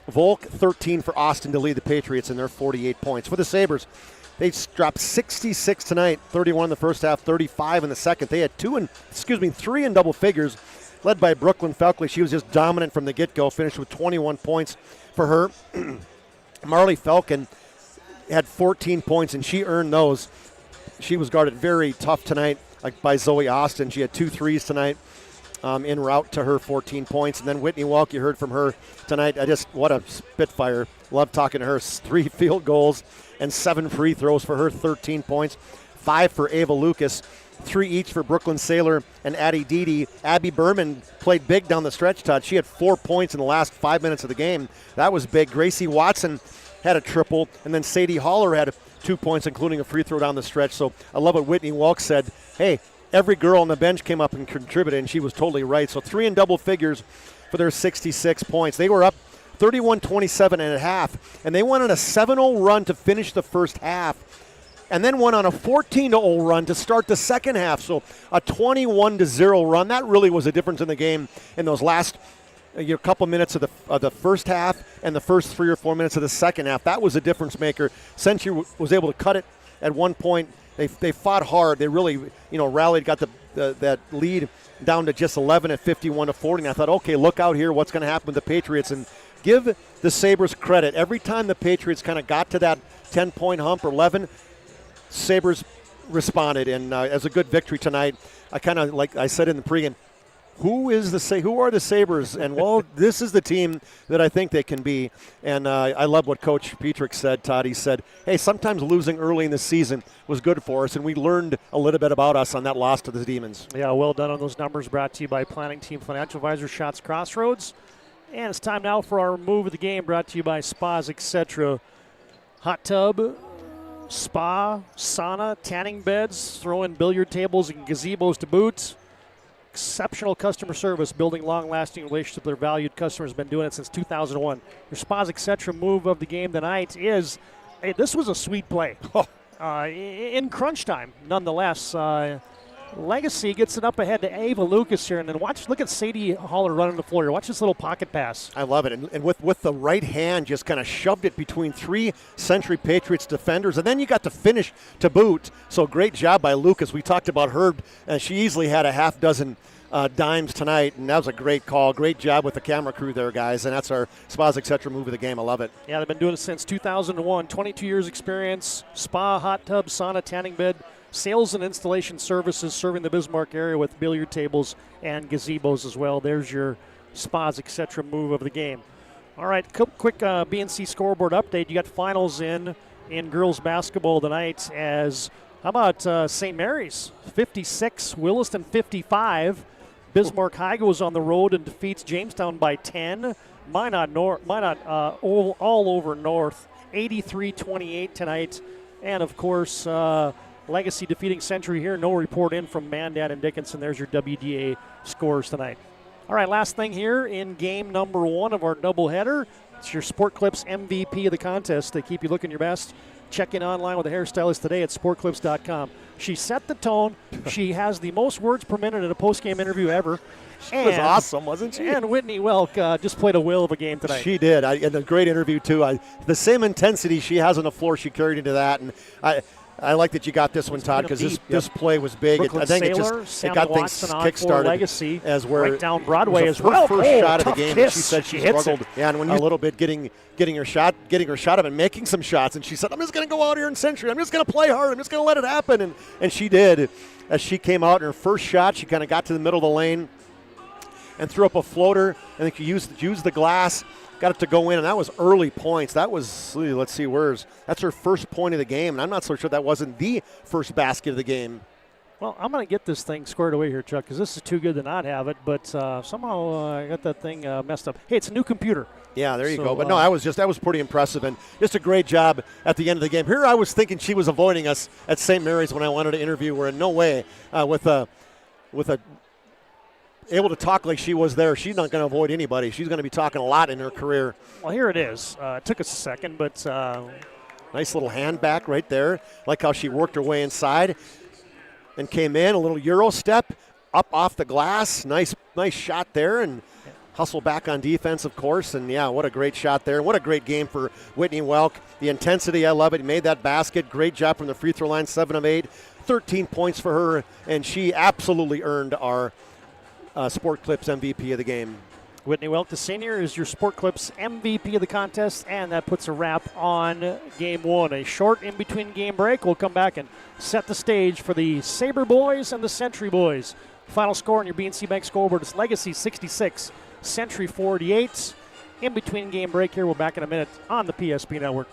Volk, 13 for Austin to lead the Patriots in their 48 points. For the Sabres, they dropped 66 tonight, 31 in the first half, 35 in the second. They had 3 in double figures, led by Brooklyn Falkley. She was just dominant from the get-go, finished with 21 points for her. Marley Falcon had 14 points, and she earned those. She was guarded very tough tonight by Zoe Austin. She had 2 threes tonight en route to her 14 points. And then Whitney Welk, you heard from her tonight. What a spitfire. Love talking to her. 3 field goals and 7 free throws for her, 13 points. 5 for Ava Lucas, 3 each for Brooklyn Saylor and Addie Dede. Abby Berman played big down the stretch, Todd. She had 4 points in the last 5 minutes of the game. That was big. Gracie Watson had a triple, and then Sadie Haller had 2 points, including a free throw down the stretch. So I love what Whitney Welk said. Hey, every girl on the bench came up and contributed, and she was totally right. So 3 in double figures for their 66 points. They were up 31-27 at half, and they went on a 7-0 run to finish the first half, and then went on a 14-0 run to start the second half. So a 21-0 run. That really was a difference in the game in those last couple minutes of the first half and the first 3 or 4 minutes of the second half. That was a difference maker. Century was able to cut it at one point. They fought hard. They really rallied, got that lead down to just 11 at 51-40. And I thought, okay, look out here. What's going to happen with the Patriots? And give the Sabres credit. Every time the Patriots kind of got to that 10-point hump or 11, Sabres responded. And as a good victory tonight, I kind of, like I said in the pregame, who are the Sabres? And, well, this is the team that I think they can be. And I love what Coach Petrick said, Todd. He said, hey, sometimes losing early in the season was good for us, and we learned a little bit about us on that loss to the Demons. Yeah, well done on those numbers, brought to you by Planning Team Financial Advisor, Shots Crossroads. And it's time now for our move of the game, brought to you by Spas, Etc. Hot tub, spa, sauna, tanning beds, throw in billiard tables and gazebos to boot. Exceptional customer service, building long-lasting relationships with their valued customers. Been doing it since 2001. Your Spas, Etc. move of the game tonight is, hey, this was a sweet play. In crunch time, nonetheless. Legacy gets it up ahead to Ava Lucas here, and then look at Sadie Haller running the floor here. Watch this little pocket pass. I love it, and with the right hand, just kind of shoved it between 3 Century Patriots defenders, and then you got to finish to boot. So great job by Lucas. We talked about her, and she easily had a half dozen dimes tonight, and that was a great call. Great job with the camera crew there, guys, and that's our Spas Etc. move of the game. I love it. Yeah, they've been doing it since 2001. 22 years experience, spa, hot tub, sauna, tanning bed, sales and installation services, serving the Bismarck area with billiard tables and gazebos as well. There's your Spas Etc. move of the game. All right, quick BNC scoreboard update. You got finals in girls basketball tonight as, how about St. Mary's 56, Williston 55. Bismarck High goes on the road and defeats Jamestown by 10. Minot all over North, 83-28 tonight. And, of course, Legacy defeating Century here. No report in from Mandan and Dickinson. There's your WDA scores tonight. All right, last thing here in game number 1 of our doubleheader. It's your Sport Clips MVP of the contest. They keep you looking your best. Check in online with a hairstylist today at sportclips.com. She set the tone. She has the most words per minute in a postgame interview ever. She was awesome, wasn't she? And Whitney Welk just played a will of a game tonight. She did. And a great interview, too. The same intensity she has on the floor, she carried into that. And I like that you got this one, Todd, because this play was big. Brooklyn I think Sailor, it got things kick-started. Legacy, as where right down Broadway as well. First shot of the game, kiss. she said she hits struggled. It. Yeah, and when you a little bit getting her shot up and making some shots, and she said, "I'm just going to go out here in Century. I'm just going to play hard. I'm just going to let it happen." And she did. As she came out in her first shot, she kind of got to the middle of the lane and threw up a floater. I think she used the glass. Got it to go in, and that was early points. That was, let's see, that's her first point of the game, and I'm not so sure that wasn't the first basket of the game. Well, I'm going to get this thing squared away here, Chuck, because this is too good to not have it, but somehow I got that thing messed up. Hey, it's a new computer. Yeah, there you go. But no, that was pretty impressive, and just a great job at the end of the game. Here I was thinking she was avoiding us at St. Mary's when I wanted to interview her. In no way with a able to talk like she was there. She's not going to avoid anybody. She's going to be talking a lot in her career. Well, here it is. It took us a second, but nice little hand back right there. Like how she worked her way inside and came in, a little Euro step up off the glass. Nice shot there, and hustle back on defense, of course. And yeah, what a great shot there. What a great game for Whitney Welk. The intensity, I love it. Made that basket. Great job from the free throw line, 7 of 8. 13 points for her, and she absolutely earned our Sport Clips MVP of the game. Whitney Welk, the senior, is your Sport Clips MVP of the contest, and that puts a wrap on Game 1. A short in-between game break. We'll come back and set the stage for the Sabre boys and the Century boys. Final score on your BNC Bank scoreboard is Legacy 66, Century 48. In-between game break here. We'll back in a minute on the PSP Network.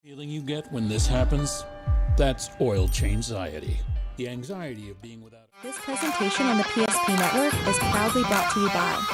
Feeling you get when this happens? That's oil change-anxiety. The anxiety of being without... This presentation on the PSP Network is proudly brought to you by...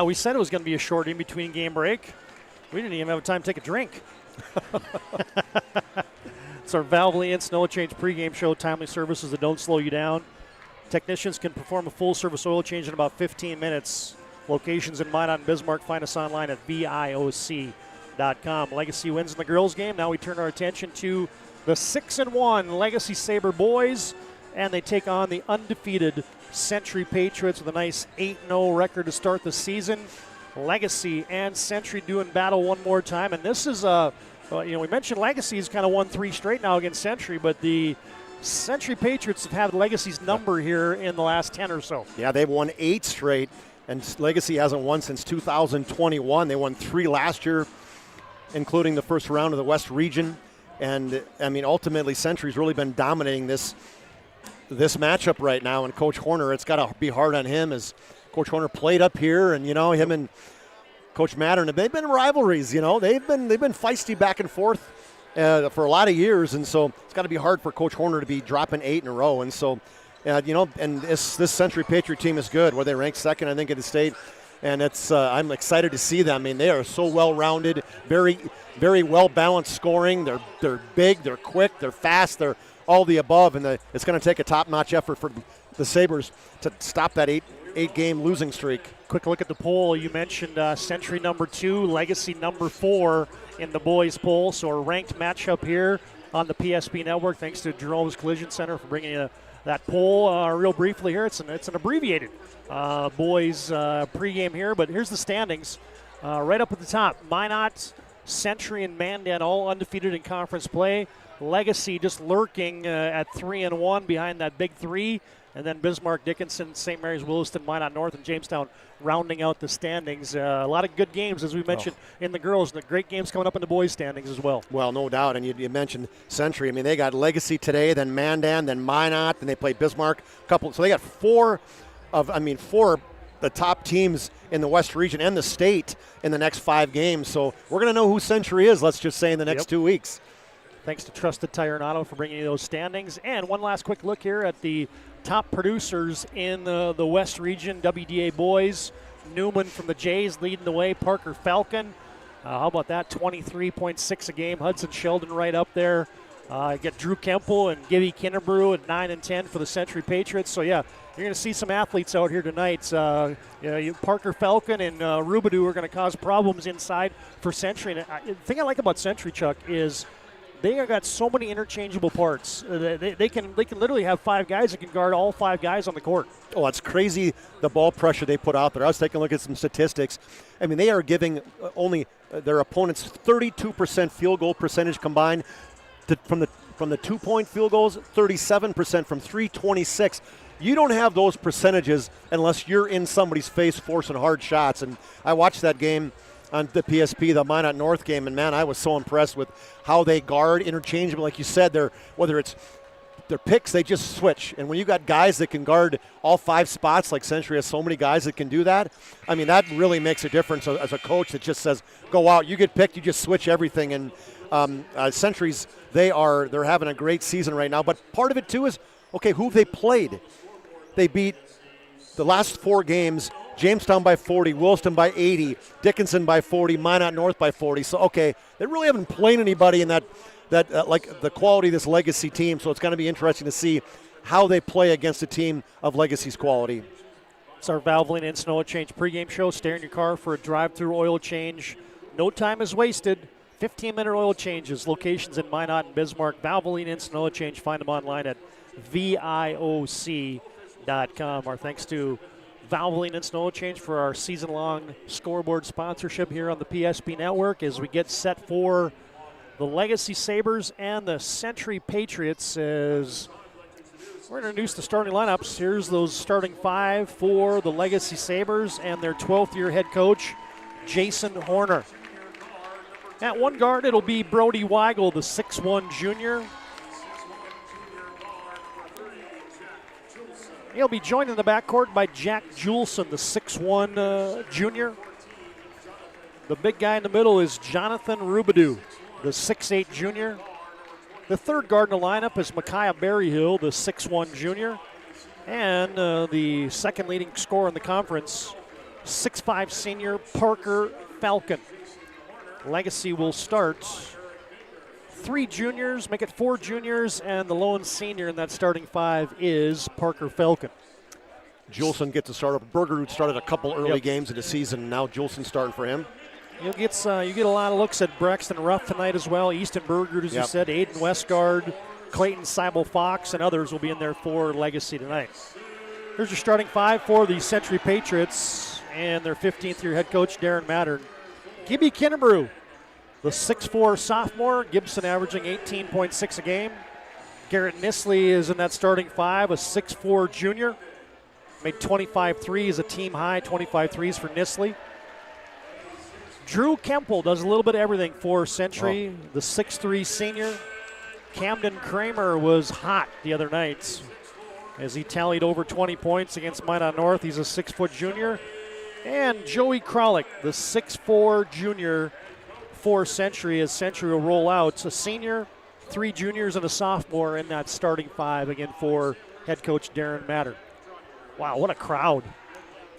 We said it was going to be a short in-between game break. We didn't even have time to take a drink. It's our Valvoline Snow Change pregame show. Timely services that don't slow you down. Technicians can perform a full-service oil change in about 15 minutes. Locations in Minot and Bismarck. Find us online at VIOC.com. Legacy wins in the girls' game. Now we turn our attention to the 6-1 Legacy Sabre boys, and they take on the undefeated Century Patriots with a nice 8-0 record to start the season. Legacy and Century doing battle one more time. And this is, we mentioned Legacy's kind of won 3 straight now against Century, but the Century Patriots have had Legacy's number here in the last 10 or so. Yeah, they've won 8 straight, and Legacy hasn't won since 2021. They won 3 last year, including the first round of the West Region. And, I mean, ultimately, Century's really been dominating this matchup right now. And Coach Horner, it's got to be hard on him as Coach Horner played up here, and, him and Coach Mattern, they've been rivalries, They've been feisty back and forth for a lot of years, and so it's got to be hard for Coach Horner to be dropping 8 in a row. And so, and this Century Patriot team is good, where they rank second, I think, in the state. And it's I'm excited to see them. I mean, they are so well-rounded, very, very well-balanced scoring. They're big, they're quick, they're fast, they're all the above. And it's going to take a top-notch effort for the Sabres to stop that eight-game losing streak. Quick look at the poll. You mentioned Century number 2, Legacy number 4 in the boys' poll. So a ranked matchup here on the PSP Network. Thanks to Jerome's Collision Center for bringing you that poll real briefly here. It's an abbreviated boys pregame here, but here's the standings. Right up at the top, Minot, Century, and Mandan all undefeated in conference play. Legacy just lurking at 3-1 behind that big 3. And then Bismarck, Dickinson, St. Mary's, Williston, Minot North, and Jamestown rounding out the standings. A lot of good games, as we mentioned, in the girls. The great games coming up in the boys' standings as well. Well, no doubt. And you mentioned Century. I mean, they got Legacy today, then Mandan, then Minot, then they play Bismarck. So they got 4 of the top teams in the West Region and the state in the next 5 games. So we're going to know who Century is, let's just say, in the next 2 weeks. Thanks to Trusted Tire and Auto for bringing you those standings. And one last quick look here at the top producers in the West Region, WDA boys. Newman from the Jays leading the way. Parker Falcon, how about that? 23.6 a game. Hudson Sheldon right up there. Get Drew Kemple and Gibby Kinnebrew at 9 and 10 for the Century Patriots. So, yeah, you're going to see some athletes out here tonight. Parker Falcon and Rubidou are going to cause problems inside for Century. And the thing I like about Century, Chuck, is they have got so many interchangeable parts. They can literally have 5 guys that can guard all 5 guys on the court. Oh, it's crazy the ball pressure they put out there. I was taking a look at some statistics. I mean, they are giving only their opponents 32% field goal percentage combined from the 2-point field goals, 37% from 3, 26. You don't have those percentages unless you're in somebody's face forcing hard shots. And I watched that game on the PSP, the Minot North game, and man, I was so impressed with how they guard interchangeable. Like you said, whether it's their picks, they just switch. And when you got guys that can guard all 5 spots, like Century has so many guys that can do that, I mean, that really makes a difference as a coach that just says, go out, you get picked, you just switch everything. And Century's, they're having a great season right now. But part of it, too, is, okay, who have they played? They beat the last 4 games, Jamestown by 40, Williston by 80, Dickinson by 40, Minot North by 40. So, okay, they really haven't played anybody in that like the quality of this Legacy team. So it's going to be interesting to see how they play against a team of Legacy's quality. It's our Valvoline Instant Oil Change pregame show. Stay in your car for a drive-through oil change. No time is wasted. 15-minute oil changes. Locations in Minot and Bismarck. Valvoline Instant Oil Change. Find them online at VIOC.com. Our thanks to Valvoline Instant Oil Change for our season-long scoreboard sponsorship here on the PSP Network as we get set for the Legacy Sabres and the Century Patriots. As we're going to introduce the starting lineups. Here's those starting 5 for the Legacy Sabres and their 12th-year head coach, Jason Horner. At one guard, it'll be Brody Weigel, the 6'1 junior. He'll be joined in the backcourt by Jack Juleson, the 6'1 junior. The big guy in the middle is Jonathan Rubidou, the 6'8 junior. The third guard in the lineup is Micaiah Berryhill, the 6'1 junior. And the second leading scorer in the conference, 6'5 senior Parker Falcon. Legacy will start 3 juniors, make it 4 juniors, and the lone senior in that starting 5 is Parker Falcon. Juleson gets to start up. Bergerud started a couple early games of the season, and now Juleson starting for him. You get a lot of looks at Braxton Ruff tonight as well. Easton Bergerud, as you said, Aiden Westgard, Clayton Seibel Fox, and others will be in there for Legacy tonight. Here's your starting 5 for the Century Patriots. and their 15th-year head coach, Darren Mattern. Gibby Kinnebrew, the 6'4 sophomore. Gibson averaging 18.6 a game. Garrett Nisley is in that starting five, a 6'4 junior. Made 25 threes, a team high, 25 threes for Nisley. Drew Kemple does a little bit of everything for Century, the 6'3 senior. Camden Kramer was hot the other night as he tallied over 20 points against Minot North. He's a 6-foot junior. And Joey Kralik, the 6'4 junior for Century, as Century will roll out. A senior, 3 juniors, and a sophomore in that starting five, again, for head coach Darren Mattern. Wow, what a crowd.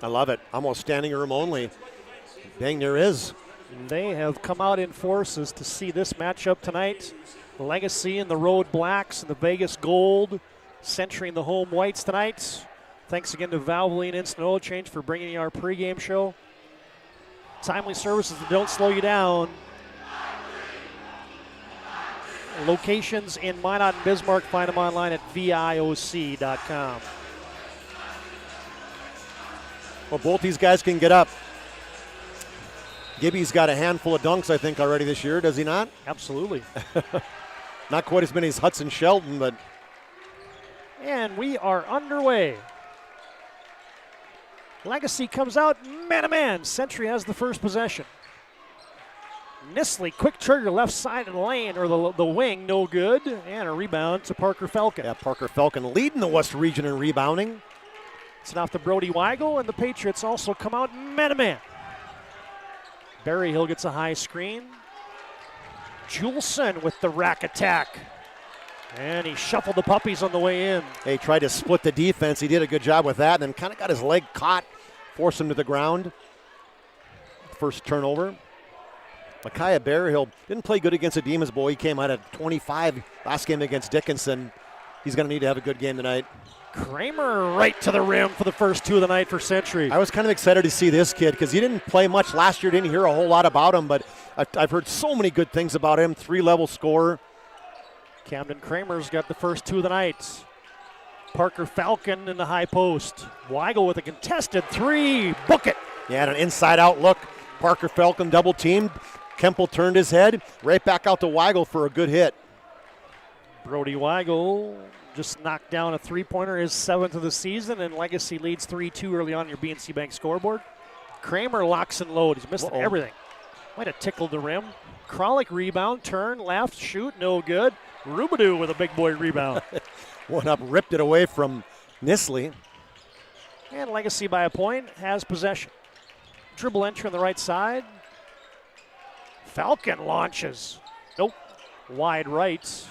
I love it. Almost standing room only. Dang, there is. They have come out in forces to see this matchup tonight. Legacy in the Road Blacks and the Vegas Gold. Century in the home whites tonight. Thanks again to Valvoline Instant Oil Change for bringing you our pregame show. Timely services that don't slow you down. Locations in Minot and Bismarck. Find them online at VIOC.com. Well, both these guys can get up. Gibby's got a handful of dunks, I think, already this year, does he not? Absolutely. Not quite as many as Hudson Shelton, but. And we are underway. Legacy comes out man-to-man. Century has the first possession. Nisley, quick trigger, left side of the lane, or the wing, no good. And a rebound to Parker Falcon. Yeah, Parker Falcon leading the West Region in rebounding. It's off to Brody Weigel, and the Patriots also come out man-to-man. Berryhill gets a high screen. Juleson with the rack attack. And he shuffled the puppies on the way in. He tried to split the defense. He did a good job with that, and then kind of got his leg caught, forced him to the ground. First turnover. Micaiah Berryhill didn't play good against the Demons boy. He came out at 25 last game against Dickinson. He's going to need to have a good game tonight. Kramer right to the rim for the first two of the night for Century. I was kind of excited to see this kid because he didn't play much last year. Didn't hear a whole lot about him, but I've heard so many good things about him. 3-level scorer. Camden Kramer's got the first two of the night. Parker Falcon in the high post. Weigel with a contested three. Book it. Yeah, and an inside-out look. Parker Falcon double-teamed. Kemple turned his head. Right back out to Weigel for a good hit. Brody Weigel just knocked down a three-pointer, his 7th of the season, and Legacy leads 3-2 early on your BNC Bank scoreboard. Kramer locks and load. He's missed everything. Might have tickled the rim. Kralik rebound, turn, left, shoot, no good. Rubidou with a big boy rebound. One up, ripped it away from Nisley. And Legacy by a point has possession. Dribble entry on the right side. Falcon launches. Nope. Wide right.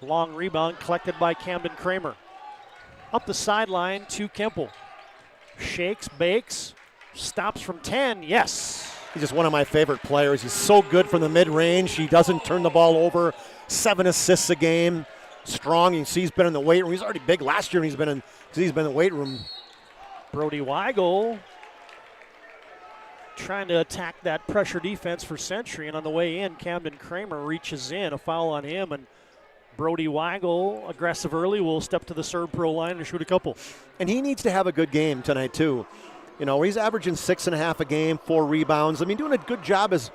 Long rebound collected by Camden Kramer. Up the sideline to Kemple. Shakes, bakes, stops from 10. Yes. He's just one of my favorite players. He's so good from the mid-range. He doesn't turn the ball over. 7 assists a game. Strong. You can see he's been in the weight room. He's already big last year, and he's been in the weight room. Brody Weigel trying to attack that pressure defense for Century, and on the way in, Camden Kramer reaches in. A foul on him, and Brody Weigel, aggressive early, will step to the serve pro line and shoot a couple. And he needs to have a good game tonight, too. You know, he's averaging 6.5 a game, 4 rebounds. I mean, doing a good job as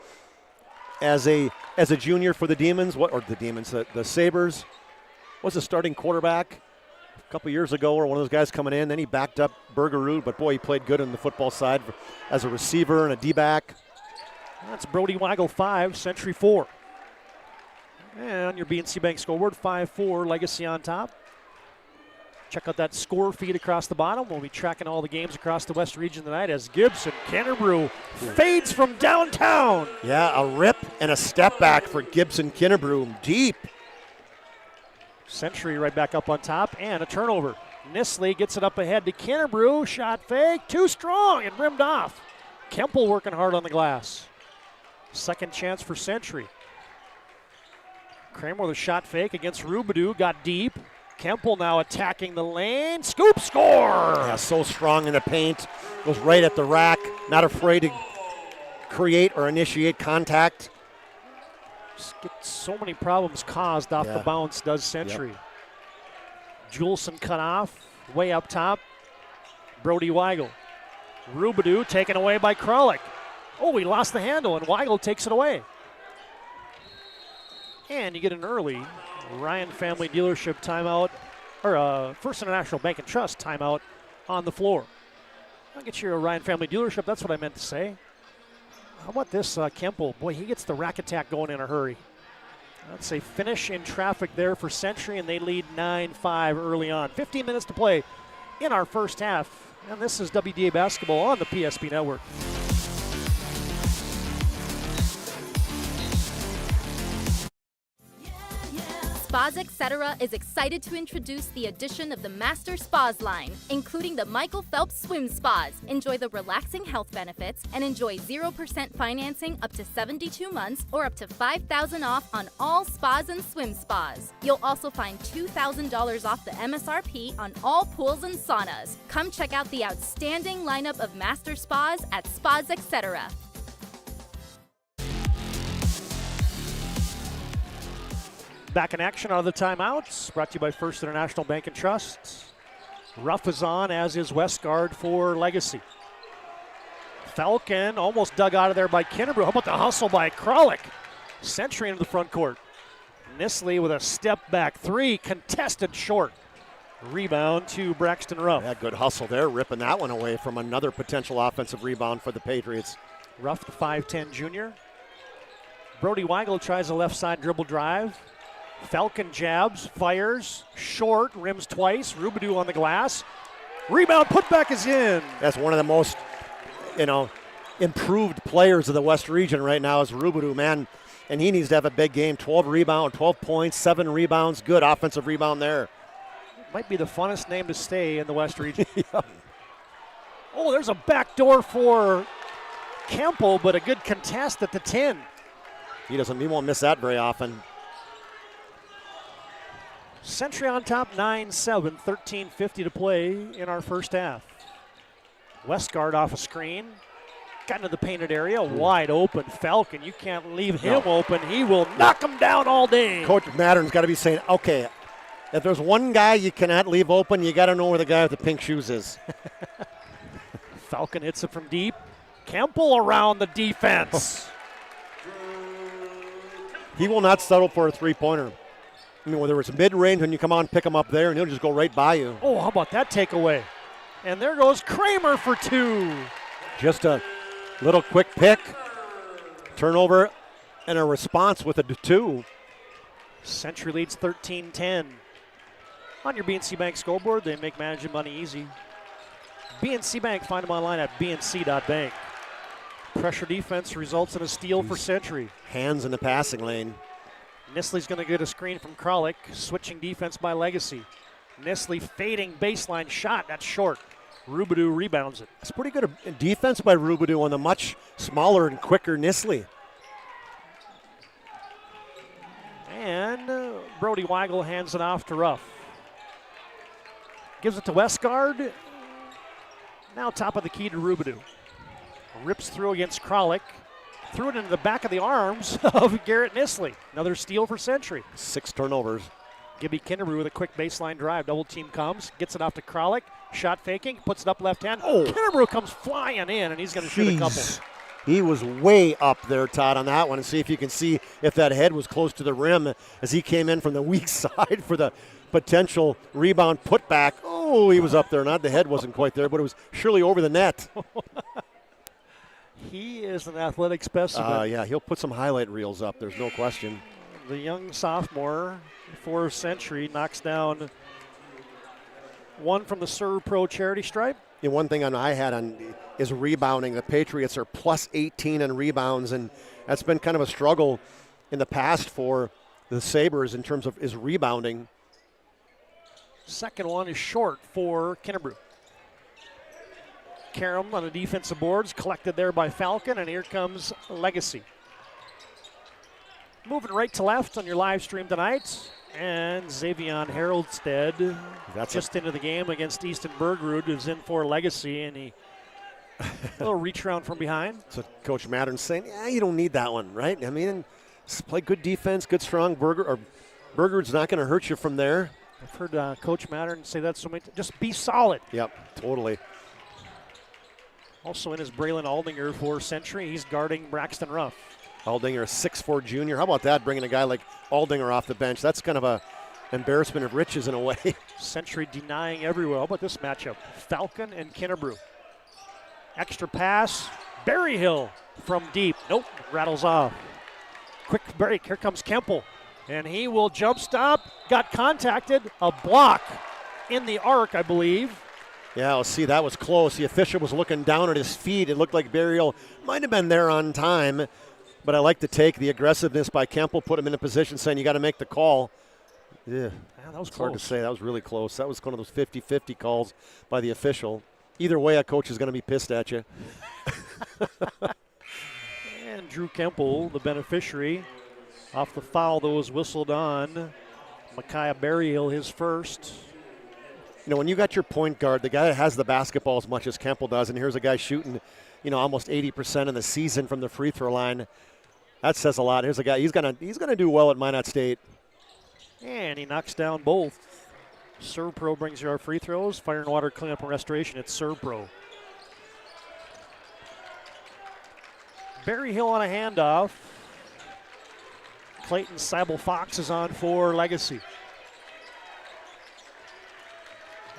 a junior for the Demons. The Sabres. Was a starting quarterback a couple years ago, or one of those guys coming in. Then he backed up Bergerud, but boy, he played good on the football side as a receiver and a D-back. That's Brody Weigel 5, Century 4. And your BNC Bank scoreboard, 5-4, Legacy on top. Check out that score feed across the bottom. We'll be tracking all the games across the West region tonight as Gibson Kinnebrew fades from downtown. Yeah, a rip and a step back for Gibson Kinnebrew, deep. Century right back up on top, and a turnover. Nisley gets it up ahead to Kinnebrew. Shot fake, too strong, and rimmed off. Kemple working hard on the glass. Second chance for Century. Kramer with a shot fake against Rubidou, got deep. Kemple now attacking the lane. Scoop, score! Yeah, so strong in the paint. Goes right at the rack. Not afraid to create or initiate contact. Just get so many problems caused off the bounce, does Century. Yep. Juleson cut off, way up top. Brody Weigel. Rubadu taken away by Kralik. Oh, he lost the handle, and Weigel takes it away. And you get an early Ryan Family Dealership timeout, or First International Bank and Trust timeout on the floor. I'll get you a Ryan Family Dealership. That's what I meant to say. How about this Kemple? Boy, he gets the rack attack going in a hurry. That's a finish in traffic there for Century, and they lead 9-5 early on. 15 minutes to play in our first half. And this is WDA Basketball on the PSP Network. Spas Etc. is excited to introduce the addition of the Master Spas line, including the Michael Phelps Swim Spas. Enjoy the relaxing health benefits and enjoy 0% financing up to 72 months or up to $5,000 off on all spas and swim spas. You'll also find $2,000 off the MSRP on all pools and saunas. Come check out the outstanding lineup of Master Spas at Spas Etc. Back in action out of the timeouts, brought to you by First International Bank and Trust. Ruff is on, as is Westgard for Legacy. Falcon almost dug out of there by Kinnebrew. How about the hustle by Kralik? Century into the front court. Nisley with a step back three, contested short. Rebound to Braxton Ruff. Yeah, good hustle there, ripping that one away from another potential offensive rebound for the Patriots. Ruff, the 5'10 junior. Brody Weigel tries a left side dribble drive. Falcon jabs, fires, short, rims twice. Rubadu on the glass. Rebound, putback is in. That's one of the most, improved players of the West region right now is Rubadu, man. And he needs to have a big game. 12 rebounds, 12 points, 7 rebounds. Good offensive rebound there. Might be the funnest name to stay in the West region. Yeah. Oh, there's a backdoor for Kemple, but a good contest at the 10. He won't miss that very often. Century on top, 9-7, 13:50 to play in our first half. Westgard off a screen, got into the painted area, wide open. Falcon, you can't leave him open. He will knock him down all day. Coach Mattern's got to be saying, okay, if there's one guy you cannot leave open, you got to know where the guy with the pink shoes is. Falcon hits it from deep. Kemple around the defense. He will not settle for a three-pointer. I mean, whether it's mid-range when you come on, pick him up there, and he'll just go right by you. Oh, how about that takeaway? And there goes Kramer for two. Just a little quick pick, turnover, and a response with a two. Century leads 13-10. On your BNC Bank scoreboard, they make managing money easy. BNC Bank, find them online at bnc.bank. Pressure defense results in a steal for Century. Hands in the passing lane. Nisley's going to get a screen from Kralik. Switching defense by Legacy. Nisley fading baseline shot. That's short. Rubadu rebounds it. It's pretty good defense by Rubadu on the much smaller and quicker Nisley. And Brody Weigel hands it off to Ruff. Gives it to Westgard. Now top of the key to Rubadu. Rips through against Kralik. Threw it into the back of the arms of Garrett Nisley. Another steal for Century. 6 turnovers. Gibby Kinnebrew with a quick baseline drive. Double team comes, gets it off to Kralik. Shot faking, puts it up left hand. Oh, Kinnebrew comes flying in, and he's going to shoot a couple. He was way up there, Todd, on that one. And see if you can see if that head was close to the rim as he came in from the weak side for the potential rebound putback. Oh, he was up there. Not the head wasn't quite there, but it was surely over the net. He is an athletic specimen. Yeah, he'll put some highlight reels up. There's no question. The young sophomore for Century knocks down one from the Serve Pro charity stripe. Yeah, one thing I had on is rebounding. The Patriots are plus 18 in rebounds, and that's been kind of a struggle in the past for the Sabres in terms of is rebounding. Second one is short for Kinnebrew. Karam on the defensive boards, collected there by Falcon, and here comes Legacy. Moving right to left on your live stream tonight, and Xavion Haroldstead just into the game against Easton Bergrud, who's in for Legacy, and he a little reach around from behind. So Coach Mattern's saying, yeah, you don't need that one, right? I mean, play good defense, good strong. Bergrud's not going to hurt you from there. I've heard Coach Mattern say that so many times. Just be solid. Yep, totally. Also in is Braylon Aldinger for Century. He's guarding Braxton Ruff. Aldinger, a 6'4 junior. How about that, bringing a guy like Aldinger off the bench? That's kind of a embarrassment of riches in a way. Century denying everywhere. How about this matchup? Falcon and Kinnebrew. Extra pass. Berryhill from deep. Nope, rattles off. Quick break. Here comes Kemple. And he will jump stop. Got contacted. A block in the arc, I believe. Yeah, I'll see, that was close. The official was looking down at his feet. It looked like Berryhill might have been there on time. But I like to take the aggressiveness by Kemple, put him in a position saying you got to make the call. Yeah, that was close. Hard to say. That was really close. That was one of those 50-50 calls by the official. Either way, a coach is going to be pissed at you. And Drew Kemple, the beneficiary, off the foul that was whistled on. Micaiah Berryhill, his first. You know, when you got your point guard, the guy that has the basketball as much as Kemple does, and here's a guy shooting, you know, almost 80% in the season from the free throw line. That says a lot. Here's a guy, he's gonna do well at Minot State. And he knocks down both. Serve Pro brings you our free throws. Fire and Water Cleanup and Restoration, it's Serve Pro. Berryhill on a handoff. Clayton Seibel Fox is on for Legacy.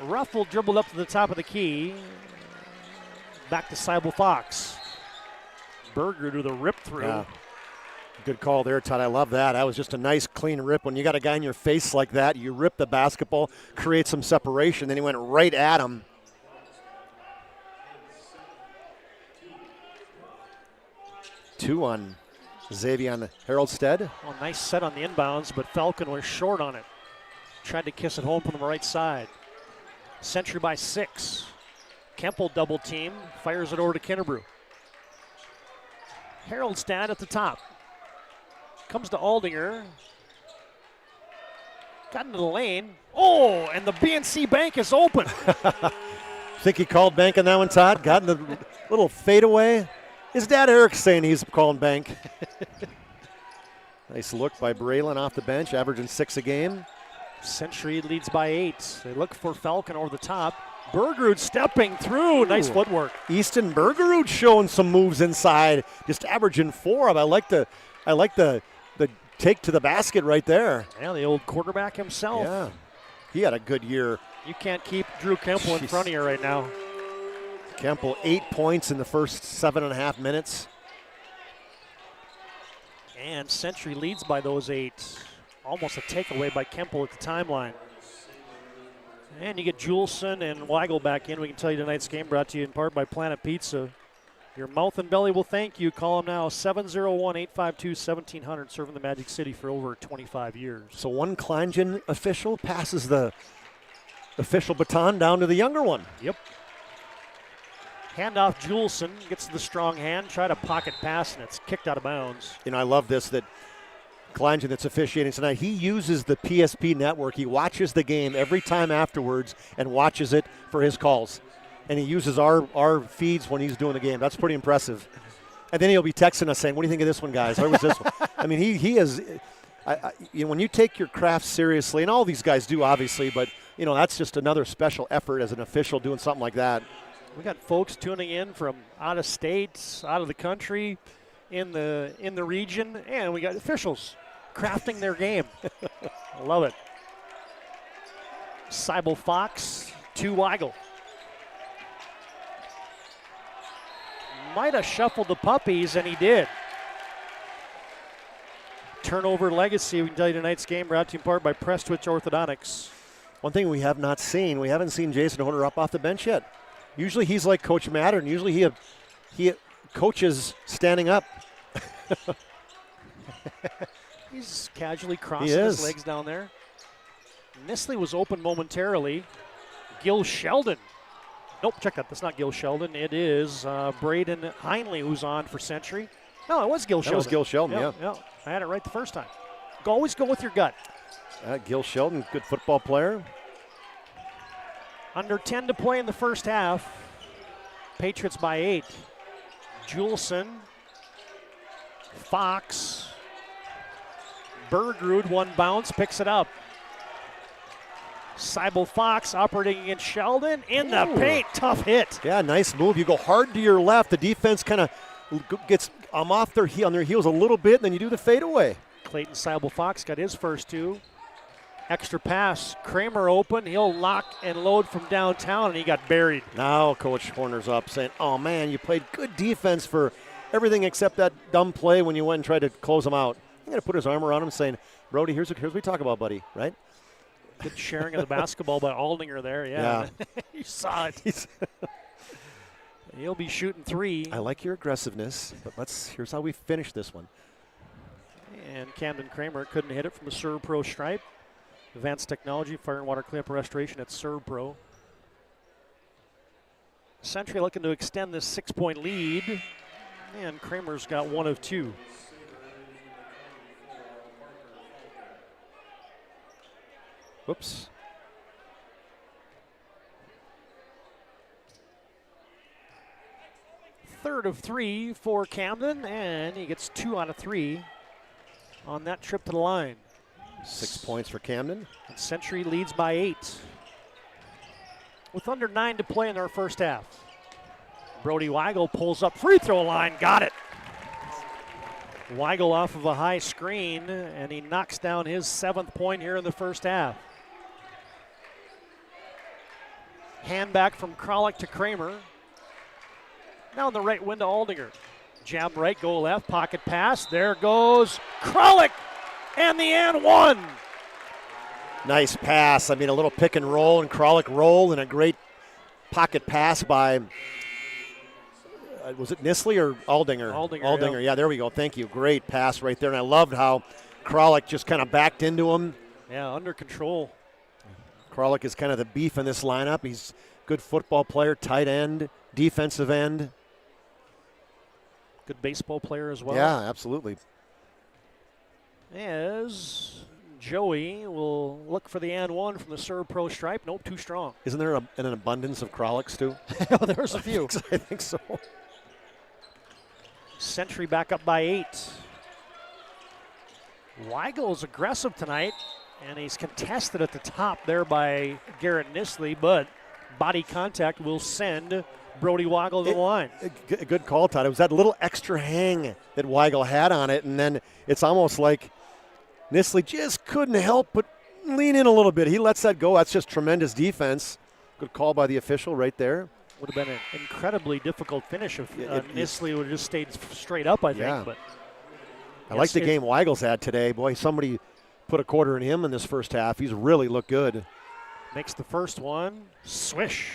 Ruffle dribbled up to the top of the key. Back to Seibel Fox. Berger to the rip through. Yeah. Good call there, Todd. I love that. That was just a nice, clean rip. When you got a guy in your face like that, you rip the basketball, create some separation, then he went right at him. Two on Xavier Haroldstead. Well, nice set on the inbounds, but Falcon was short on it. Tried to kiss it home from the right side. Century by 6. Kemple double team, fires it over to Kinnebrew. Haroldstead at the top. Comes to Aldinger. Got into the lane. Oh, and the BNC Bank is open. Think he called bank on that one, Todd? Got in the little fadeaway. His dad Eric's saying he's calling bank. Nice look by Braylon off the bench, averaging 6 a game. Century leads by 8. They look for Falcon over the top. Bergerud stepping through. Nice footwork. Easton Bergerud showing some moves inside, just averaging 4. I like the take to the basket right there. Yeah, the old quarterback himself. Yeah, he had a good year. You can't keep Drew Kemple in front of you right now. Kemple 8 points in the first 7.5 minutes. And Century leads by those 8. Almost a takeaway by Kemple at the timeline. And you get Juleson and Weigel back in. We can tell you tonight's game brought to you in part by Planet Pizza. Your mouth and belly will thank you. Call them now, 701-852-1700, serving the Magic City for over 25 years. So one Kleingen official passes the official baton down to the younger one. Yep. Handoff Juleson, gets the strong hand, try to pocket pass, and it's kicked out of bounds. You know, I love this, that Kleingen that's officiating tonight, he uses the PSP network. He watches the game every time afterwards and watches it for his calls. And he uses our feeds when he's doing the game. That's pretty impressive. And then he'll be texting us saying, what do you think of this one, guys? Where was this one? I mean, he is, you know, when you take your craft seriously, and all these guys do, obviously, but, you know, that's just another special effort as an official doing something like that. We got folks tuning in from out of state, out of the country, in the region, and we got officials crafting their game. I love it. Seibel Fox to Weigel. Might have shuffled the puppies, and he did. Turnover Legacy. We can tell you tonight's game brought to you in part by Prestwich Orthodontics. One thing we haven't seen Jason Horner up off the bench yet. Usually he's like Coach Mattern. Usually he coaches standing up. He's casually crossing his legs down there. Nestle was open momentarily. Gil Sheldon. Nope, check that. That's not Gil Sheldon. It is Braden Heinley who's on for Century. No, it was Gil Sheldon. That was Gil Sheldon, yeah. I had it right the first time. Always go with your gut. Gil Sheldon, good football player. Under 10 to play in the first half. Patriots by 8. Juleson. Fox. Bergerud, one bounce, picks it up. Seibel Fox operating against Sheldon in the paint. Tough hit. Yeah, nice move. You go hard to your left. The defense kind of gets off their on their heels a little bit, and then you do the fadeaway. Clayton Seibel Fox got his first two. Extra pass. Kramer open. He'll lock and load from downtown, and he got buried. Now Coach Horner's up saying, oh, man, you played good defense for everything except that dumb play when you went and tried to close him out. I'm going to put his arm around him saying, Brody, here's what we talk about, buddy, right? Good sharing of the basketball by Aldinger there, yeah. You saw it. He'll be shooting three. I like your aggressiveness, but here's how we finish this one. And Camden Kramer couldn't hit it from the Serve Pro stripe. Advanced Technology, Fire and Water Cleanup Restoration at Serve Pro. Century looking to extend this 6-point lead, and Kramer's got one of two. Whoops. Third of three for Camden, and he gets 2 out of 3 on that trip to the line. 6 points for Camden. And Century leads by 8. With under 9 to play in their first half. Brody Weigel pulls up free throw line, got it. Weigel off of a high screen, and he knocks down his 7th point here in the first half. Hand back from Kralik to Kramer. Now in the right wing to Aldinger. Jab right, go left, pocket pass. There goes Kralik, and the and one. Nice pass. I mean, a little pick and roll, and Kralik roll, and a great pocket pass by, was it Nisley or Aldinger? Aldinger, yeah, there we go. Thank you. Great pass right there, and I loved how Kralik just kind of backed into him. Yeah, under control. Kralik is kind of the beef in this lineup. He's a good football player, tight end, defensive end. Good baseball player as well. Yeah, absolutely. As Joey will look for the and one from the Serve Pro stripe. Nope, too strong. Isn't there an abundance of Kraliks, too? Oh, there's a few. I think so. Century back up by 8. Weigel is aggressive tonight, and he's contested at the top there by Garrett Nisley, but body contact will send Brody Weigel to the line. A good call, Todd. It was that little extra hang that Weigel had on it, and then it's almost like Nisley just couldn't help but lean in a little bit. He lets that go. That's just tremendous defense. Good call by the official right there. Would have been an incredibly difficult finish if Nisley would have just stayed straight up, I think. Yeah. But I like the game Weigel's had today. Boy, somebody put a quarter in him in this first half. He's really looked good. Makes the first one. Swish.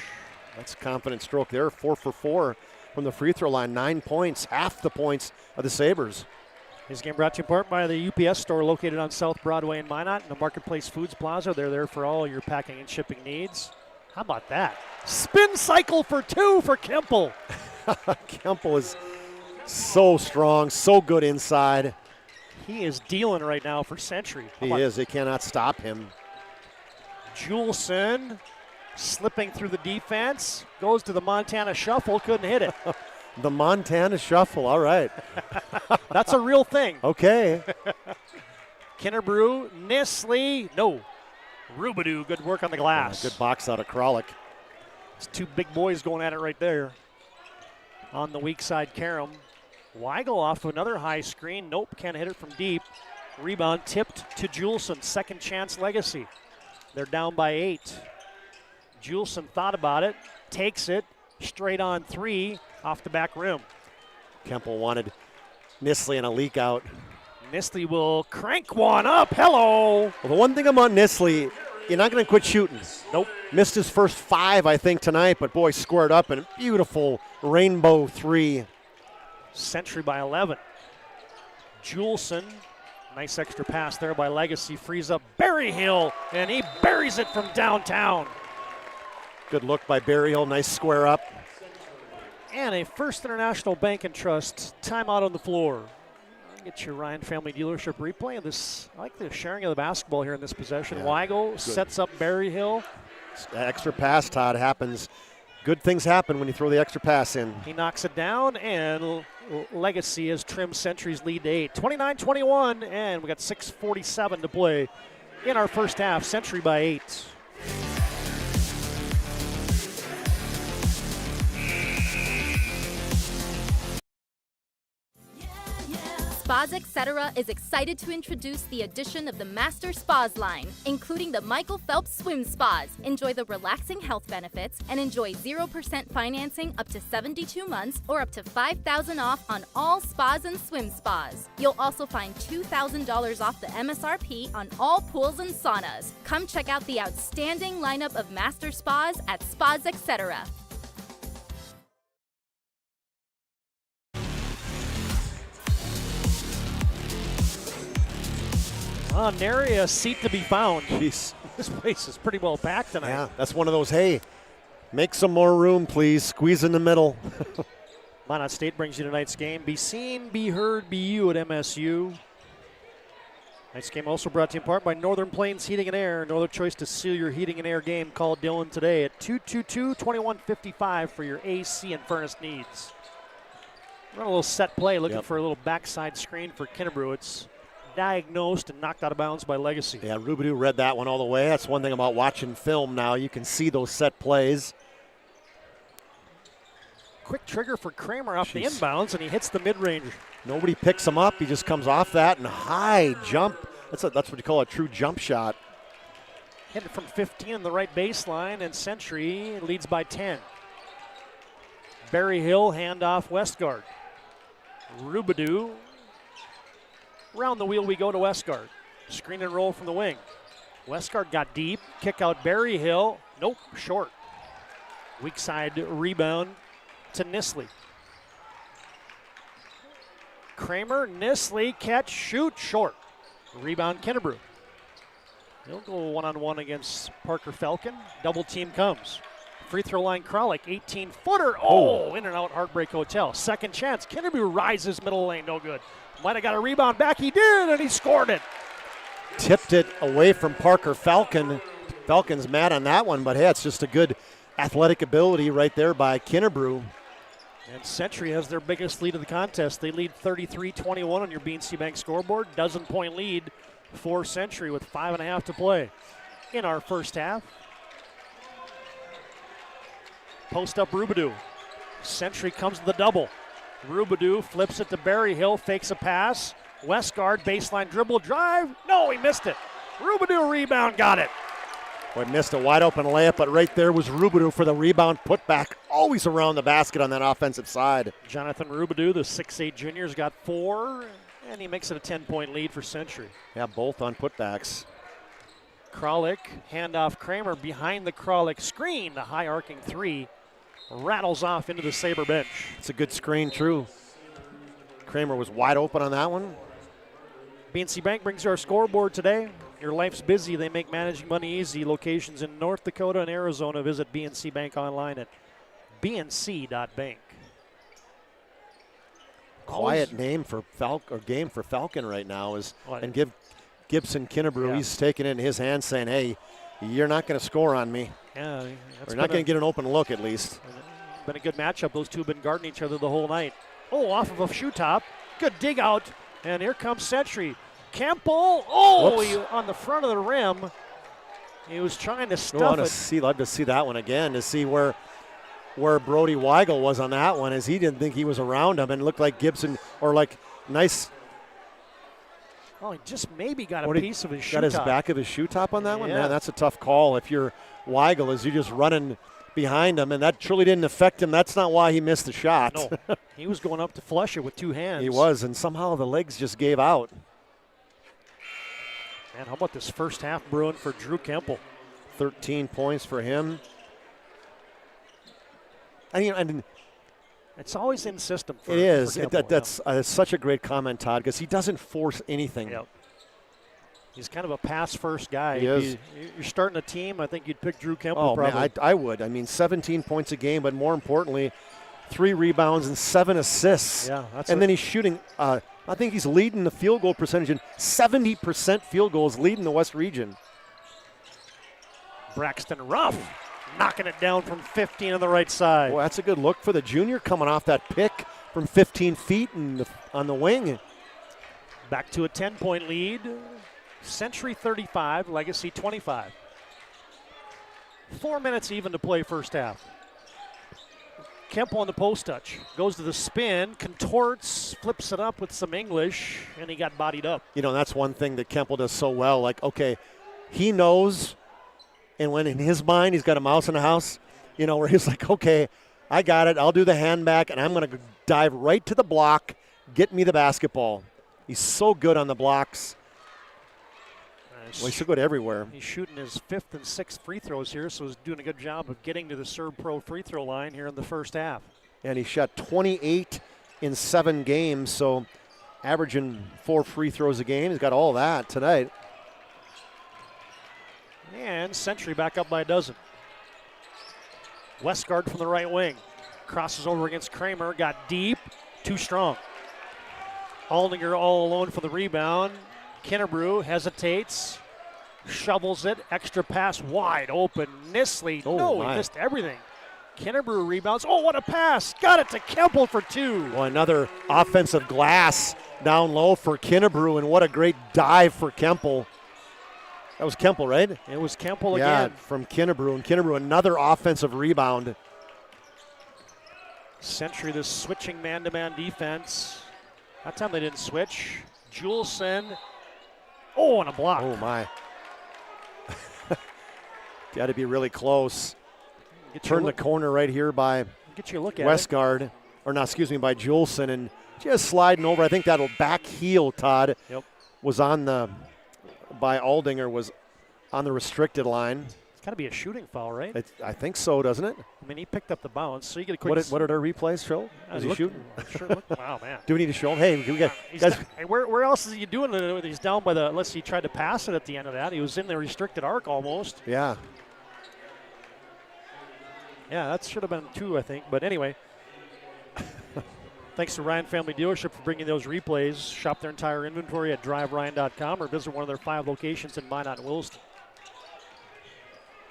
That's a confident stroke there. 4 for 4 from the free throw line. 9 points, half the points of the Sabres. This game brought to you in part by the UPS store located on South Broadway in Minot and the Marketplace Foods Plaza. They're there for all your packing and shipping needs. How about that? Spin cycle for 2 for Kemple. Kemple is so strong, so good inside. He is dealing right now for Century. He is. They cannot stop him. Juleson slipping through the defense, goes to the Montana Shuffle, couldn't hit it. The Montana Shuffle, all right. That's a real thing. Okay. Kinnerbrew, Nisley, no. Rubidou, good work on the glass. Good box out of Kralik. It's 2 big boys going at it right there. On the weak side, Karam. Weigel off to another high screen. Nope, can't hit it from deep. Rebound tipped to Juleson, second chance legacy. They're down by 8. Juleson thought about it, takes it, straight on 3, off the back rim. Kemple wanted Nisley in a leak out. Nisley will crank one up. Hello. Well, the one thing about Nisley, you're not going to quit shooting. Nope. Missed his first 5, I think, tonight, but boy, squared up and a beautiful rainbow 3. Century by 11. Juleson, nice extra pass there by Legacy, frees up Berryhill, and he buries it from downtown. Good look by Berryhill, nice square up. And a First International Bank and Trust timeout on the floor. Get your Ryan Family Dealership replay of this. I like the sharing of the basketball here in this possession. Yeah, Weigel sets up Berryhill. Extra pass, Todd, happens. Good things happen when you throw the extra pass in. He knocks it down, and Legacy has trimmed Century's lead to 8. 29-21, and we got 6:47 to play in our first half. Century by 8. Spas Etc. is excited to introduce the addition of the Master Spas line, including the Michael Phelps Swim Spas. Enjoy the relaxing health benefits and enjoy 0% financing up to 72 months or up to $5,000 off on all spas and swim spas. You'll also find $2,000 off the MSRP on all pools and saunas. Come check out the outstanding lineup of Master Spas at Spas Etc. Nary a seat to be found. Jeez. This place is pretty well packed tonight. Yeah, that's one of those, hey, make some more room, please. Squeeze in the middle. Minot State brings you tonight's game. Be seen, be heard, be you at MSU. Tonight's game also brought to you in part by Northern Plains Heating and Air. No other choice to seal your heating and air game. Call Dylan today at 222-2155 for your AC and furnace needs. Run a little set play, looking for a little backside screen for Kennebrew. It's diagnosed and knocked out of bounds by Legacy. Yeah, Rubidoux read that one all the way. That's one thing about watching film now. You can see those set plays. Quick trigger for Kramer off the inbounds, and he hits the mid-range. Nobody picks him up. He just comes off that and high jump. That's what you call a true jump shot. Hit it from 15 on the right baseline, and Century leads by 10. Barry Hill, handoff Westgard. Rubidoux. Round the wheel we go to Westgard. Screen and roll from the wing. Westgard got deep. Kick out Barry Hill. Nope, short. Weak side rebound to Nisley. Kramer, Nisley, catch, shoot, short. Rebound Kennebrew. He'll go one-on-one against Parker Falcon. Double team comes. Free throw line Kralik, 18-footer. Oh, in and out Heartbreak Hotel. Second chance. Kennebrew rises middle lane, no good. Might have got a rebound back. He did, and he scored it. Tipped it away from Parker Falcon. Falcon's mad on that one, but hey, it's just a good athletic ability right there by Kennebrew. And Century has their biggest lead of the contest. They lead 33-21 on your BNC Bank scoreboard. Dozen-point lead for Century with 5.5 to play in our first half. Post up Rubidoux. Century comes to the double. Rubidoux flips it to Barry Hill, fakes a pass. Westgard, baseline dribble, drive. No, he missed it. Rubidoux rebound, got it. Boy, missed a wide open layup, but right there was Rubidoux for the rebound putback. Always around the basket on that offensive side. Jonathan Rubidoux, the 6'8 junior, has got 4, and he makes it a 10-point lead for Century. Yeah, both on putbacks. Kralik, handoff Kramer behind the Kralik screen. The high arcing 3 rattles off into the Sabre bench. It's a good screen, true. Kramer was wide open on that one. BNC Bank brings you our scoreboard today. Your life's busy. They make managing money easy. Locations in North Dakota and Arizona. Visit BNC Bank online at bnc.bank. Quiet name for game for Falcon right now is, and give Gibson Kennebrew, he's taking it in his hands saying, hey, you're not going to score on me. Yeah, we're not going to get an open look at least. Been a good matchup. Those two have been guarding each other the whole night. Oh, off of a shoe top. Good dig out. And here comes Century. Campbell. Oh, on the front of the rim. He was trying to stuff it. Love to see that one again, to see where Brody Weigel was on that one, as he didn't think he was around him, and it looked like Gibson, or like nice. Oh, he just maybe got a piece of his shoe top. Got his back of his shoe top on that one? Man, that's a tough call. If you're Weigel, as you're just running behind him, and that truly didn't affect him. That's not why he missed the shot. No, he was going up to flush it with two hands. He was, and somehow the legs just gave out. Man, how about this first half brewing for Drew Kemple? 13 points for him. And it's always in system. It is. That's such a great comment, Todd, because he doesn't force anything. Yep. He's kind of a pass-first guy. He is. You're starting a team, I think you'd pick Drew Kemple. Oh, probably. man, I would. I mean, 17 points a game, but more importantly, 3 rebounds and 7 assists. Yeah, and then he's shooting. I think he's leading the field goal percentage in 70% field goals, leading the West region. Braxton Ruff knocking it down from 15 on the right side. Well, that's a good look for the junior coming off that pick from 15 feet on the wing. Back to a 10-point lead. Century 35, Legacy 25. 4 minutes even to play first half. Kemple on the post touch. Goes to the spin, contorts, flips it up with some English, and he got bodied up. You know, that's one thing that Kemple does so well. Like, okay, he knows, and when in his mind he's got a mouse in the house, you know, where he's like, okay, I got it. I'll do the hand back, and I'm going to dive right to the block, get me the basketball. He's so good on the blocks. Well, he's so good everywhere. He's shooting his 5th and 6th free throws here, so he's doing a good job of getting to the Serb Pro free throw line here in the first half. And he shot 28 in 7 games, so averaging 4 free throws a game. He's got all that tonight. And Century back up by a dozen. Westgard from the right wing. Crosses over against Kramer, got deep, too strong. Aldinger all alone for the rebound. Kinnebrew hesitates, shovels it, extra pass wide open. Nisley, he missed everything. Kinnebrew rebounds. Oh, what a pass. Got it to Kemple for 2. Well, another offensive glass down low for Kinnebrew, and what a great dive for Kemple. That was Kemple, right? It was Kemple again. again. From Kinnebrew, and Kinnebrew another offensive rebound. Century, this switching man-to-man defense. That time they didn't switch. Juleson. Oh, and a block. Oh, my. Got to be really close. Turn the corner right here by get you a look at Westgard. Or not, excuse me, by Juleson. And just sliding over. I think that'll back heel, Todd. Yep. Was on the, by Aldinger, was on the restricted line. It's got to be a shooting foul, right? I think so, doesn't it? I mean, he picked up the bounce, so you get a quick. What did our replays show? Is he shooting? Sure, wow, man. Do we need to show him? Hey, we got guys. Hey, where else is he doing it? He's down by the, unless he tried to pass it at the end of that. He was in the restricted arc almost. Yeah. Yeah, that should have been 2, I think. But anyway, thanks to Ryan Family Dealership for bringing those replays. Shop their entire inventory at driveryan.com or visit one of their 5 locations in Minot and Williston.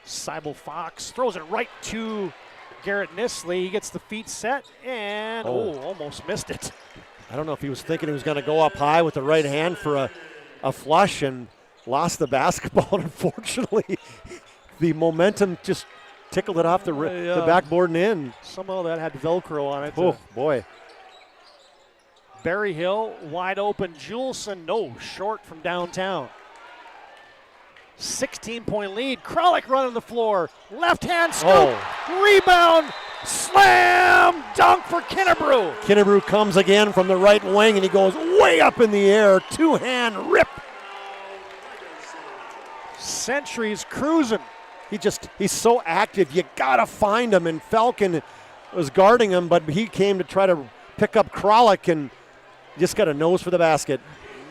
Seibel Fox throws it right to Garrett Nisley. He gets the feet set and almost missed it. I don't know if he was thinking he was going to go up high with the right hand for a flush and lost the basketball. And unfortunately, the momentum just tickled it off the backboard and in. Somehow that had Velcro on it. Oh, boy. Berryhill, wide open. Juleson, short from downtown. 16-point lead. Kralik running the floor. Left hand scoop. Rebound. Slam. Dunk for Kinnebrew. Kinnebrew comes again from the right wing, and he goes way up in the air. 2-hand rip. Century's cruising. He's so active. You got to find him, and Falcon was guarding him, but he came to try to pick up Kralik and just got a nose for the basket.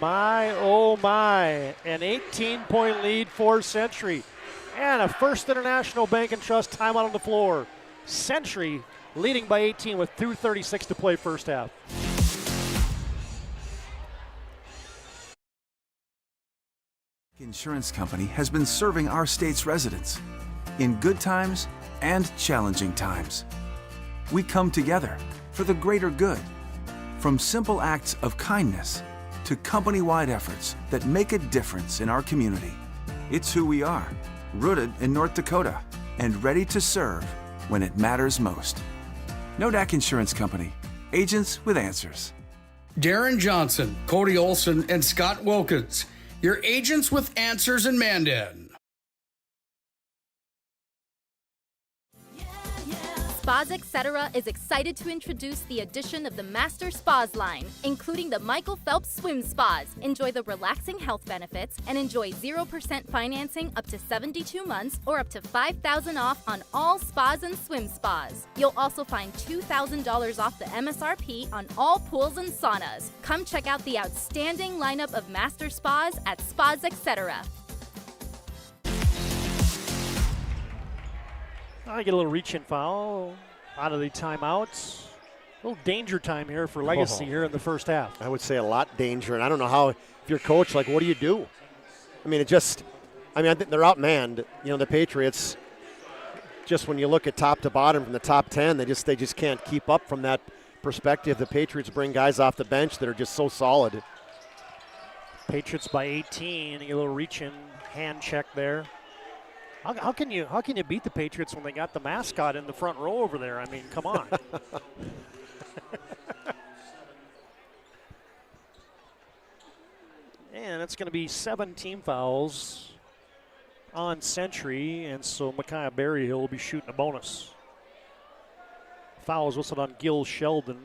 My, oh my, an 18-point lead for Century. And a First International Bank and Trust timeout on the floor. Century leading by 18 with 2:36 to play first half. Insurance Company has been serving our state's residents in good times and challenging times. We come together for the greater good, from simple acts of kindness to company-wide efforts that make a difference in our community. It's who we are, rooted in North Dakota and ready to serve when it matters most. Nodak Insurance Company, agents with answers. Darren Johnson, Cody Olson, and Scott Wilkins, your agents with answers in Mandan. Spas Etc. is excited to introduce the addition of the Master Spas line, including the Michael Phelps Swim Spas. Enjoy the relaxing health benefits and enjoy 0% financing up to 72 months or up to $5,000 off on all spas and swim spas. You'll also find $2,000 off the MSRP on all pools and saunas. Come check out the outstanding lineup of Master Spas at Spas Etc. I get a little reach-in foul out of the timeouts. A little danger time here for Legacy here in the first half. I would say a lot danger, and I don't know how, if you're coach, like, what do you do? I mean, I think they're outmanned. You know, the Patriots, just when you look at top to bottom from the top 10, they just can't keep up from that perspective. The Patriots bring guys off the bench that are just so solid. Patriots by 18, a little reach-in hand check there. How can you beat the Patriots when they got the mascot in the front row over there? I mean, come on. And it's going to be 7 team fouls on Century, and so Micaiah Berryhill will be shooting a bonus. Foul is whistled on Gil Sheldon.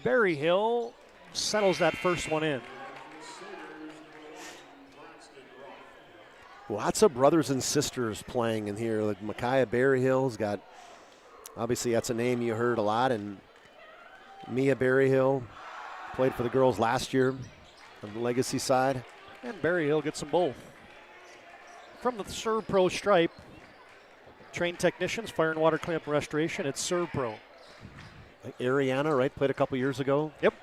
Berryhill settles that first one in. Lots of brothers and sisters playing in here. Like Micaiah Berryhill's got, obviously that's a name you heard a lot, and Mia Berryhill played for the girls last year on the Legacy side. And Berryhill gets them both. From the Serve Pro stripe, trained technicians, fire and water cleanup and restoration, it's Serve Pro. Like Ariana, right, played a couple years ago. Yep.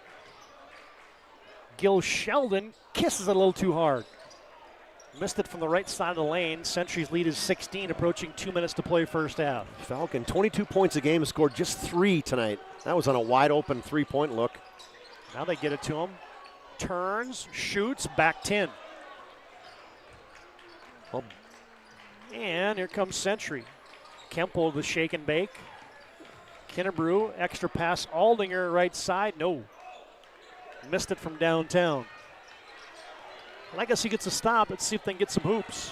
Gil Sheldon kisses it a little too hard. Missed it from the right side of the lane. Century's lead is 16, approaching 2 minutes to play first half. Falcon, 22 points a game, has scored just 3 tonight. That was on a wide open 3-point look. Now they get it to him. Turns, shoots, back 10. Well, and here comes Century. Kemple, the shake and bake. Kinnebrew, extra pass. Aldinger, right side. No. Missed it from downtown. Legacy gets a stop. Let's see if they can get some hoops.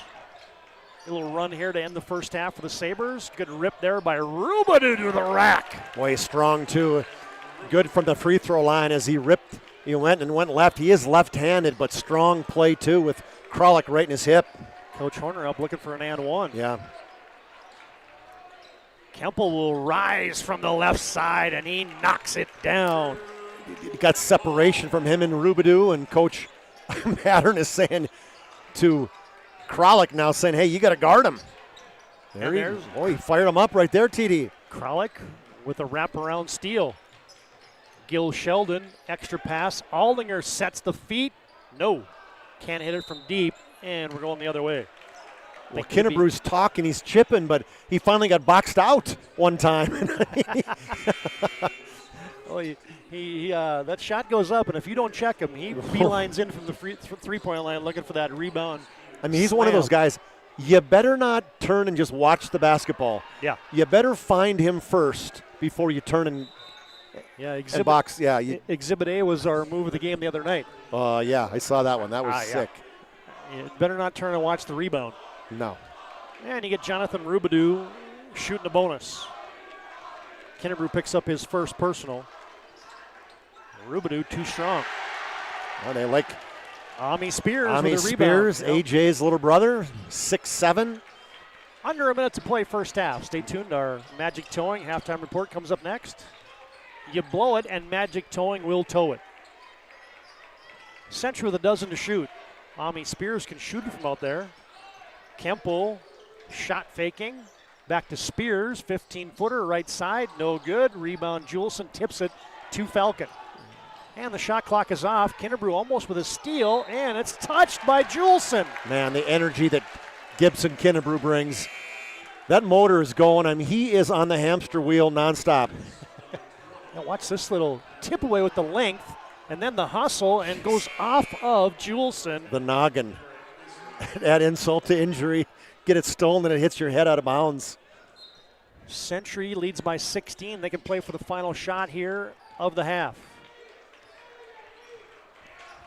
A little run here to end the first half for the Sabres. Good rip there by Rubadu to the rack. Boy, he's strong too. Good from the free throw line as he ripped. He went left. He is left-handed, but strong play too with Kralik right in his hip. Coach Horner up looking for an and one. Yeah. Kemple will rise from the left side, and he knocks it down. He got separation from him and Rubadu, and Coach Mattern is saying to Kralik now, saying, hey, you got to guard him. He fired him up right there, TD. Kralik with a wraparound steal. Gil Sheldon, extra pass. Aldinger sets the feet. No. Can't hit it from deep, and we're going the other way. Well, Kinnebrew's talking, he's chipping, but he finally got boxed out one time. Well, that shot goes up, and if you don't check him, he beelines in from the three-point line looking for that rebound. I mean, he's one of those guys, you better not turn and just watch the basketball. Yeah. You better find him first before you turn and box. Yeah. Exhibit A was our move of the game the other night. Yeah, I saw that one. That was sick. Yeah. You better not turn and watch the rebound. No. And you get Jonathan Rubadu shooting a bonus. Kinnebrew picks up his first personal. Rubadu too strong. Oh, they like Ami Spears with a rebound. Spears, AJ's little brother, 6'7". Under a minute to play first half. Stay tuned. Our Magic Towing halftime report comes up next. You blow it, and Magic Towing will tow it. Century with a dozen to shoot. Ami Spears can shoot it from out there. Kemple, shot faking. Back to Spears, 15-footer, right side, no good. Rebound, Juleson tips it to Falcon. And the shot clock is off. Kinnebrew almost with a steal, and it's touched by Juleson. Man, the energy that Gibson Kinnebrew brings. That motor is going. I mean, he is on the hamster wheel nonstop. Now watch this little tip away with the length, and then the hustle, and goes off of Juleson. The noggin. Add insult to injury. Get it stolen, and it hits your head out of bounds. Century leads by 16. They can play for the final shot here of the half.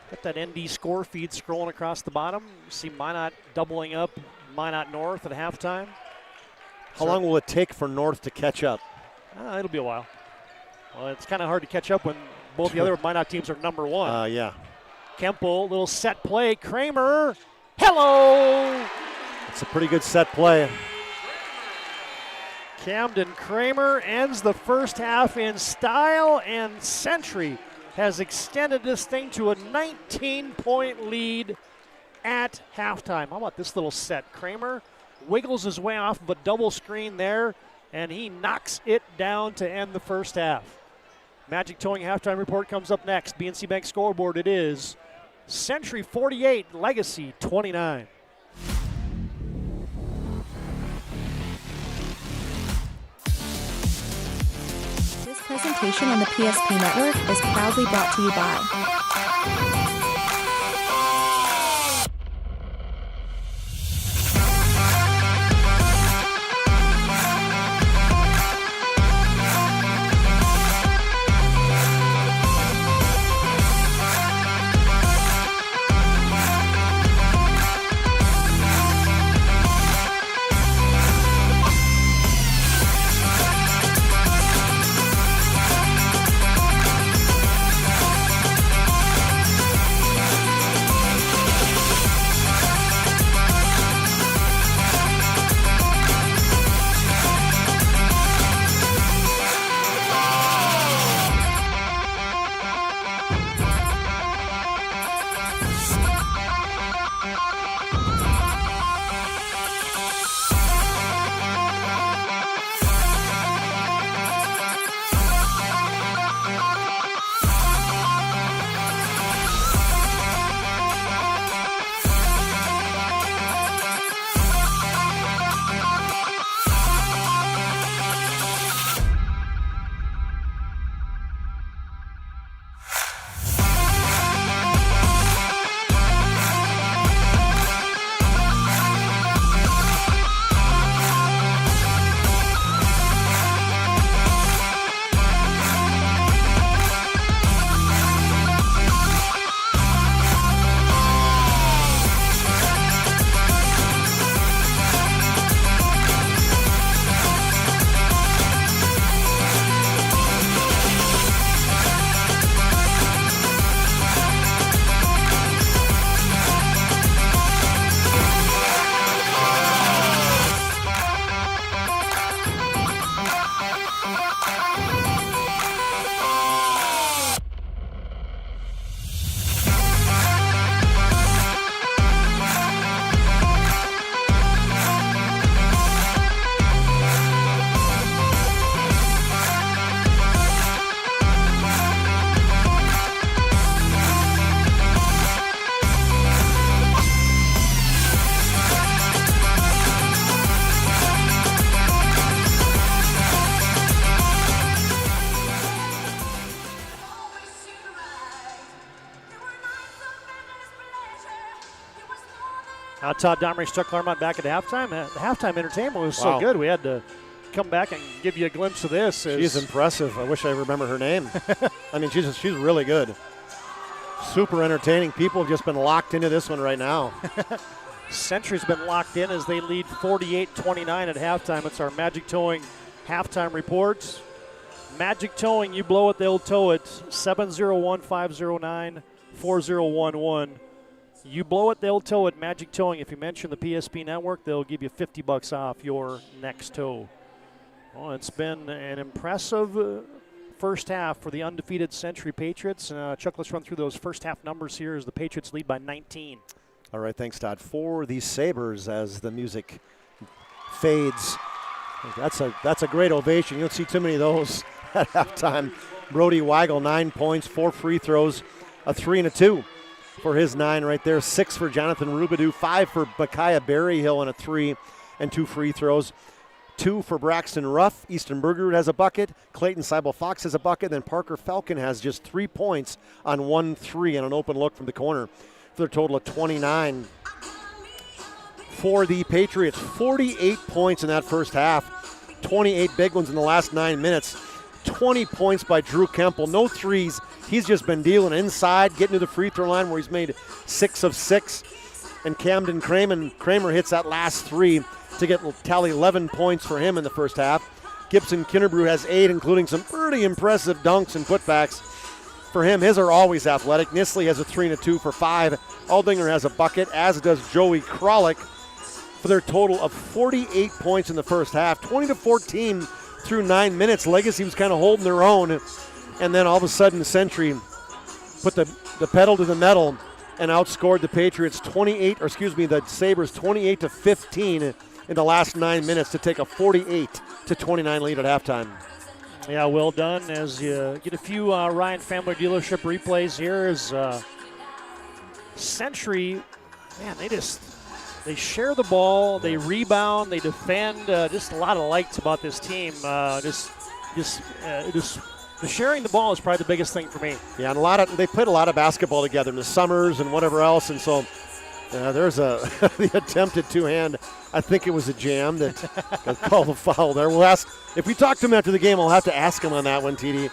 Got that ND score feed scrolling across the bottom. You see Minot doubling up, Minot North at halftime. How long will it take for North to catch up? It'll be a while. Well, it's kind of hard to catch up when both the other Minot teams are number one. Yeah. Kemple, little set play. Kramer, hello! It's a pretty good set play. Camden Kramer ends the first half in style, and Century has extended this thing to a 19-point lead at halftime. How about this little set? Kramer wiggles his way off of a double screen there, and he knocks it down to end the first half. Magic Towing halftime report comes up next. BNC Bank scoreboard, it is Century 48, Legacy 29. This presentation on the PSP Network is proudly brought to you by Todd Domrey struck Claremont back at halftime. The halftime entertainment was so good, we had to come back and give you a glimpse of this. She's impressive. I wish I remember her name. I mean, she's really good. Super entertaining. People have just been locked into this one right now. Century's been locked in as they lead 48-29 at halftime. It's our Magic Towing halftime report. Magic Towing, you blow it, they'll tow it. 701-509-4011. You blow it, they'll tow it. Magic Towing, if you mention the PSP network, they'll give you $50 off your next tow. Well, it's been an impressive first half for the undefeated Century Patriots. Chuck, let's run through those first half numbers here as the Patriots lead by 19. All right, thanks, Todd. For the Sabres as the music fades. That's a great ovation. You don't see too many of those at halftime. Brody Weigel, 9 points, 4 free throws, a 3 and a 2 for his 9 right there. 6 for Jonathan Rubidoux, 5 for Micaiah Berryhill, and a 3 and 2 free throws. 2 for Braxton Ruff. Easton Bergerud has a bucket. Clayton Seibel-Fox has a bucket. Then Parker Falcon has just 3 points on 1 3 and an open look from the corner for a total of 29 for the Patriots. 48 points in that first half. 28 big ones in the last 9 minutes. 20 points by Drew Kemple. No threes. He's just been dealing inside, getting to the free throw line where he's made 6 of 6. And Camden Kramer hits that last 3 to tally 11 points for him in the first half. Gibson Kinnerbrew has 8, including some pretty impressive dunks and putbacks for him. His are always athletic. Nisley has a 3 and a 2 for 5. Aldinger has a bucket, as does Joey Kralik, for their total of 48 points in the first half. 20-14 through 9 minutes. Legacy was kind of holding their own, and then all of a sudden Century put the pedal to the metal and outscored the Patriots the Sabres 28-15 in the last 9 minutes to take a 48-29 lead at halftime. Yeah, well done. As you get a few Ryan Family Dealership replays here, as Century, man, they share the ball, they rebound, they defend. Just a lot of lights about this team. The sharing the ball is probably the biggest thing for me. Yeah, and they played a lot of basketball together in the summers and whatever else, and so there's the attempted two-hand. I think it was a jam that called the foul there. We'll ask, if we talk to him after the game, I'll have to ask him on that one, TD.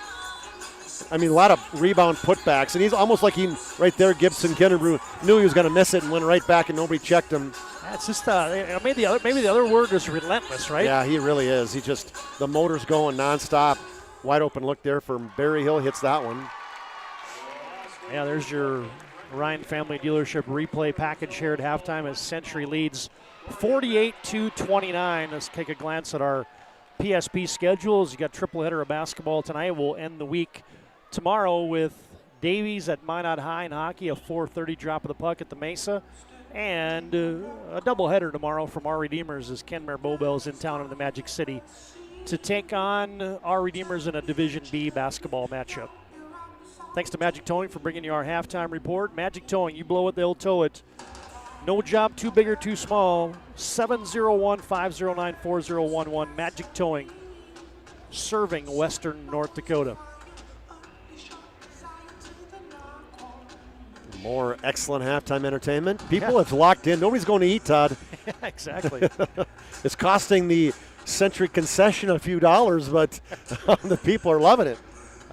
I mean, a lot of rebound putbacks, and he's almost like right there, Gibson Kinnerbrew knew he was going to miss it and went right back and nobody checked him. It's just, maybe the other word is relentless, right? Yeah, he really is. The motor's going nonstop. Wide open look there for Berryhill, hits that one. Yeah, there's your Ryan Family Dealership replay package here at halftime as Century leads 48-29. Let's take a glance at our PSP schedules. You got triple header of basketball tonight. We'll end the week tomorrow with Davies at Minot High in hockey, a 4:30 drop of the puck at the Mesa, and a doubleheader tomorrow from our Redeemers as Kenmare Bowbells in town in the Magic City to take on our Redeemers in a Division B basketball matchup. Thanks to Magic Towing for bringing you our halftime report. Magic Towing, you blow it, they'll tow it. No job too big or too small. 701-509-4011. Magic Towing, serving Western North Dakota. More excellent halftime entertainment. People have locked in. Nobody's going to eat, Todd. Exactly. It's costing the Century concession a few dollars, but the people are loving it.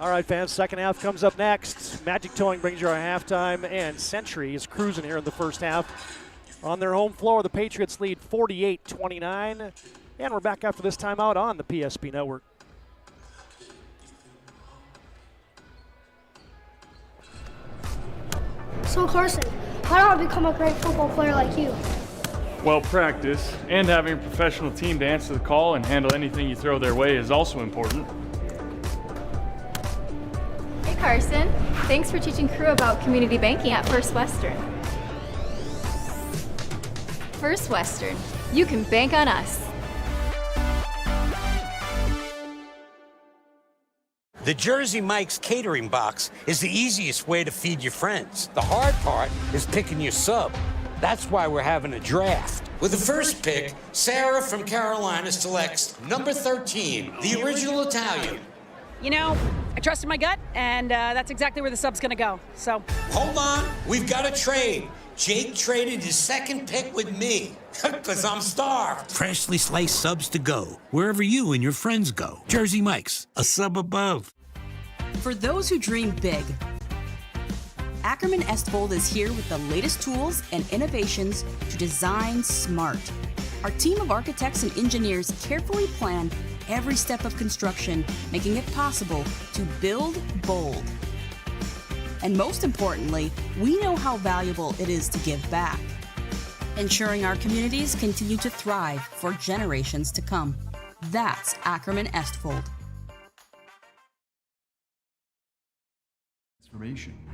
All right, fans, second half comes up next. Magic Towing brings you our halftime, and Century is cruising here in the first half. On their home floor, the Patriots lead 48-29, and we're back after this timeout on the PSP Network. So Carson, how do I become a great football player like you? Well, practice and having a professional team to answer the call and handle anything you throw their way is also important. Hey Carson, thanks for teaching Crew about community banking at First Western. First Western, you can bank on us. The Jersey Mike's catering box is the easiest way to feed your friends. The hard part is picking your sub. That's why we're having a draft. With the first pick, Sarah from Carolina selects number 13, the original Italian. You know, I trusted my gut, and that's exactly where the sub's gonna go, so. Hold on, we've got a trade. Jake traded his second pick with me, because I'm starved. Freshly sliced subs to go, wherever you and your friends go. Jersey Mike's, a sub above. For those who dream big, Ackerman Estvold is here with the latest tools and innovations to design smart. Our team of architects and engineers carefully plan every step of construction, making it possible to build bold. And most importantly, we know how valuable it is to give back, ensuring our communities continue to thrive for generations to come. That's Ackerman Estvold.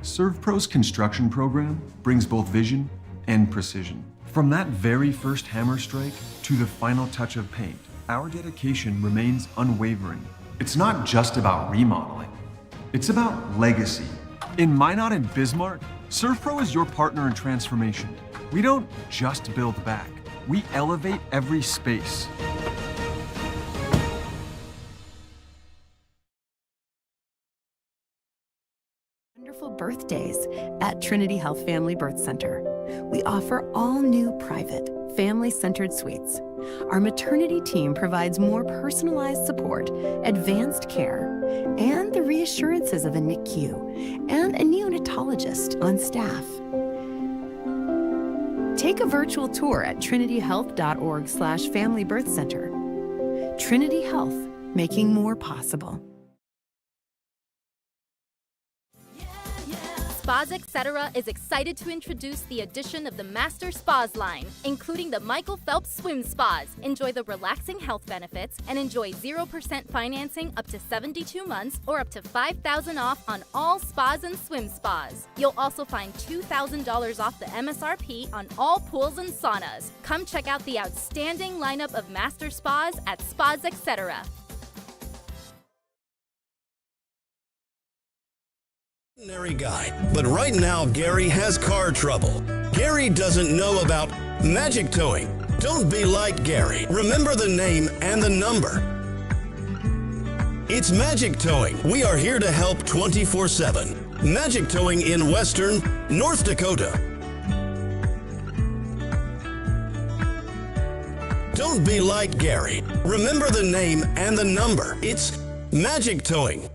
ServPro's construction program brings both vision and precision. From that very first hammer strike to the final touch of paint, our dedication remains unwavering. It's not just about remodeling, it's about legacy. In Minot and Bismarck, ServPro is your partner in transformation. We don't just build back, we elevate every space. Wonderful birthdays at Trinity Health Family Birth Center. We offer all new private, family-centered suites. Our maternity team provides more personalized support, advanced care, and the reassurances of a NICU and a neonatologist on staff. Take a virtual tour at trinityhealth.org/Family Birth Center. Trinity Health, making more possible. Spas Etc. is excited to introduce the addition of the Master Spas line, including the Michael Phelps Swim Spas. Enjoy the relaxing health benefits and enjoy 0% financing up to 72 months or up to $5,000 off on all spas and swim spas. You'll also find $2,000 off the MSRP on all pools and saunas. Come check out the outstanding lineup of Master Spas at Spas Etc. Ordinary guy, but right now Gary has car trouble. Gary doesn't know about magic towing. Don't be like Gary. Remember the name and the number. It's Magic Towing. We are here to help 24/7. Magic Towing in Western North Dakota. Don't be like Gary. Remember the name and the number. It's Magic Towing.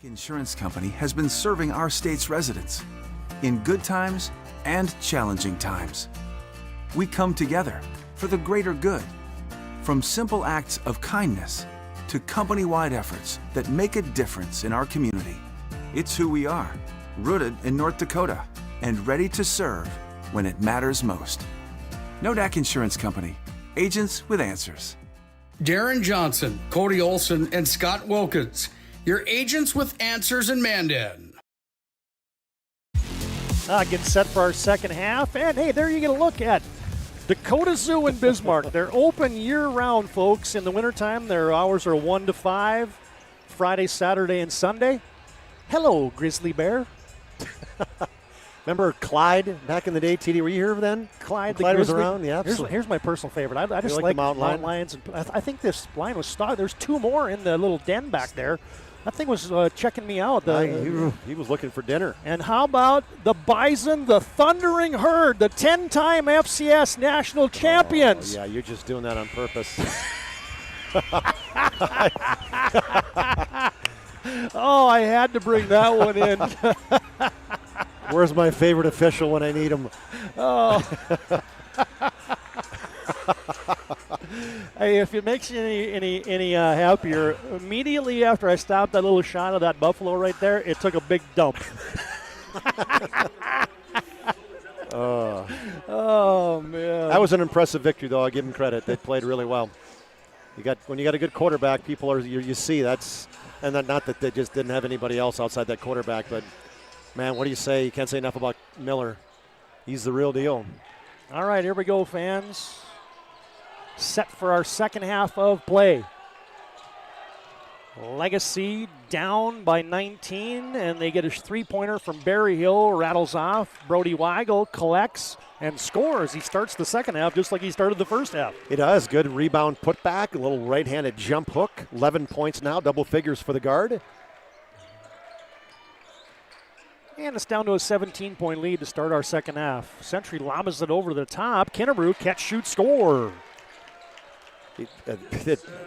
Insurance Company has been serving our state's residents in good times and challenging times. We come together for the greater good, from simple acts of kindness to company-wide efforts that make a difference in our community. It's who we are, rooted in North Dakota and ready to serve when it matters most. Nodak Insurance Company, agents with answers. Darren Johnson, Cody Olson, and Scott Wilkins, your agents with answers in Mandan. Getting set for our second half. And hey, there you get a look at Dakota Zoo in Bismarck. They're open year-round, folks. In the wintertime, their hours are 1 to 5, Friday, Saturday, and Sunday. Hello, Grizzly Bear. Remember Clyde back in the day, TD? Were you here then? Clyde was around? Yeah, absolutely. Here's my personal favorite. I just like the mountain lions. I think this line was started. There's two more in the little den back there. That thing was checking me out. He was looking for dinner. And how about the Bison, the Thundering Herd, the 10-time FCS national champions? Oh, yeah, you're just doing that on purpose. Oh, I had to bring that one in. Where's my favorite official when I need him? Oh. Hey, if it makes you any happier, immediately after I stopped that little shot of that buffalo right there, it took a big dump. Oh man! That was an impressive victory, though. I give them credit; they played really well. When you got a good quarterback, people are you see that's, and not that they just didn't have anybody else outside that quarterback, but man, what do you say? You can't say enough about Miller. He's the real deal. All right, here we go, fans. Set for our second half of play. Legacy down by 19, and they get a three-pointer from Berry Hill, rattles off. Brody Weigel collects and scores. He starts the second half just like he started the first half. He does. Good rebound putback, a little right-handed jump hook. 11 points now, double figures for the guard. And it's down to a 17-point lead to start our second half. Century lobs it over the top. Kinnebrew, catch, shoot, score.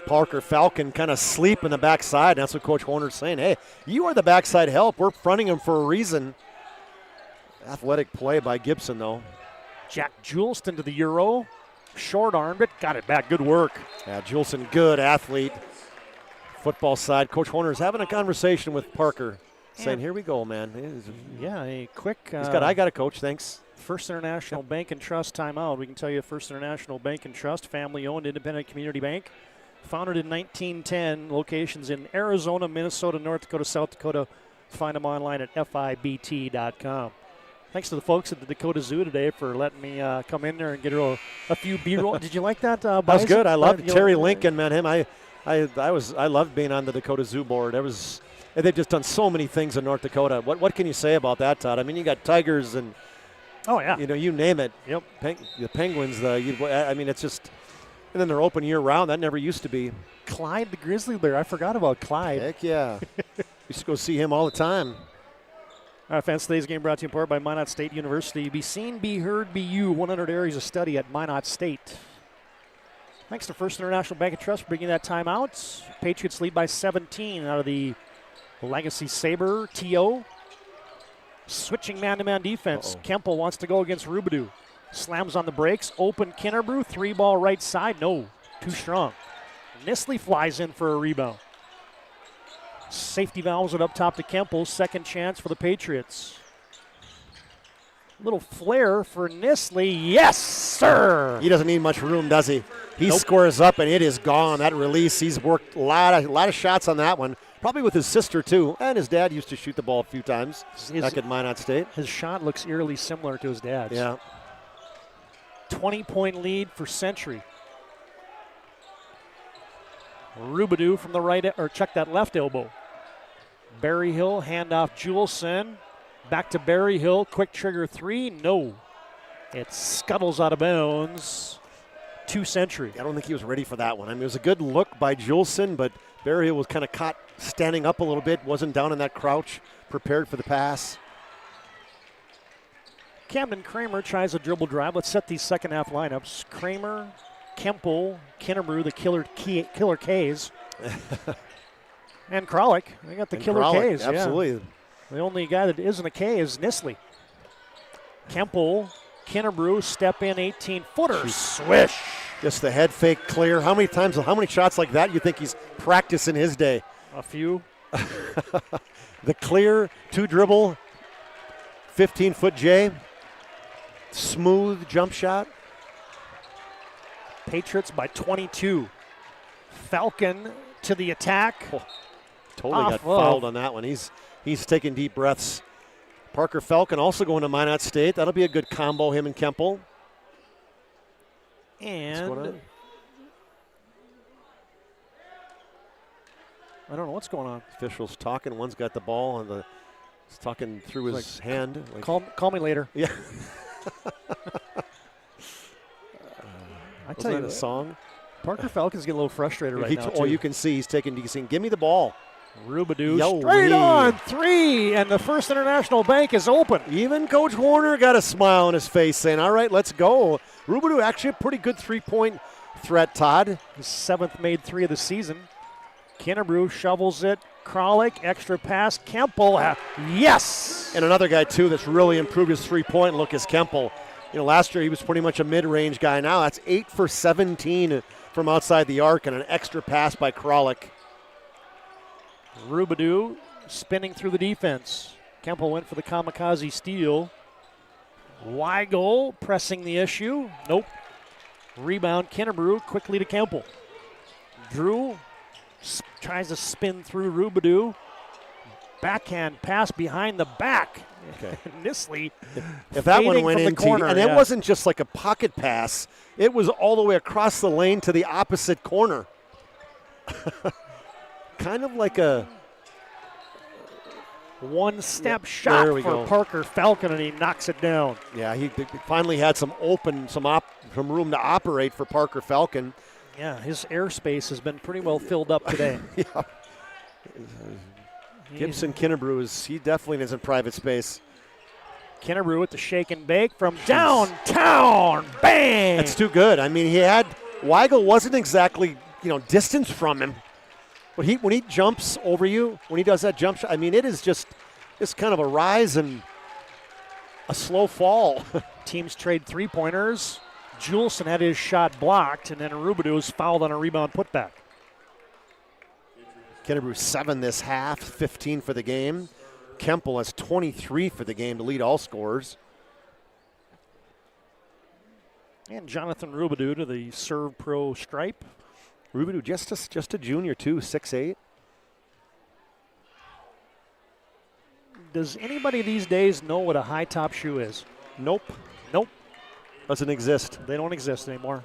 Parker Falcon kind of sleep in the backside. That's what Coach Horner's saying. Hey, you are the backside help. We're fronting him for a reason. Athletic play by Gibson, though. Jack Juleston to the Euro. Short-armed it. Got it back. Good work. Yeah, Juleston, good athlete. Football side. Coach Horner's having a conversation with Parker, saying, here we go, man. Yeah, a quick. I got a coach, thanks. First International Bank and Trust timeout. We can tell you First International Bank and Trust, family-owned independent community bank. Founded in 1910, locations in Arizona, Minnesota, North Dakota, South Dakota. Find them online at FIBT.com. Thanks to the folks at the Dakota Zoo today for letting me come in there and get a few B-roll. Did you like that? That was good. I loved Terry Lincoln, man. I loved being on the Dakota Zoo board. They've just done so many things in North Dakota. What can you say about that, Todd? I mean, you got tigers and you name it. Yep. The penguins. It's just. And then they're open year round. That never used to be. Clyde the grizzly bear. I forgot about Clyde. Heck yeah. Used to go see him all the time. All right, fans, today's game brought to you in part by Minot State University. Be seen, be heard, be you. 100 areas of study at Minot State. Thanks to First International Bank and Trust for bringing that time out. Patriots lead by 17 out of the Legacy Sabre TO. Switching man-to-man defense. Kemple wants to go against Rubidou. Slams on the brakes. Open Kinnebrew. 3-ball right side. No, too strong. Nisley flies in for a rebound. Safety valves it up top to Kemple. Second chance for the Patriots. Little flare for Nisley. Yes, sir. He doesn't need much room, does he? He squares up, and it is gone. That release, he's worked a lot of shots on that one. Probably with his sister, too. And his dad used to shoot the ball a few times back at Minot State. His shot looks eerily similar to his dad's. Yeah. 20-point lead for Century. Rubidou from the right, or check that left elbow. Berryhill, handoff Julesson. Back to Berryhill, quick trigger three. No. It scuttles out of bounds to Century. I don't think he was ready for that one. I mean, it was a good look by Julesson, but Berryhill was kind of caught standing up a little bit, wasn't down in that crouch, prepared for the pass. Camden Kramer tries a dribble drive. Let's set these second half lineups. Kramer, Kemple, Kinnebrew, the killer K's. And Kralik. They got the killer K's. Absolutely. Yeah. The only guy that isn't a K is Nisley. Kemple, Kinnebrew, step in 18-footer. Swish. Just the head fake clear. How many shots like that you think he's practiced in his day? A few. The clear, two dribble, 15-foot J. Smooth jump shot. Patriots by 22. Falcon to the attack. Totally got fouled on that one. He's taking deep breaths. Parker Falcon also going to Minot State. That'll be a good combo, him and Kemple. And I don't know what's going on. Officials talking. One's got the ball and he's talking through his hand. Call me later. Yeah. I tell you, a song. Parker Falcon's getting a little frustrated right now. You can see he's saying, "Give me the ball." Rubidou straight on three, and the First International Bank is open. Even Coach Horner got a smile on his face, saying, "All right, let's go." Rubidou actually a pretty good three-point threat. Todd, his seventh made three of the season. Kinnebrew shovels it. Kralik, extra pass. Kemple, yes! And another guy, too, that's really improved his three-point look is Kemple. You know, last year he was pretty much a mid-range guy. Now that's 8 for 17 from outside the arc and an extra pass by Kralik. Rubidou spinning through the defense. Kemple went for the kamikaze steal. Weigel pressing the issue. Nope. Rebound, Kinnebrew quickly to Kemple. Drew tries to spin through Rubidou. Backhand pass behind the back. Okay. Nisley. If that one went into corner, and it wasn't just like a pocket pass, it was all the way across the lane to the opposite corner. Kind of like a one-step shot for Parker Falcon, and he knocks it down. Yeah, he finally had some room to operate for Parker Falcon. Yeah, his airspace has been pretty well filled up today. Yeah. Gibson Kinnebrew he definitely is in private space. Kinnebrew with the shake and bake from downtown. Bang! That's too good. I mean, Weigel wasn't exactly, distance from him. But when he jumps over you, when he does that jump shot, I mean, it is just it's kind of a rise and a slow fall. Teams trade three-pointers. Juleson had his shot blocked, and then Rubidoux was fouled on a rebound putback. Kinnebrew 7 this half, 15 for the game. Kemple has 23 for the game to lead all scorers. And Jonathan Rubidoux to the Serve Pro stripe. Rubidoux just a junior too, 6'8". Does anybody these days know what a high top shoe is? Nope. Doesn't exist. They don't exist anymore.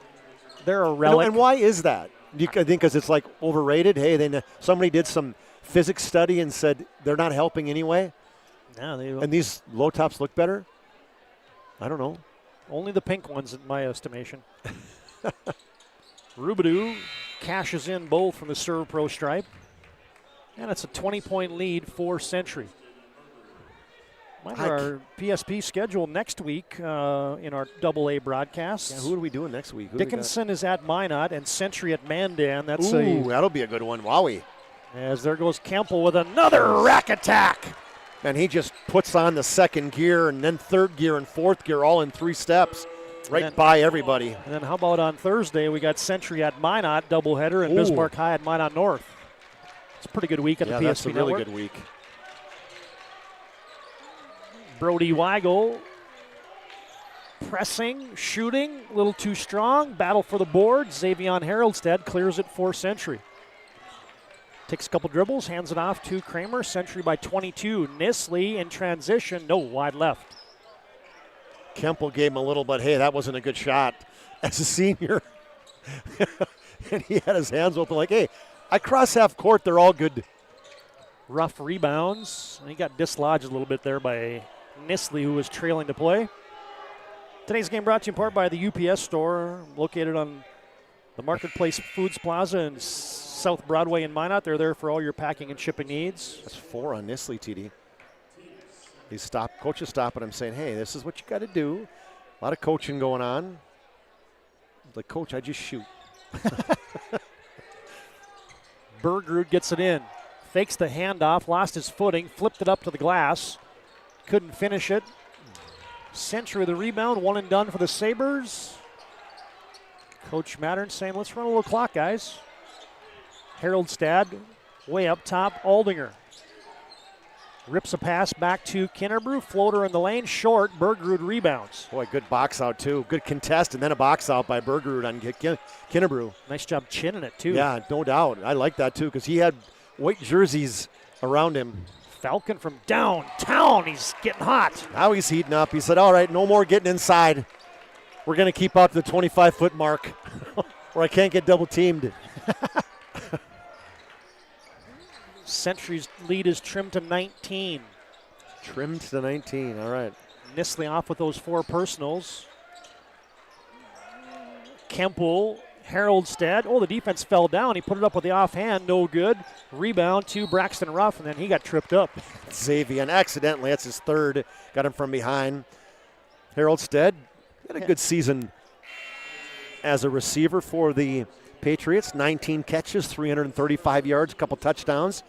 They're a relic. And why is that? I think because it's like overrated. Hey, somebody did some physics study and said they're not helping anyway. No, and these low tops look better. I don't know. Only the pink ones, in my estimation. Rubidoux cashes in both from the Serve Pro stripe, and it's a 20-point lead for Century. Our PSP schedule next week in our AA broadcast. Yeah, who are we doing next week? Dickinson is at Minot and Century at Mandan. That'll be a good one. Wowie. As there goes Kemple with another rack attack. And he just puts on the second gear and then third gear and fourth gear all in 3 steps. By everybody. And then how about on Thursday, we got Century at Minot doubleheader and Bismarck High at Minot North. It's a pretty good week at the PSP that's a really Network. good week. Brody Weigel pressing, shooting, a little too strong. Battle for the board. Xavion Haroldstead clears it for Century. Takes a couple dribbles, hands it off to Kramer. Century by 22. Nisley in transition. No, wide left. Kemple gave him a little, but hey, that wasn't a good shot as a senior. And he had his hands open like, hey, I cross half court, they're all good. Rough rebounds. He got dislodged a little bit there by Nisley, who was trailing to play. Today's game brought to you in part by the UPS store, located on the Marketplace Foods Plaza in South Broadway in Minot. They're there for all your packing and shipping needs. That's 4 on Nisley, TD. Coach is stopping him saying, hey, this is what you got to do. A lot of coaching going on. Like, Coach, I just shoot. Bergerud gets it in. Fakes the handoff, lost his footing, flipped it up to the glass. Couldn't finish it. Century the rebound, one and done for the Sabres. Coach Mattern saying, let's run a little clock, guys. Haroldstad way up top, Aldinger. Rips a pass back to Kinnebrew. Floater in the lane, short. Bergerud rebounds. Boy, good box out, too. Good contest, and then a box out by Bergerud on Kinnebrew. Nice job chinning it, too. Yeah, no doubt. I like that, too, because he had white jerseys around him. Falcon from downtown. He's getting hot. Now he's heating up. He said, all right, no more getting inside. We're going to keep out the 25-foot mark or I can't get double-teamed. Century's lead is trimmed to 19. Trimmed to 19, all right. Nisley off with those 4 personals. Kemple, Haroldstad. Oh, the defense fell down. He put it up with the offhand, no good. Rebound to Braxton Ruff, and then he got tripped up. Xavier, accidentally, that's his third. Got him from behind. Haroldstad had a good season as a receiver for the Patriots. 19 catches, 335 yards, a couple touchdowns.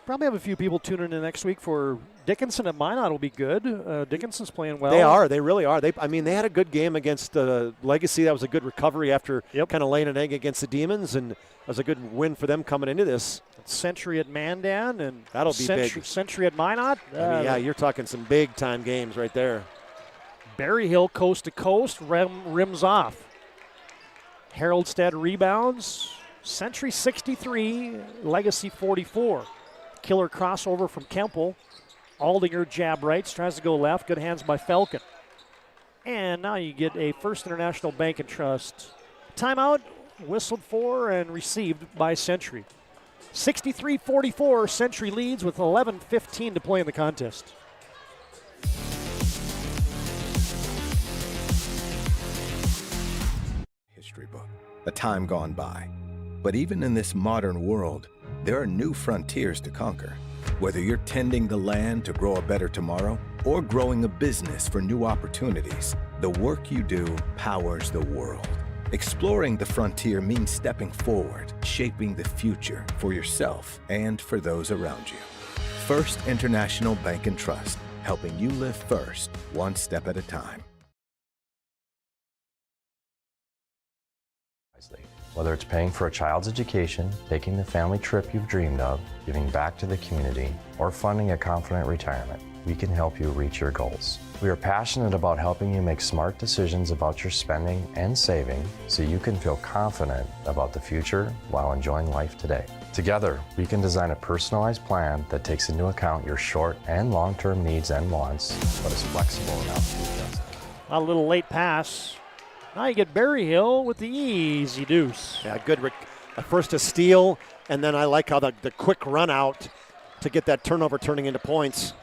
Probably have a few people tuning in next week for Dickinson at Minot. Will be good. Dickinson's playing well. They are. They really are. They had a good game against Legacy. That was a good recovery after kind of laying an egg against the Demons, and it was a good win for them coming into this. Century at Mandan, and that'll be big. Century at Minot. Yeah, you're talking some big-time games right there. Berry Hill coast to coast, rims off. Haroldstad rebounds. Century 63, Legacy 44. Killer crossover from Kemple. Aldinger jab right, tries to go left. Good hands by Falcon. And now you get a First International Bank and Trust timeout, whistled for and received by Century. 63-44, Century leads with 11:15 to play in the contest. History book, a time gone by. But even in this modern world, there are new frontiers to conquer. Whether you're tending the land to grow a better tomorrow or growing a business for new opportunities, the work you do powers the world. Exploring the frontier means stepping forward, shaping the future for yourself and for those around you. First International Bank and Trust, helping you live first, one step at a time. Whether it's paying for a child's education, taking the family trip you've dreamed of, giving back to the community, or funding a confident retirement, we can help you reach your goals. We are passionate about helping you make smart decisions about your spending and saving so you can feel confident about the future while enjoying life today. Together, we can design a personalized plan that takes into account your short and long-term needs and wants, but is flexible enough to adjust. A little late pass. Now you get Berryhill with the easy deuce. Yeah, good. First a steal, and then I like how the quick run out to get that turnover turning into points.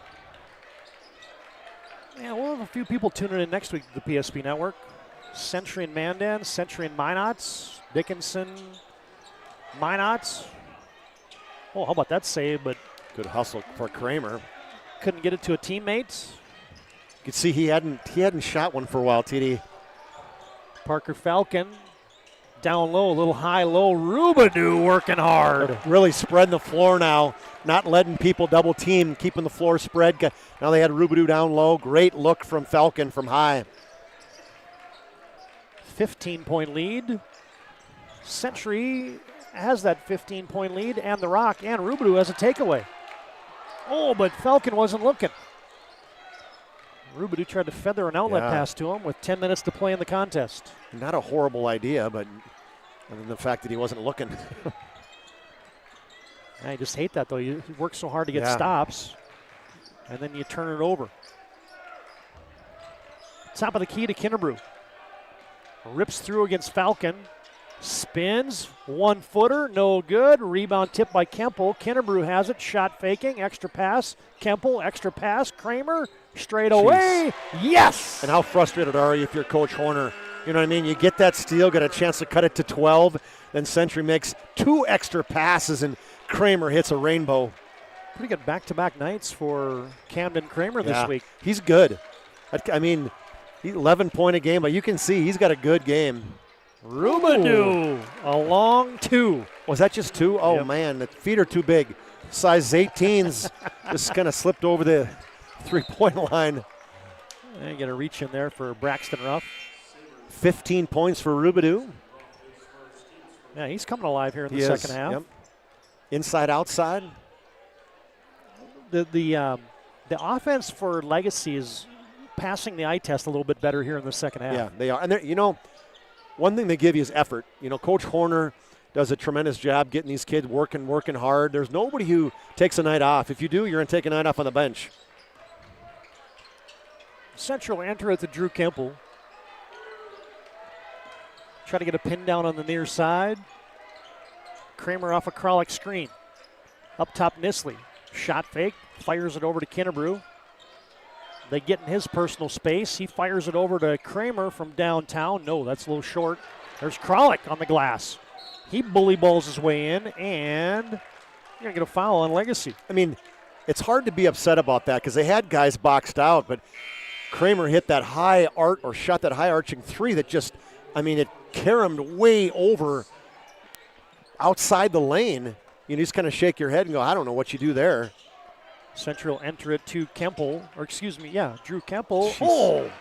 Yeah, we'll have a few people tuning in next week to the PSP Network. Century and Mandan, Century and Minotts, Dickinson, Minotts. Oh, how about that save? But good hustle for Kramer. Couldn't get it to a teammate. You could see he hadn't shot one for a while, TD. Parker Falcon down low, a little high-low. Rubadu working hard. Really spreading the floor now, not letting people double team, keeping the floor spread. Now they had Rubadu down low. Great look from Falcon from high. 15-point lead. Century has that 15-point lead, and the Rock and Rubadu has a takeaway. Oh, but Falcon wasn't looking. Rubadu tried to feather an outlet pass to him with 10 minutes to play in the contest. Not a horrible idea, but other than the fact that he wasn't looking. I just hate that, though. You work so hard to get stops, and then you turn it over. Top of the key to Kinnebrew. Rips through against Falcon. Spins, one-footer, no good. Rebound tipped by Kemple. Kinnebrew has it, shot faking, extra pass. Kemple, extra pass. Kramer, straight away. Yes! And how frustrated are you if you're Coach Horner? You know what I mean? You get that steal, get a chance to cut it to 12, then Century makes 2 extra passes, and Kramer hits a rainbow. Pretty good back-to-back nights for Camden Kramer this week. He's good. I mean, 11-point a game, but you can see he's got a good game. Rubadu, a long 2. Was that just 2? Oh, man, the feet are too big. Size 18s just kind of slipped over the 3-point line. And get a reach in there for Braxton Ruff. 15 points for Rubadu. Yeah, he's coming alive here in the second half. Yep. Inside, outside. The offense for Legacy is passing the eye test a little bit better here in the second half. Yeah, they are. And, you know, one thing they give you is effort. You know, Coach Horner does a tremendous job getting these kids working hard. There's nobody who takes a night off. If you do, you're going to take a night off on the bench. Central enter at the Drew Kemple. Try to get a pin down on the near side. Kramer off a Kralik screen. Up top, Nisley. Shot fake. Fires it over to Kinnebrew. They get in his personal space. He fires it over to Kramer from downtown. No, that's a little short. There's Kralik on the glass. He bully balls his way in, and you're going to get a foul on Legacy. I mean, it's hard to be upset about that because they had guys boxed out, but Kramer hit that shot that high arching 3 that just, I mean, it caromed way over outside the lane. You just kind of shake your head and go, I don't know what you do there. Central enter it to Kemple, Drew Kemple. Jeez. Oh,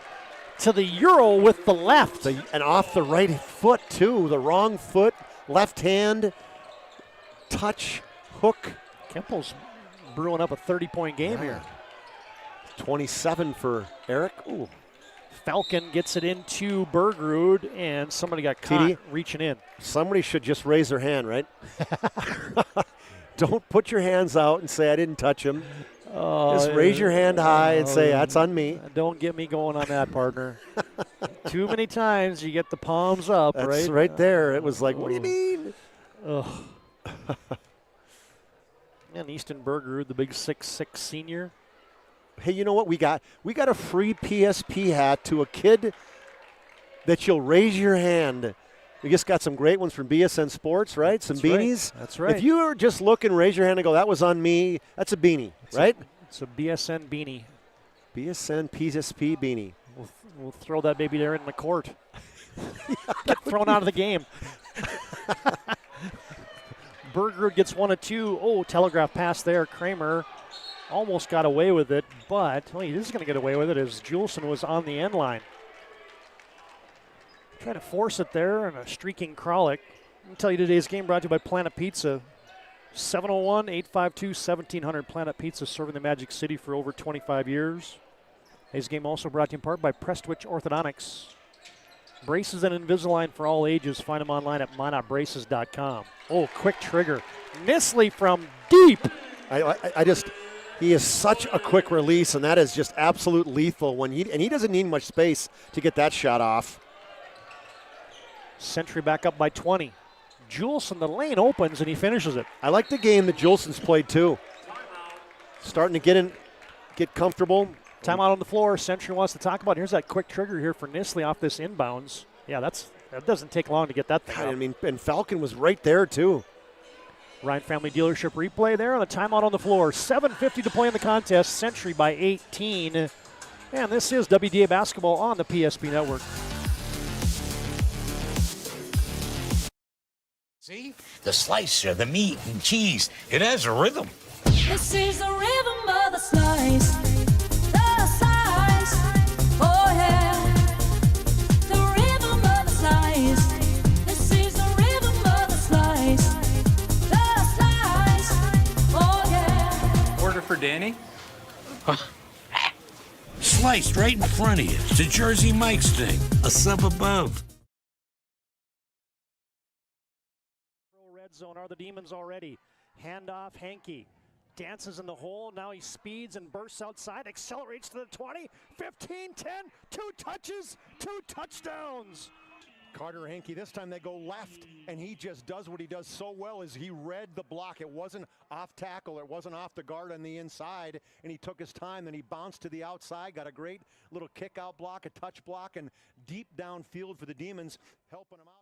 to the Euro with the left. And off the right foot, too. The wrong foot, left hand, touch, hook. Kemple's brewing up a 30-point game here. 27 for Eric. Ooh. Falcon gets it into Bergerud, and somebody got caught reaching in. Somebody should just raise their hand, right? Don't put your hands out and say, I didn't touch him. Just raise your hand high and say, that's on me. Don't get me going on that, partner. Too many times you get the palms up, right? That's right there. It was like, what do you mean? And Easton Bergerud, the big 6'6" senior. Hey, you know what? We got a free PSP hat to a kid that you'll raise your hand We just got some great ones from BSN Sports, right? Some beanies. That's right. If you were just looking, raise your hand and go, that was on me. That's a beanie, right? It's a BSN beanie. BSN PSP beanie. We'll throw that baby there in the court. Get thrown out of the game. Bergerud gets 1 of 2. Oh, telegraph pass there. Kramer almost got away with it, but he is going to get away with it as Juleson was on the end line. Trying to force it there, and a streaking Kralik. I'll tell you today's game brought to you by Planet Pizza. 701-852-1700. Planet Pizza, serving the Magic City for over 25 years. Today's game also brought to you in part by Prestwich Orthodontics. Braces and Invisalign for all ages. Find them online at monotbraces.com. Oh, quick trigger. Nisley from deep. He is such a quick release, and that is just absolute lethal. And he doesn't need much space to get that shot off. Century back up by 20. Juleson, the lane opens, and he finishes it. I like the game that Juleson's played, too. Starting to get comfortable. Timeout on the floor. Century wants to talk about. Here's that quick trigger here for Nisley off this inbounds. Yeah, that doesn't take long to get that thing I mean, and Falcon was right there, too. Ryan Family Dealership replay there on the timeout on the floor. 7:50 to play in the contest. Century by 18. And this is WDA Basketball on the PSP Network. See? The slicer, the meat and cheese. It has a rhythm. This is the rhythm of the slice. The slice. Oh, yeah. The rhythm of the slice. This is the rhythm of the slice. The slice. Oh, yeah. Order for Danny? Sliced right in front of you. It's a Jersey Mike's thing. A sub above. Red zone are the Demons already. Handoff, Hankey. Dances in the hole. Now he speeds and bursts outside. Accelerates to the 20. 15, 10. 2 touches. 2 touchdowns. Carter Hankey, this time they go left, and he just does what he does so well is he read the block. It wasn't off tackle. It wasn't off the guard on the inside, and he took his time. Then he bounced to the outside, got a great little kick-out block, a touch block, and deep downfield for the Demons, helping him out.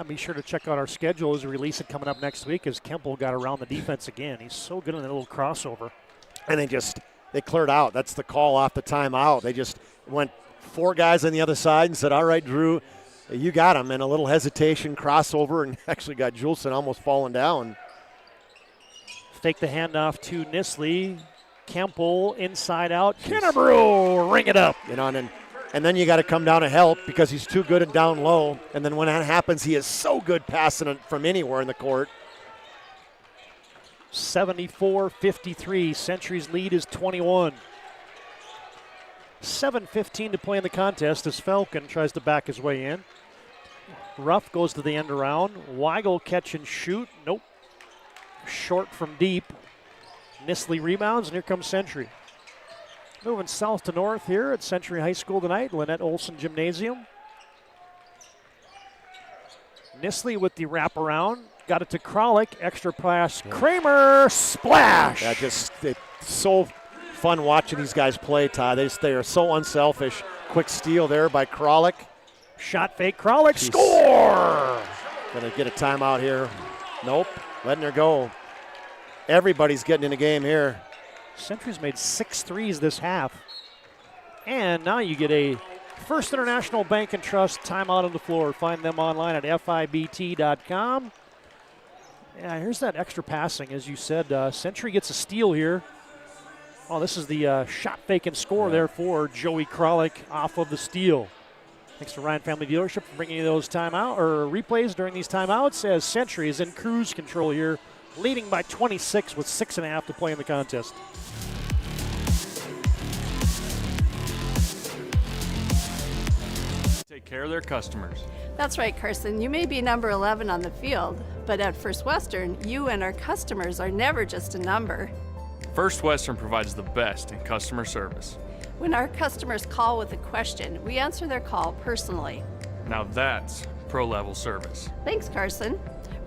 Be sure to check out our schedule as we release it coming up next week as Kemple got around the defense again. He's so good in that little crossover. And they cleared out. That's the call off the timeout. They just went 4 guys on the other side and said, all right, Drew, you got him. And a little hesitation, crossover, and actually got Juleson almost falling down. Fake the handoff to Nisley. Kemple inside out. Kinnebrew, ring it up. And then you got to come down to help because he's too good and down low. And then when that happens, he is so good passing it from anywhere in the court. 74-53. Century's lead is 21. 7:15 to play in the contest as Falcon tries to back his way in. Ruff goes to the end around. Weigel catch and shoot. Nope. Short from deep. Nisley rebounds, and here comes Century. Moving south to north here at Century High School tonight, Lynette Olson Gymnasium. Nisley with the wraparound. Got it to Kralik. Extra pass. Yeah. Kramer. Splash. Yeah, it's so fun watching these guys play, Todd. They are so unselfish. Quick steal there by Kralik. Shot fake. Kralik. Score. Going to get a timeout here. Nope. Letting her go. Everybody's getting in the game here. Century's made 6 threes this half. And now you get a First International Bank and Trust timeout on the floor. Find them online at FIBT.com. Yeah, here's that extra passing. As you said, Century gets a steal here. Oh, this is the shot fake and score there for Joey Kralik off of the steal. Thanks to Ryan Family Dealership for bringing you those replays during these timeouts as Century is in cruise control here, leading by 26 with 6.5 to play in the contest. Take care of their customers. That's right, Carson. You may be number 11 on the field, but at First Western, you and our customers are never just a number. First Western provides the best in customer service. When our customers call with a question, we answer their call personally. Now that's pro-level service. Thanks, Carson.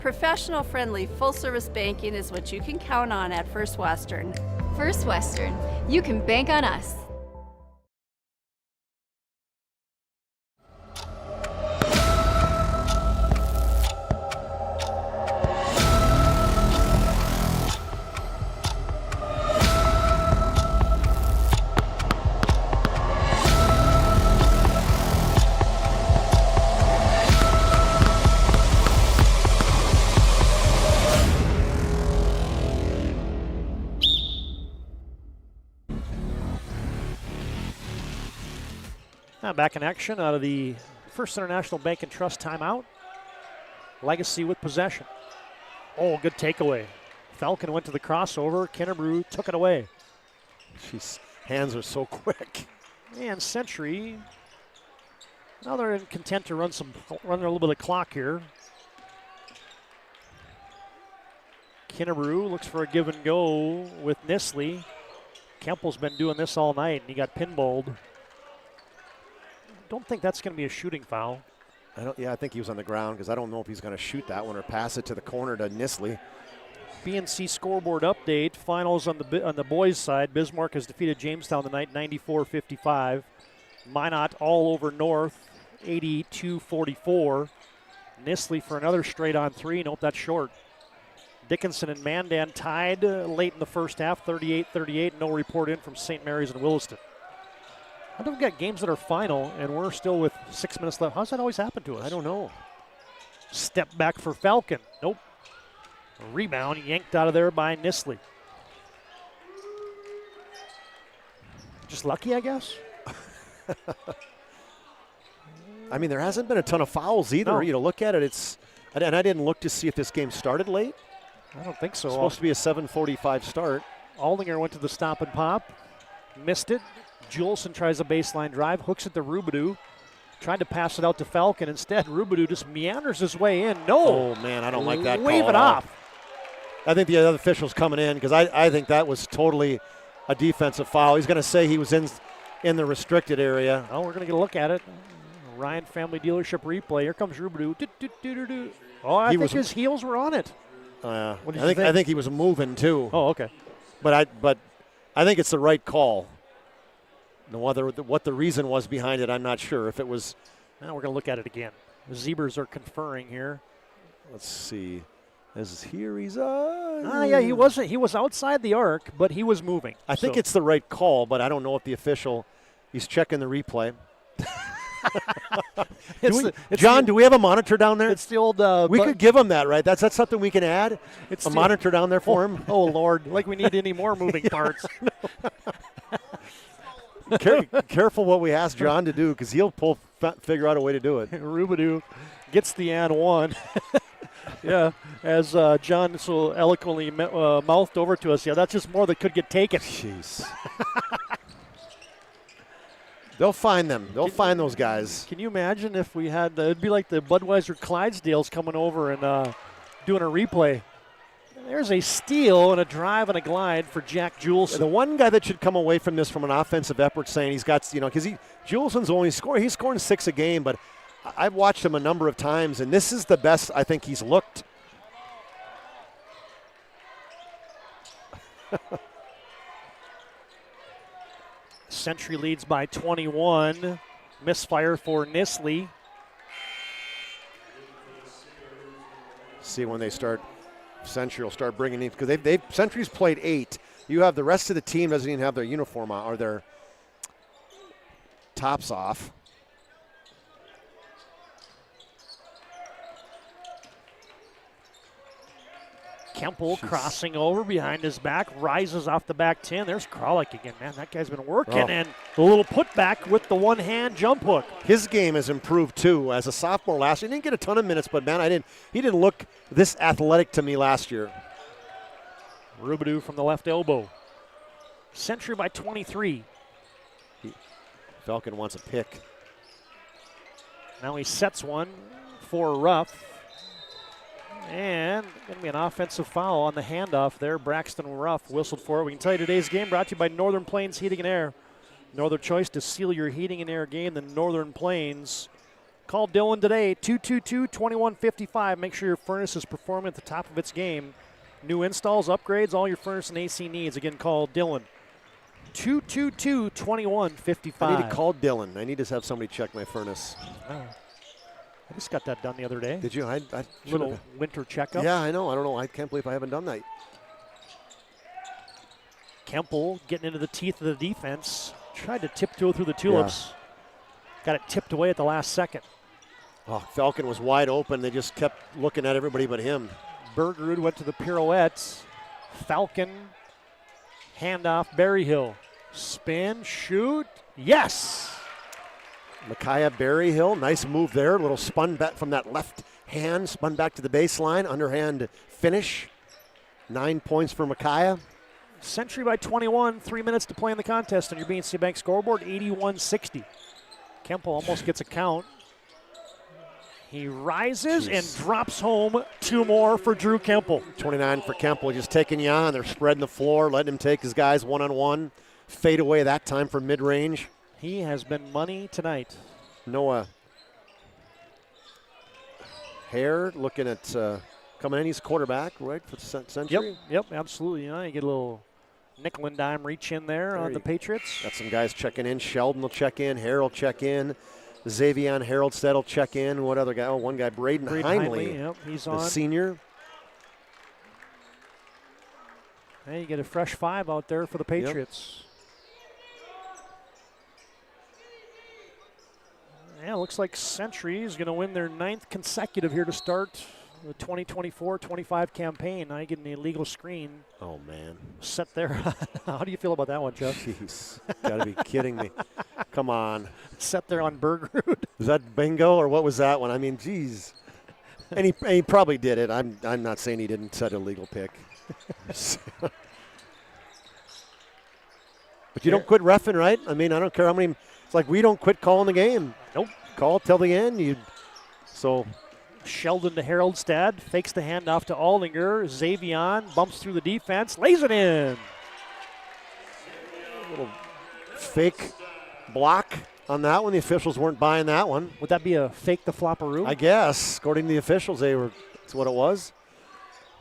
Professional, friendly, full-service banking is what you can count on at First Western. First Western, you can bank on us. Now back in action out of the First International Bank and Trust timeout. Legacy with possession. Oh, good takeaway. Falcon went to the crossover. Kennebrew took it away. His hands are so quick. And Century, now they're content to run a little bit of clock here. Kennebrew looks for a give and go with Nisley. Kempel's been doing this all night, and he got pinballed. Don't think that's going to be a shooting foul. I think he was on the ground because I don't know if he's going to shoot that one or pass it to the corner to Nisley. BNC scoreboard update. Finals on the boys' side. Bismarck has defeated Jamestown tonight 94-55. Minot all over North 82-44. Nisley for another straight on three. Nope, that's short. Dickinson and Mandan tied late in the first half 38-38. No report in from St. Mary's and Williston. How do we got games that are final and we're still with 6 minutes left? How's that always happen to us? I don't know. Step back for Falcon. Nope. A rebound yanked out of there by Nisley. Just lucky, I guess. I mean, there hasn't been a ton of fouls either. No. You know, look at it. And I didn't look to see if this game started late. I don't think so. It's supposed to be a 7:45 start. Aldinger went to the stop and pop. Missed it. Juleson tries a baseline drive, hooks it to Rubidoux. Tried to pass it out to Falcon. Instead, Rubidoux just meanders his way in. No. Oh, man, I don't like that call. Wave it off. I think the other official's coming in because I think that was totally a defensive foul. He's going to say he was in the restricted area. Oh, we're going to get a look at it. Ryan Family Dealership replay. Here comes Rubidoux. Oh, I think his heels were on it. I think he was moving too. Oh, okay. But I think it's the right call. What the reason was behind it, I'm not sure. If it was, now we're going to look at it again. The Zebras are conferring here. Let's see. He's yeah, he was outside the arc, but he was moving. I think it's the right call, but I don't know if the official. He's checking the replay. John, do we have a monitor down there? It's the old. We could give him that, right? That's something we can add. It's a monitor down there for him. Oh Lord, like we need any more moving parts. Careful what we ask John to do because he'll figure out a way to do it. Rubidoux gets the and one. Yeah, as John so eloquently mouthed over to us. Yeah, that's just more that could get taken. Jeez. They'll find them. They'll find those guys. Can you imagine if we had, it'd be like the Budweiser Clydesdales coming over and doing a replay. There's a steal and a drive and a glide for Jack Juleson. The one guy that should come away from this from an offensive effort saying he's got, because Juleson's only he's scoring 6 a game, but I've watched him a number of times, and this is the best I think he's looked. Century leads by 21. Misfire for Nisley. See when they start. Century will start bringing in because they've Century's played 8. You have the rest of the team doesn't even have their uniform on or their tops off. Kempel crossing over behind his back, rises off the back 10. There's Kralik again, man. That guy's been working. Oh. And the little putback with the one-hand jump hook. His game has improved, too. As a sophomore last year, he didn't get a ton of minutes, but, man, he didn't look this athletic to me last year. Rubidoux from the left elbow. Century by 23. Falcon wants a pick. Now he sets one for Ruff. And going to be an offensive foul on the handoff there. Braxton Ruff whistled for it. We can tell you today's game brought to you by Northern Plains Heating and Air. No other choice to seal your heating and air game than Northern Plains. Call Dylan today, 222-2155. Make sure your furnace is performing at the top of its game. New installs, upgrades, all your furnace and AC needs. Again, call Dylan, 222-2155. I need to call Dylan. I need to have somebody check my furnace. I just got that done the other day. Did you? I Little winter checkup. Yeah, I know. I don't know. I can't believe I haven't done that. Kemple getting into the teeth of the defense. Tried to tiptoe through the tulips. Yeah. Got it tipped away at the last second. Oh, Falcon was wide open. They just kept looking at everybody but him. Bergerud went to the pirouette. Falcon, handoff, Berryhill. Spin, shoot, yes! Micaiah Berryhill, nice move there. A little spun back from that left hand, spun back to the baseline, underhand finish. 9 points for Micaiah. Century by 21, 3 minutes to play in the contest on your BNC Bank scoreboard, 81-60. Kemple almost gets a count. He rises and drops home 2 more for Drew Kemple. 29 for Kemple, just taking you on. They're spreading the floor, letting him take his guys one-on-one. Fade away that time from mid-range. He has been money tonight. Noah Hare looking at coming in. He's quarterback, right, for the Century? Yep, absolutely. You get a little nickel and dime reach in there on the Patriots. Got some guys checking in. Sheldon will check in. Hare will check in. Xavier Haroldstead will check in. What other guy? Oh, one guy, Braden Heinley. Yep, he's the on. Senior. Hey, you get a fresh 5 out there for the Patriots. Yep. Yeah, looks like Century is going to win their 9th consecutive here to start the 2024-25 campaign. Now you get an illegal screen. Oh, man. Set there. How do you feel about that one, Jeff? Jeez. Got to be kidding me. Come on. Set there on Bergerud. Was that bingo or what was that one? I mean, geez. And he probably did it. I'm not saying he didn't set a legal pick. But you don't quit reffing, right? I mean, I don't care how many. It's like we don't quit calling the game. Nope. Call till the end. So Sheldon to Haroldstad, fakes the handoff to Aldinger. Xavion bumps through the defense, lays it in. A little fake block on that one. The officials weren't buying that one. Would that be a fake the flopperoo? I guess. According to the officials, that's what it was.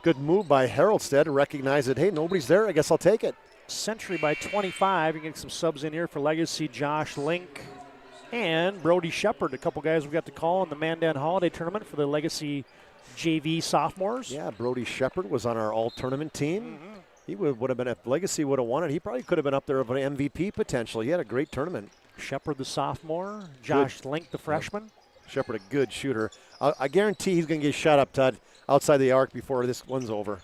Good move by Haroldstead to recognize that, hey, nobody's there. I guess I'll take it. Century by 25. You can get some subs in here for Legacy. Josh Link and Brody Shepard, a couple guys we got to call in the Mandan Holiday Tournament for the Legacy JV sophomores. Yeah, Brody Shepard was on our all-tournament team. Mm-hmm. He would have been, if Legacy would have won it, he probably could have been up there of an MVP potential. He had a great tournament. Shepard, the sophomore. Josh Link, the freshman. Shepard, a good shooter. I guarantee he's going to get shot up, Todd, outside the arc before this one's over.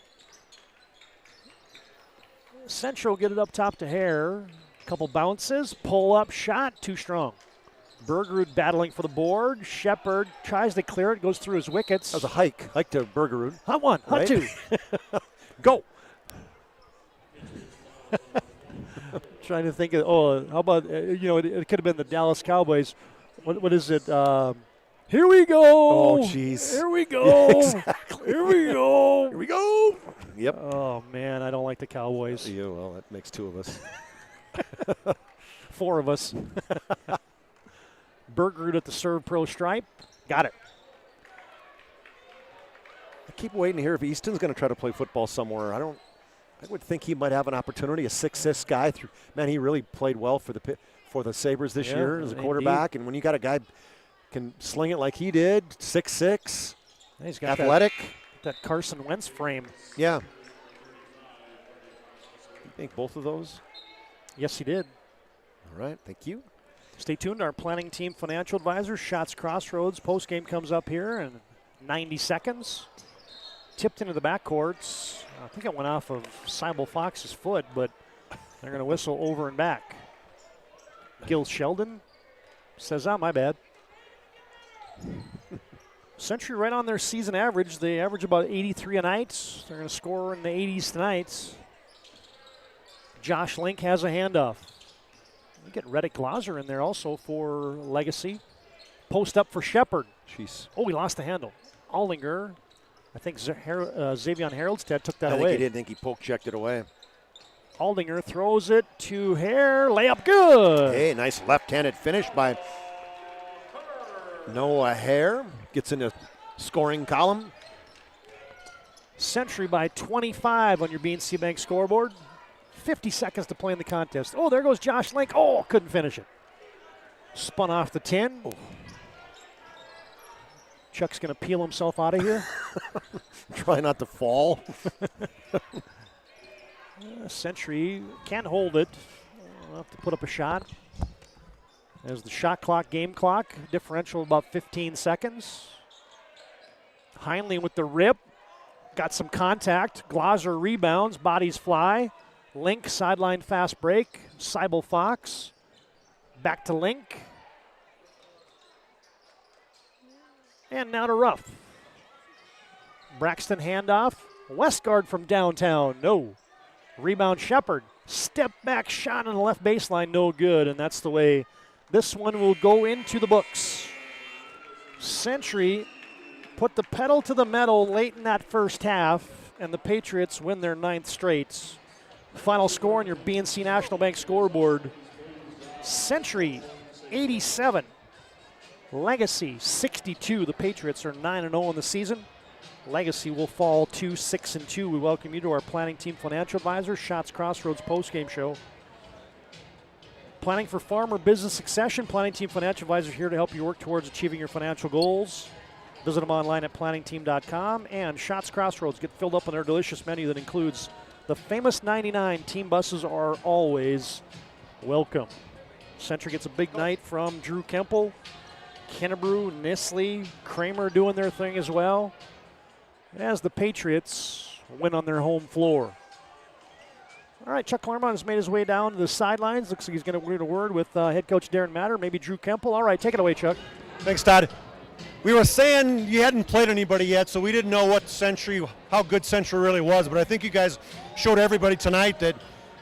Central get it up top to Hare. Couple bounces, pull up shot, too strong. Bergerud battling for the board. Shepard tries to clear it, goes through his wickets. That was a hike to Bergerud. Hot one, hot 2. Go. Trying to think of, how about, it could have been the Dallas Cowboys. What is it? Here we go. Oh, jeez. Here we go. Yeah, exactly. Here we go. Here we go. Yep. Oh, man, I don't like the Cowboys. Yeah, well, that makes 2 of us. 4 of us. Bergerud at the serve pro stripe. Got it. I keep waiting to hear if Easton's going to try to play football somewhere. I would think he might have an opportunity. A 6'6" guy. Man, he really played well for the Sabres this year as a quarterback. Indeed. And when you got a guy can sling it like he did, 6'6", he's got athletic. That Carson Wentz frame. Yeah. You think both of those? Yes, he did. All right, thank you. Stay tuned. Our planning team financial advisor, Shots Crossroads. Postgame comes up here in 90 seconds. Tipped into the backcourts. I think it went off of Seibel Fox's foot, but they're going to whistle over and back. Gil Sheldon says, my bad. Century right on their season average. They average about 83 a night. They're going to score in the 80s tonight. Josh Link has a handoff. We get Reddick Glazer in there also for Legacy. Post up for Shepard. Jeez. Oh, we lost the handle. Aldinger. I think Xavier Haroldstead took that away. away. I think he did. I think he poke-checked it away. Aldinger throws it to Hare. Layup good. Hey, nice left-handed finish by Noah Hare gets in the scoring column. Century by 25 on your BNC Bank scoreboard. 50 seconds to play in the contest. Oh, there goes Josh Link. Oh, couldn't finish it. Spun off the 10. Oh. Chuck's going to peel himself out of here. Try not to fall. Century can't hold it. We'll have to put up a shot. As the shot clock, game clock, differential about 15 seconds. Heinley with the rip. Got some contact. Glauser rebounds. Bodies fly. Link, sideline fast break. Seibel Fox. Back to Link. And now to Ruff. Braxton handoff. Westgard from downtown. No. Rebound Shepard. Step back shot on the left baseline. No good. And that's the way this one will go into the books. Century put the pedal to the metal late in that first half, and the Patriots win their 9th straight. Final score on your BNC National Bank scoreboard. Century 87. Legacy 62. The Patriots are 9-0 in the season. Legacy will fall to 6-2. We welcome you to our planning team financial advisor, Shots Crossroads postgame show. Planning for farm or business succession, Planning Team Financial Advisor here to help you work towards achieving your financial goals. Visit them online at planningteam.com. And Shots Crossroads, get filled up on their delicious menu that includes the famous 99. Team buses are always welcome. Century gets a big night from Drew Kemple. Kennebrew, Nisley, Kramer doing their thing as well, as the Patriots win on their home floor. All right, Chuck Claremont has made his way down to the sidelines. Looks like he's going to win a word with head coach Darren Matter, maybe Drew Kemple. All right, take it away, Chuck. Thanks, Todd. We were saying you hadn't played anybody yet, so we didn't know how good Century really was, but I think you guys showed everybody tonight that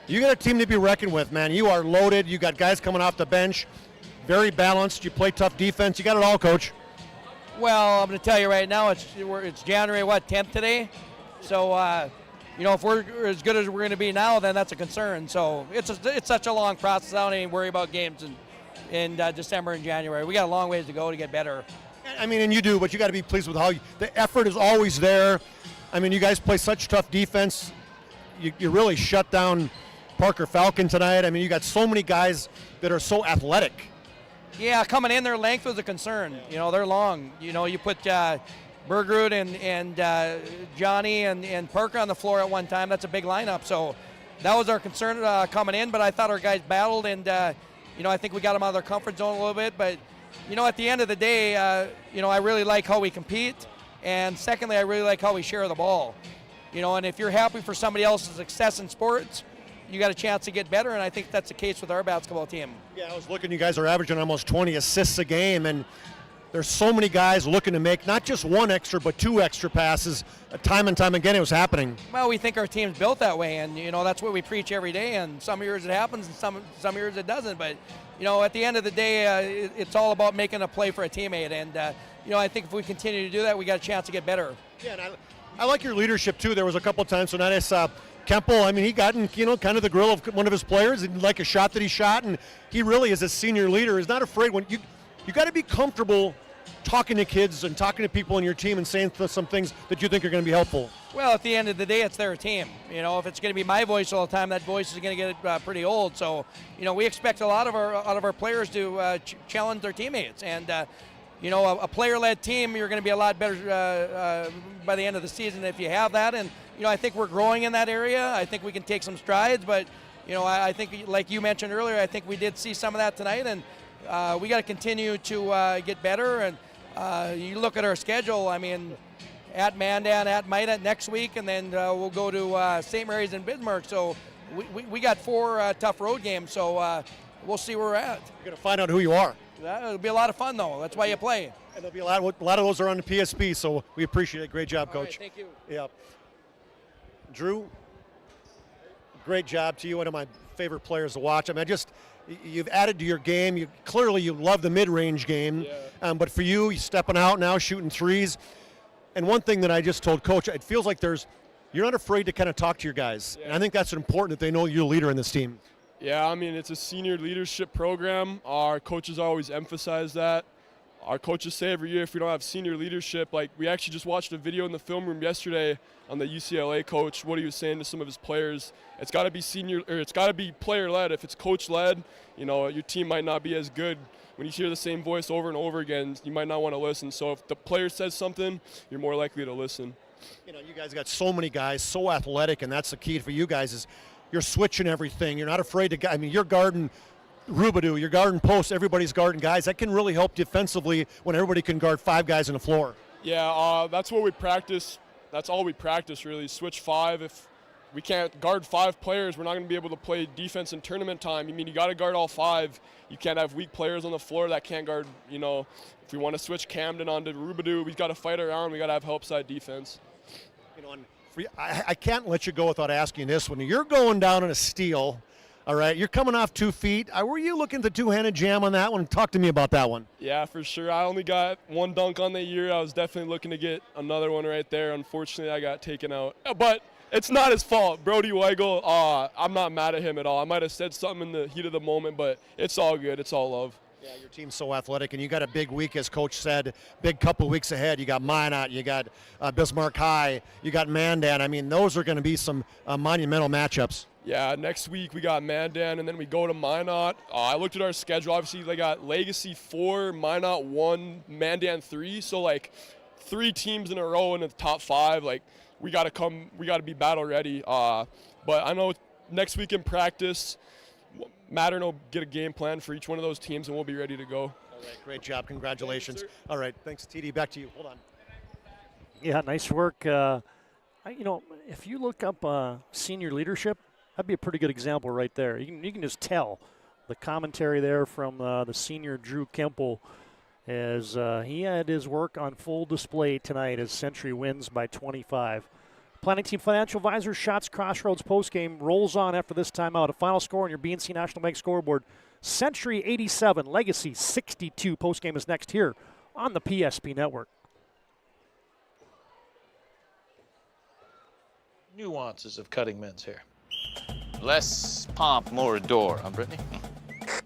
you got a team to be reckoned with, man. You are loaded. You got guys coming off the bench, very balanced. You play tough defense. You got it all, Coach. Well, I'm going to tell you right now, it's January, 10th today? So, if we're as good as we're going to be now, then that's a concern. So it's such a long process. I don't even worry about games in December and January. We got a long ways to go to get better. I mean, and you do, but you got to be pleased with how the effort is always there. I mean, you guys play such tough defense. You really shut down Parker Falcon tonight. I mean, you got so many guys that are so athletic. Yeah, coming in, their length was a concern. They're long. You put Bergerud and Johnny and Parker on the floor at one time. That's a big lineup. So that was our concern coming in, but I thought our guys battled, and I think we got them out of their comfort zone a little bit. But at the end of the day, I really like how we compete, and secondly, I really like how we share the ball. And if you're happy for somebody else's success in sports, you got a chance to get better, and I think that's the case with our basketball team. Yeah, I was looking, you guys are averaging almost 20 assists a game, and there's so many guys looking to make not just one extra, but 2 extra passes. Time and time again, it was happening. Well, we think our team's built that way, and that's what we preach every day. And some years it happens, and some years it doesn't. But at the end of the day, it's all about making a play for a teammate. And I think if we continue to do that, we got a chance to get better. Yeah, and I like your leadership too. There was a couple of times tonight I saw Kemple. I mean, he got in kind of the grill of one of his players, and like a shot that he shot, and he really, as a senior leader, is not afraid. When you got to be comfortable talking to kids and talking to people in your team and saying some things that you think are going to be helpful. Well, at the end of the day, it's their team. If it's going to be my voice all the time, that voice is going to get pretty old. So, we expect a lot of our players to challenge their teammates. And, a player-led team, you're going to be a lot better by the end of the season if you have that. And, I think we're growing in that area. I think we can take some strides. But, I think, like you mentioned earlier, I think we did see some of that tonight. And we got to continue to get better. And you look at our schedule, I mean, at Mandan, at Maida next week, and then we'll go to St. Mary's and Bismarck. So we got 4 tough road games, so we'll see where we're at. You're going to find out who you are. It'll be a lot of fun, though. That's why you play. And there'll be a lot of those are on the PSP, so we appreciate it. Great job, Coach. Right, thank you. Yeah. Drew, great job to you. One of my favorite players to watch. I mean, you've added to your game. Clearly you love the mid-range game, but for you stepping out now, shooting threes. And one thing that I just told Coach, it feels like you're not afraid to kind of talk to your guys. Yeah. And I think that's important that they know you're a leader in this team. Yeah, I mean, it's a senior leadership program. Our coaches always emphasize that. our coaches say every year, if we don't have senior leadership, like we actually just watched a video in the film room yesterday on the UCLA coach, what he was saying to some of his players. It's got to be it's got to be player-led. If it's coach-led, your team might not be as good. When you hear the same voice over and over again, you might not want to listen. So if the player says something, you're more likely to listen. You guys got so many guys, so athletic, and that's the key for you guys is you're switching everything. You're not afraid to, you're guarding Rubadu, you're guarding posts, everybody's guarding guys. That can really help defensively when everybody can guard 5 guys on the floor. Yeah, that's what we practice. That's all we practice, really. Switch 5. If we can't guard 5 players, we're not going to be able to play defense in tournament time. You got to guard all 5. You can't have weak players on the floor that can't guard, if we want to switch Camden onto Rubadu, we've got to fight around. We got to have help side defense. I can't let you go without asking this. When you're going down in a steal, all right, you're coming off 2 feet. Were you looking at the two-handed jam on that one? Talk to me about that one. Yeah, for sure. I only got 1 dunk on the year. I was definitely looking to get another one right there. Unfortunately, I got taken out. But it's not his fault. Brody Weigel, I'm not mad at him at all. I might have said something in the heat of the moment, but it's all good. It's all love. Yeah, your team's so athletic, and you got a big week, as Coach said, big couple weeks ahead. You got Minot, you got Bismarck High, you got Mandan. Those are going to be some monumental matchups. Yeah, next week we got Mandan, and then we go to Minot. I looked at our schedule. Obviously, they got Legacy 4, Minot 1, Mandan 3. So, 3 teams in a row in the top 5. We got to be battle ready. But I know next week in practice, Matt and I will get a game plan for each one of those teams, and we'll be ready to go. All right, great job. Congratulations. All right, thanks, TD. Back to you. Hold on. Yeah, nice work. If you look up senior leadership, that'd be a pretty good example right there. You can just tell the commentary there from the senior Drew Kemple as he had his work on full display tonight as Century wins by 25. Planning Team Financial Advisors, Shots Crossroads postgame rolls on after this timeout. A final score on your BNC National Bank scoreboard. Century 87, Legacy 62. Postgame is next here on the PSP Network. Nuances of cutting men's hair. Less pomp, more adore, huh, Brittany?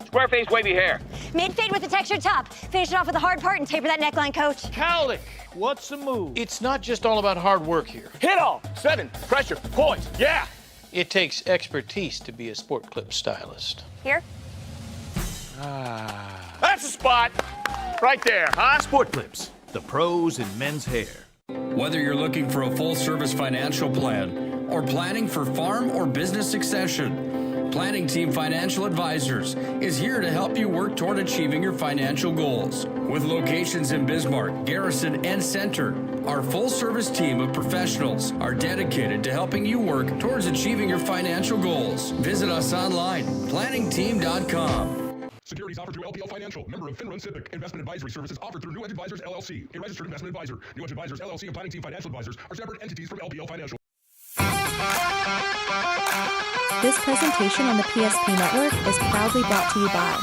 Square face, wavy hair. Mid-fade with a textured top. Finish it off with the hard part and taper that neckline, coach. Cowlick, what's the move? It's not just all about hard work here. Hit all. 7. Pressure. Poise. Yeah. It takes expertise to be a sport clip stylist. Here. That's the spot. Right there, huh? Sport Clips, the pros in men's hair. Whether you're looking for a full-service financial plan or planning for farm or business succession, Planning Team Financial Advisors is here to help you work toward achieving your financial goals. With locations in Bismarck, Garrison, and Center, our full-service team of professionals are dedicated to helping you work towards achieving your financial goals. Visit us online, planningteam.com. Securities offered through LPL Financial, member of FINRA SIPC. Investment advisory services offered through New Edge Advisors, LLC, a registered investment advisor. New Edge Advisors, LLC, and Planning Team Financial Advisors are separate entities from LPL Financial. This presentation on the PSP Network is proudly brought to you by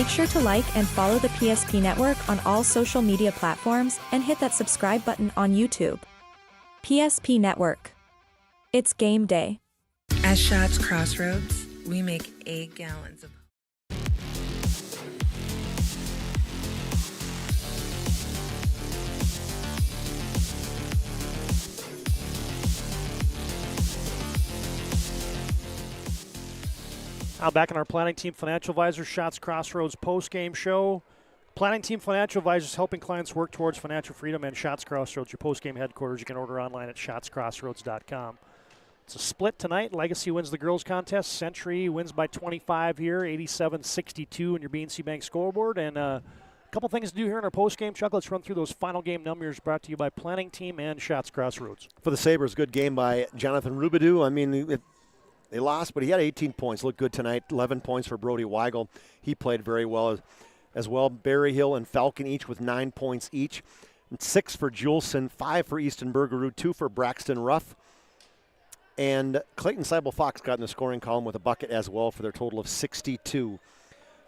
Make sure to like and follow the PSP Network on all social media platforms and hit that subscribe button on YouTube. PSP Network. It's game day. At Shots Crossroads, we make 8 gallons of Now back in our Planning Team Financial Advisors Shots Crossroads post-game show. Planning Team Financial Advisors helping clients work towards financial freedom, and Shots Crossroads, your post-game headquarters. You can order online at shotscrossroads.com. It's a split tonight. Legacy wins the girls contest. Century wins by 25 here, 87-62 in your BNC Bank scoreboard. And a couple things to do here in our post-game, Chuck. Let's run through those final game numbers brought to you by Planning Team and Shots Crossroads. For the Sabres, good game by Jonathan Rubidoux. I mean, they lost, but he had 18 points. Looked good tonight. 11 points for Brody Weigel. He played very well as well. Berryhill and Falcon each with 9 points each. And 6 for Juleson, 5 for Easton Bergerud, 2 for Braxton Ruff. And Clayton Seibel-Fox got in the scoring column with a bucket as well for their total of 62.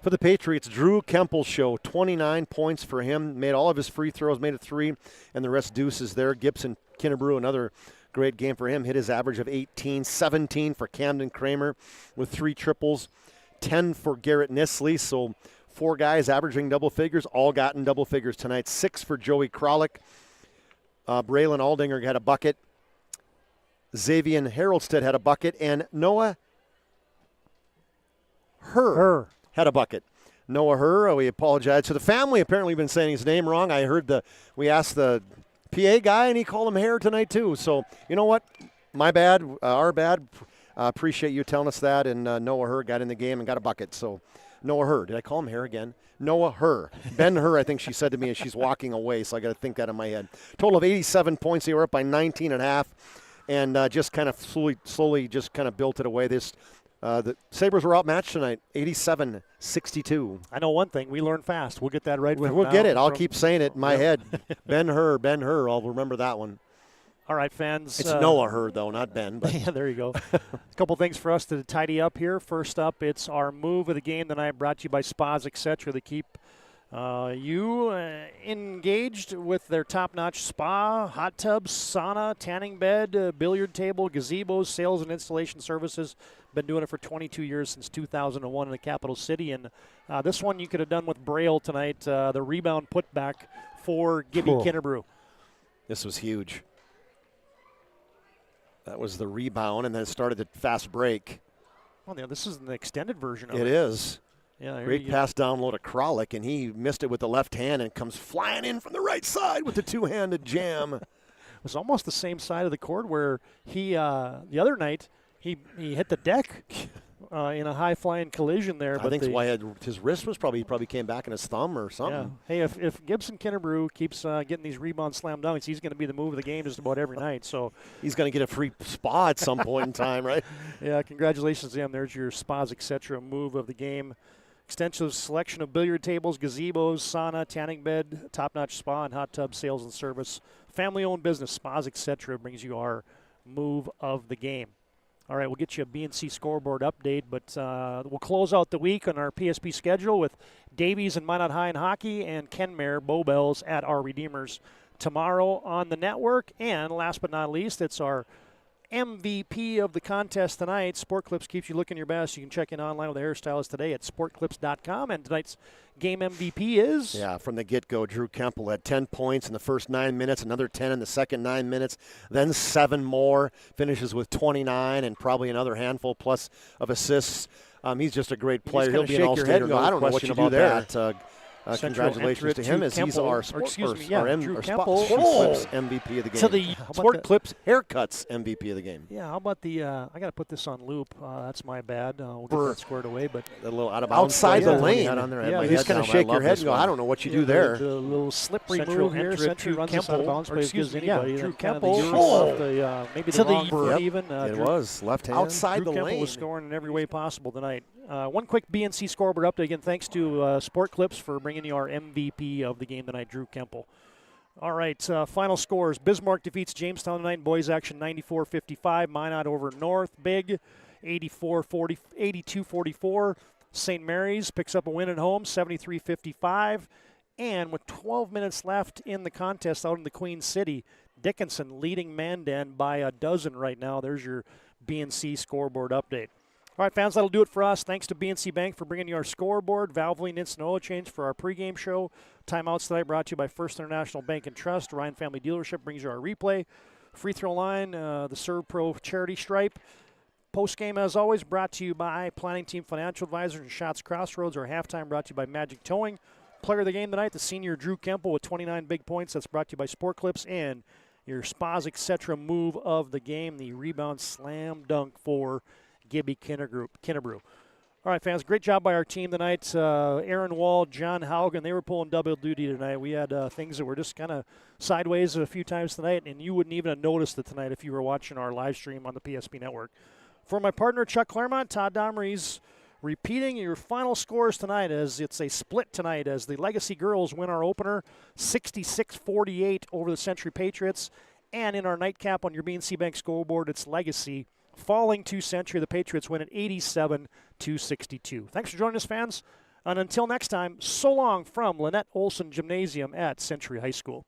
For the Patriots, Drew Kempel show, 29 points for him. Made all of his free throws, made it 3, and the rest deuces there. Gibson Kinnebrew, another great game for him. Hit his average of 18, 17 for Camden Kramer with 3 triples, 10 for Garrett Nisley. So 4 guys averaging double figures, all got in double figures tonight. 6 for Joey Kralik. Braylon Aldinger had a bucket. Xavier Haroldstead had a bucket, and Noah Herr had a bucket. Noah Herr, we apologize to the family. Apparently, we've been saying his name wrong. I heard we asked the PA guy, and he called him Hair tonight too. So you know what? My bad, our bad. Appreciate you telling us that. And Noah Herr got in the game and got a bucket. So Noah Herr, did I call him Hair again? Noah Herr. Ben Herr, I think she said to me as she's walking away. So I got to think that in my head. Total of 87 points. They were up by 19.5, and just kind of slowly just kind of built it away. The Sabres were outmatched tonight, 87-62. I know one thing. We learn fast. We'll get that right. We'll get it. I'll keep saying it in my head. Ben Herr. I'll remember that one. All right, fans. It's Noah Herr, though, not Ben. But. Yeah, there you go. A couple things for us to tidy up here. First up, it's our move of the game tonight, brought to you by Spas, etc. They keep you engaged with their top-notch spa, hot tubs, sauna, tanning bed, billiard table, gazebos, sales and installation services. Been doing it for 22 years, since 2001 in the capital city. And this one you could have done with Braille tonight, the rebound putback for Gibby Kinnebrew. This was huge. That was the rebound, and then it started the fast break. Well, yeah, this is an extended version of it. It is. Yeah, great pass down low to Kralik, and he missed it with the left hand and comes flying in from the right side with the two-handed jam. It was almost the same side of the court where he, the other night, he hit the deck in a high-flying collision there. I think why his wrist was he probably came back in his thumb or something. Yeah. Hey, if Gibson Kinnebrew keeps getting these rebound slam dunks, he's going to be the move of the game just about every night. So he's going to get a free spa at some point in time, right? Yeah, congratulations to him. There's your Spas, etc. move of the game. Extensive selection of billiard tables, gazebos, sauna, tanning bed, top-notch spa, and hot tub sales and service. Family-owned business, Spas, etc. brings you our move of the game. All right, we'll get you a BNC scoreboard update, but we'll close out the week on our PSP schedule with Davies and Minot High in hockey and Kenmare Bowbells at our Redeemers tomorrow on the network. And last but not least, it's our MVP of the contest tonight. Sport Clips keeps you looking your best. You can check in online with the hairstylist today at sportclips.com. And tonight's game MVP is? Yeah, from the get-go, Drew Kempel had 10 points in the first 9 minutes, another 10 in the second 9 minutes, then 7 more, finishes with 29 and probably another handful plus of assists. He's just a great player. He'll be an all-star. I don't know what you do there. Congratulations to him as he's our Sport Clips MVP of the game. Sport Clips Haircuts MVP of the game. Yeah, how about the I got to put this on loop. That's my bad. We'll get that squared away. But a little out of bounds. Outside the lane. You just kind of shake your head and go, I don't know what you do there. The little slippery move here. Century runs us out of bounds, but gives anybody. Drew Kempel. Maybe the wrong foot even. It was left hand. Outside the lane. Drew Kempel was scoring in every way possible tonight. One quick BNC scoreboard update. Again, thanks to Sport Clips for bringing you our MVP of the game tonight, Drew Kempel. All right, final scores. Bismarck defeats Jamestown tonight in boys action 94-55. Minot over North Big 82-44. St. Mary's picks up a win at home, 73-55. And with 12 minutes left in the contest out in the Queen City, Dickinson leading Mandan by a dozen right now. There's your BNC scoreboard update. All right, fans, that'll do it for us. Thanks to BNC Bank for bringing you our scoreboard. Valvoline Instant Oil Change for our pregame show. Timeouts tonight brought to you by First International Bank and Trust. Ryan Family Dealership brings you our replay. Free throw line, the Serve Pro charity stripe. Postgame, as always, brought to you by Planning Team Financial Advisors and Shots Crossroads. Our halftime brought to you by Magic Towing. Player of the game tonight, the senior Drew Kemple with 29 big points. That's brought to you by Sport Clips. And your Spas Etc. move of the game, the rebound slam dunk for Gibby Kinnebrew. All right, fans, great job by our team tonight. Aaron Wall, John Haugen, they were pulling double duty tonight. We had things that were just kind of sideways a few times tonight, and you wouldn't even have noticed it tonight if you were watching our live stream on the PSP Network. For my partner, Chuck Claremont, Todd Domery's repeating your final scores tonight, as it's a split tonight as the Legacy girls win our opener 66-48 over the Century Patriots. And in our nightcap on your BNC Bank scoreboard, it's Legacy falling to Century. The Patriots win at 87-62. Thanks for joining us, fans. And until next time, so long from Lynette Olson Gymnasium at Century High School.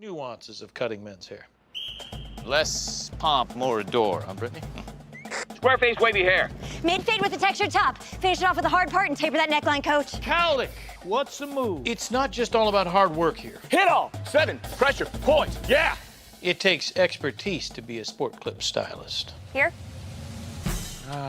Nuances of cutting men's hair. Less pomp, more adore, huh, Brittany? Square face wavy hair. Mid fade with a textured top. Finish it off with the hard part and taper that neckline, coach. Cowlick, what's the move? It's not just all about hard work here. Hit all. 7. Pressure. Points. Yeah. It takes expertise to be a Sport Clip stylist. Here?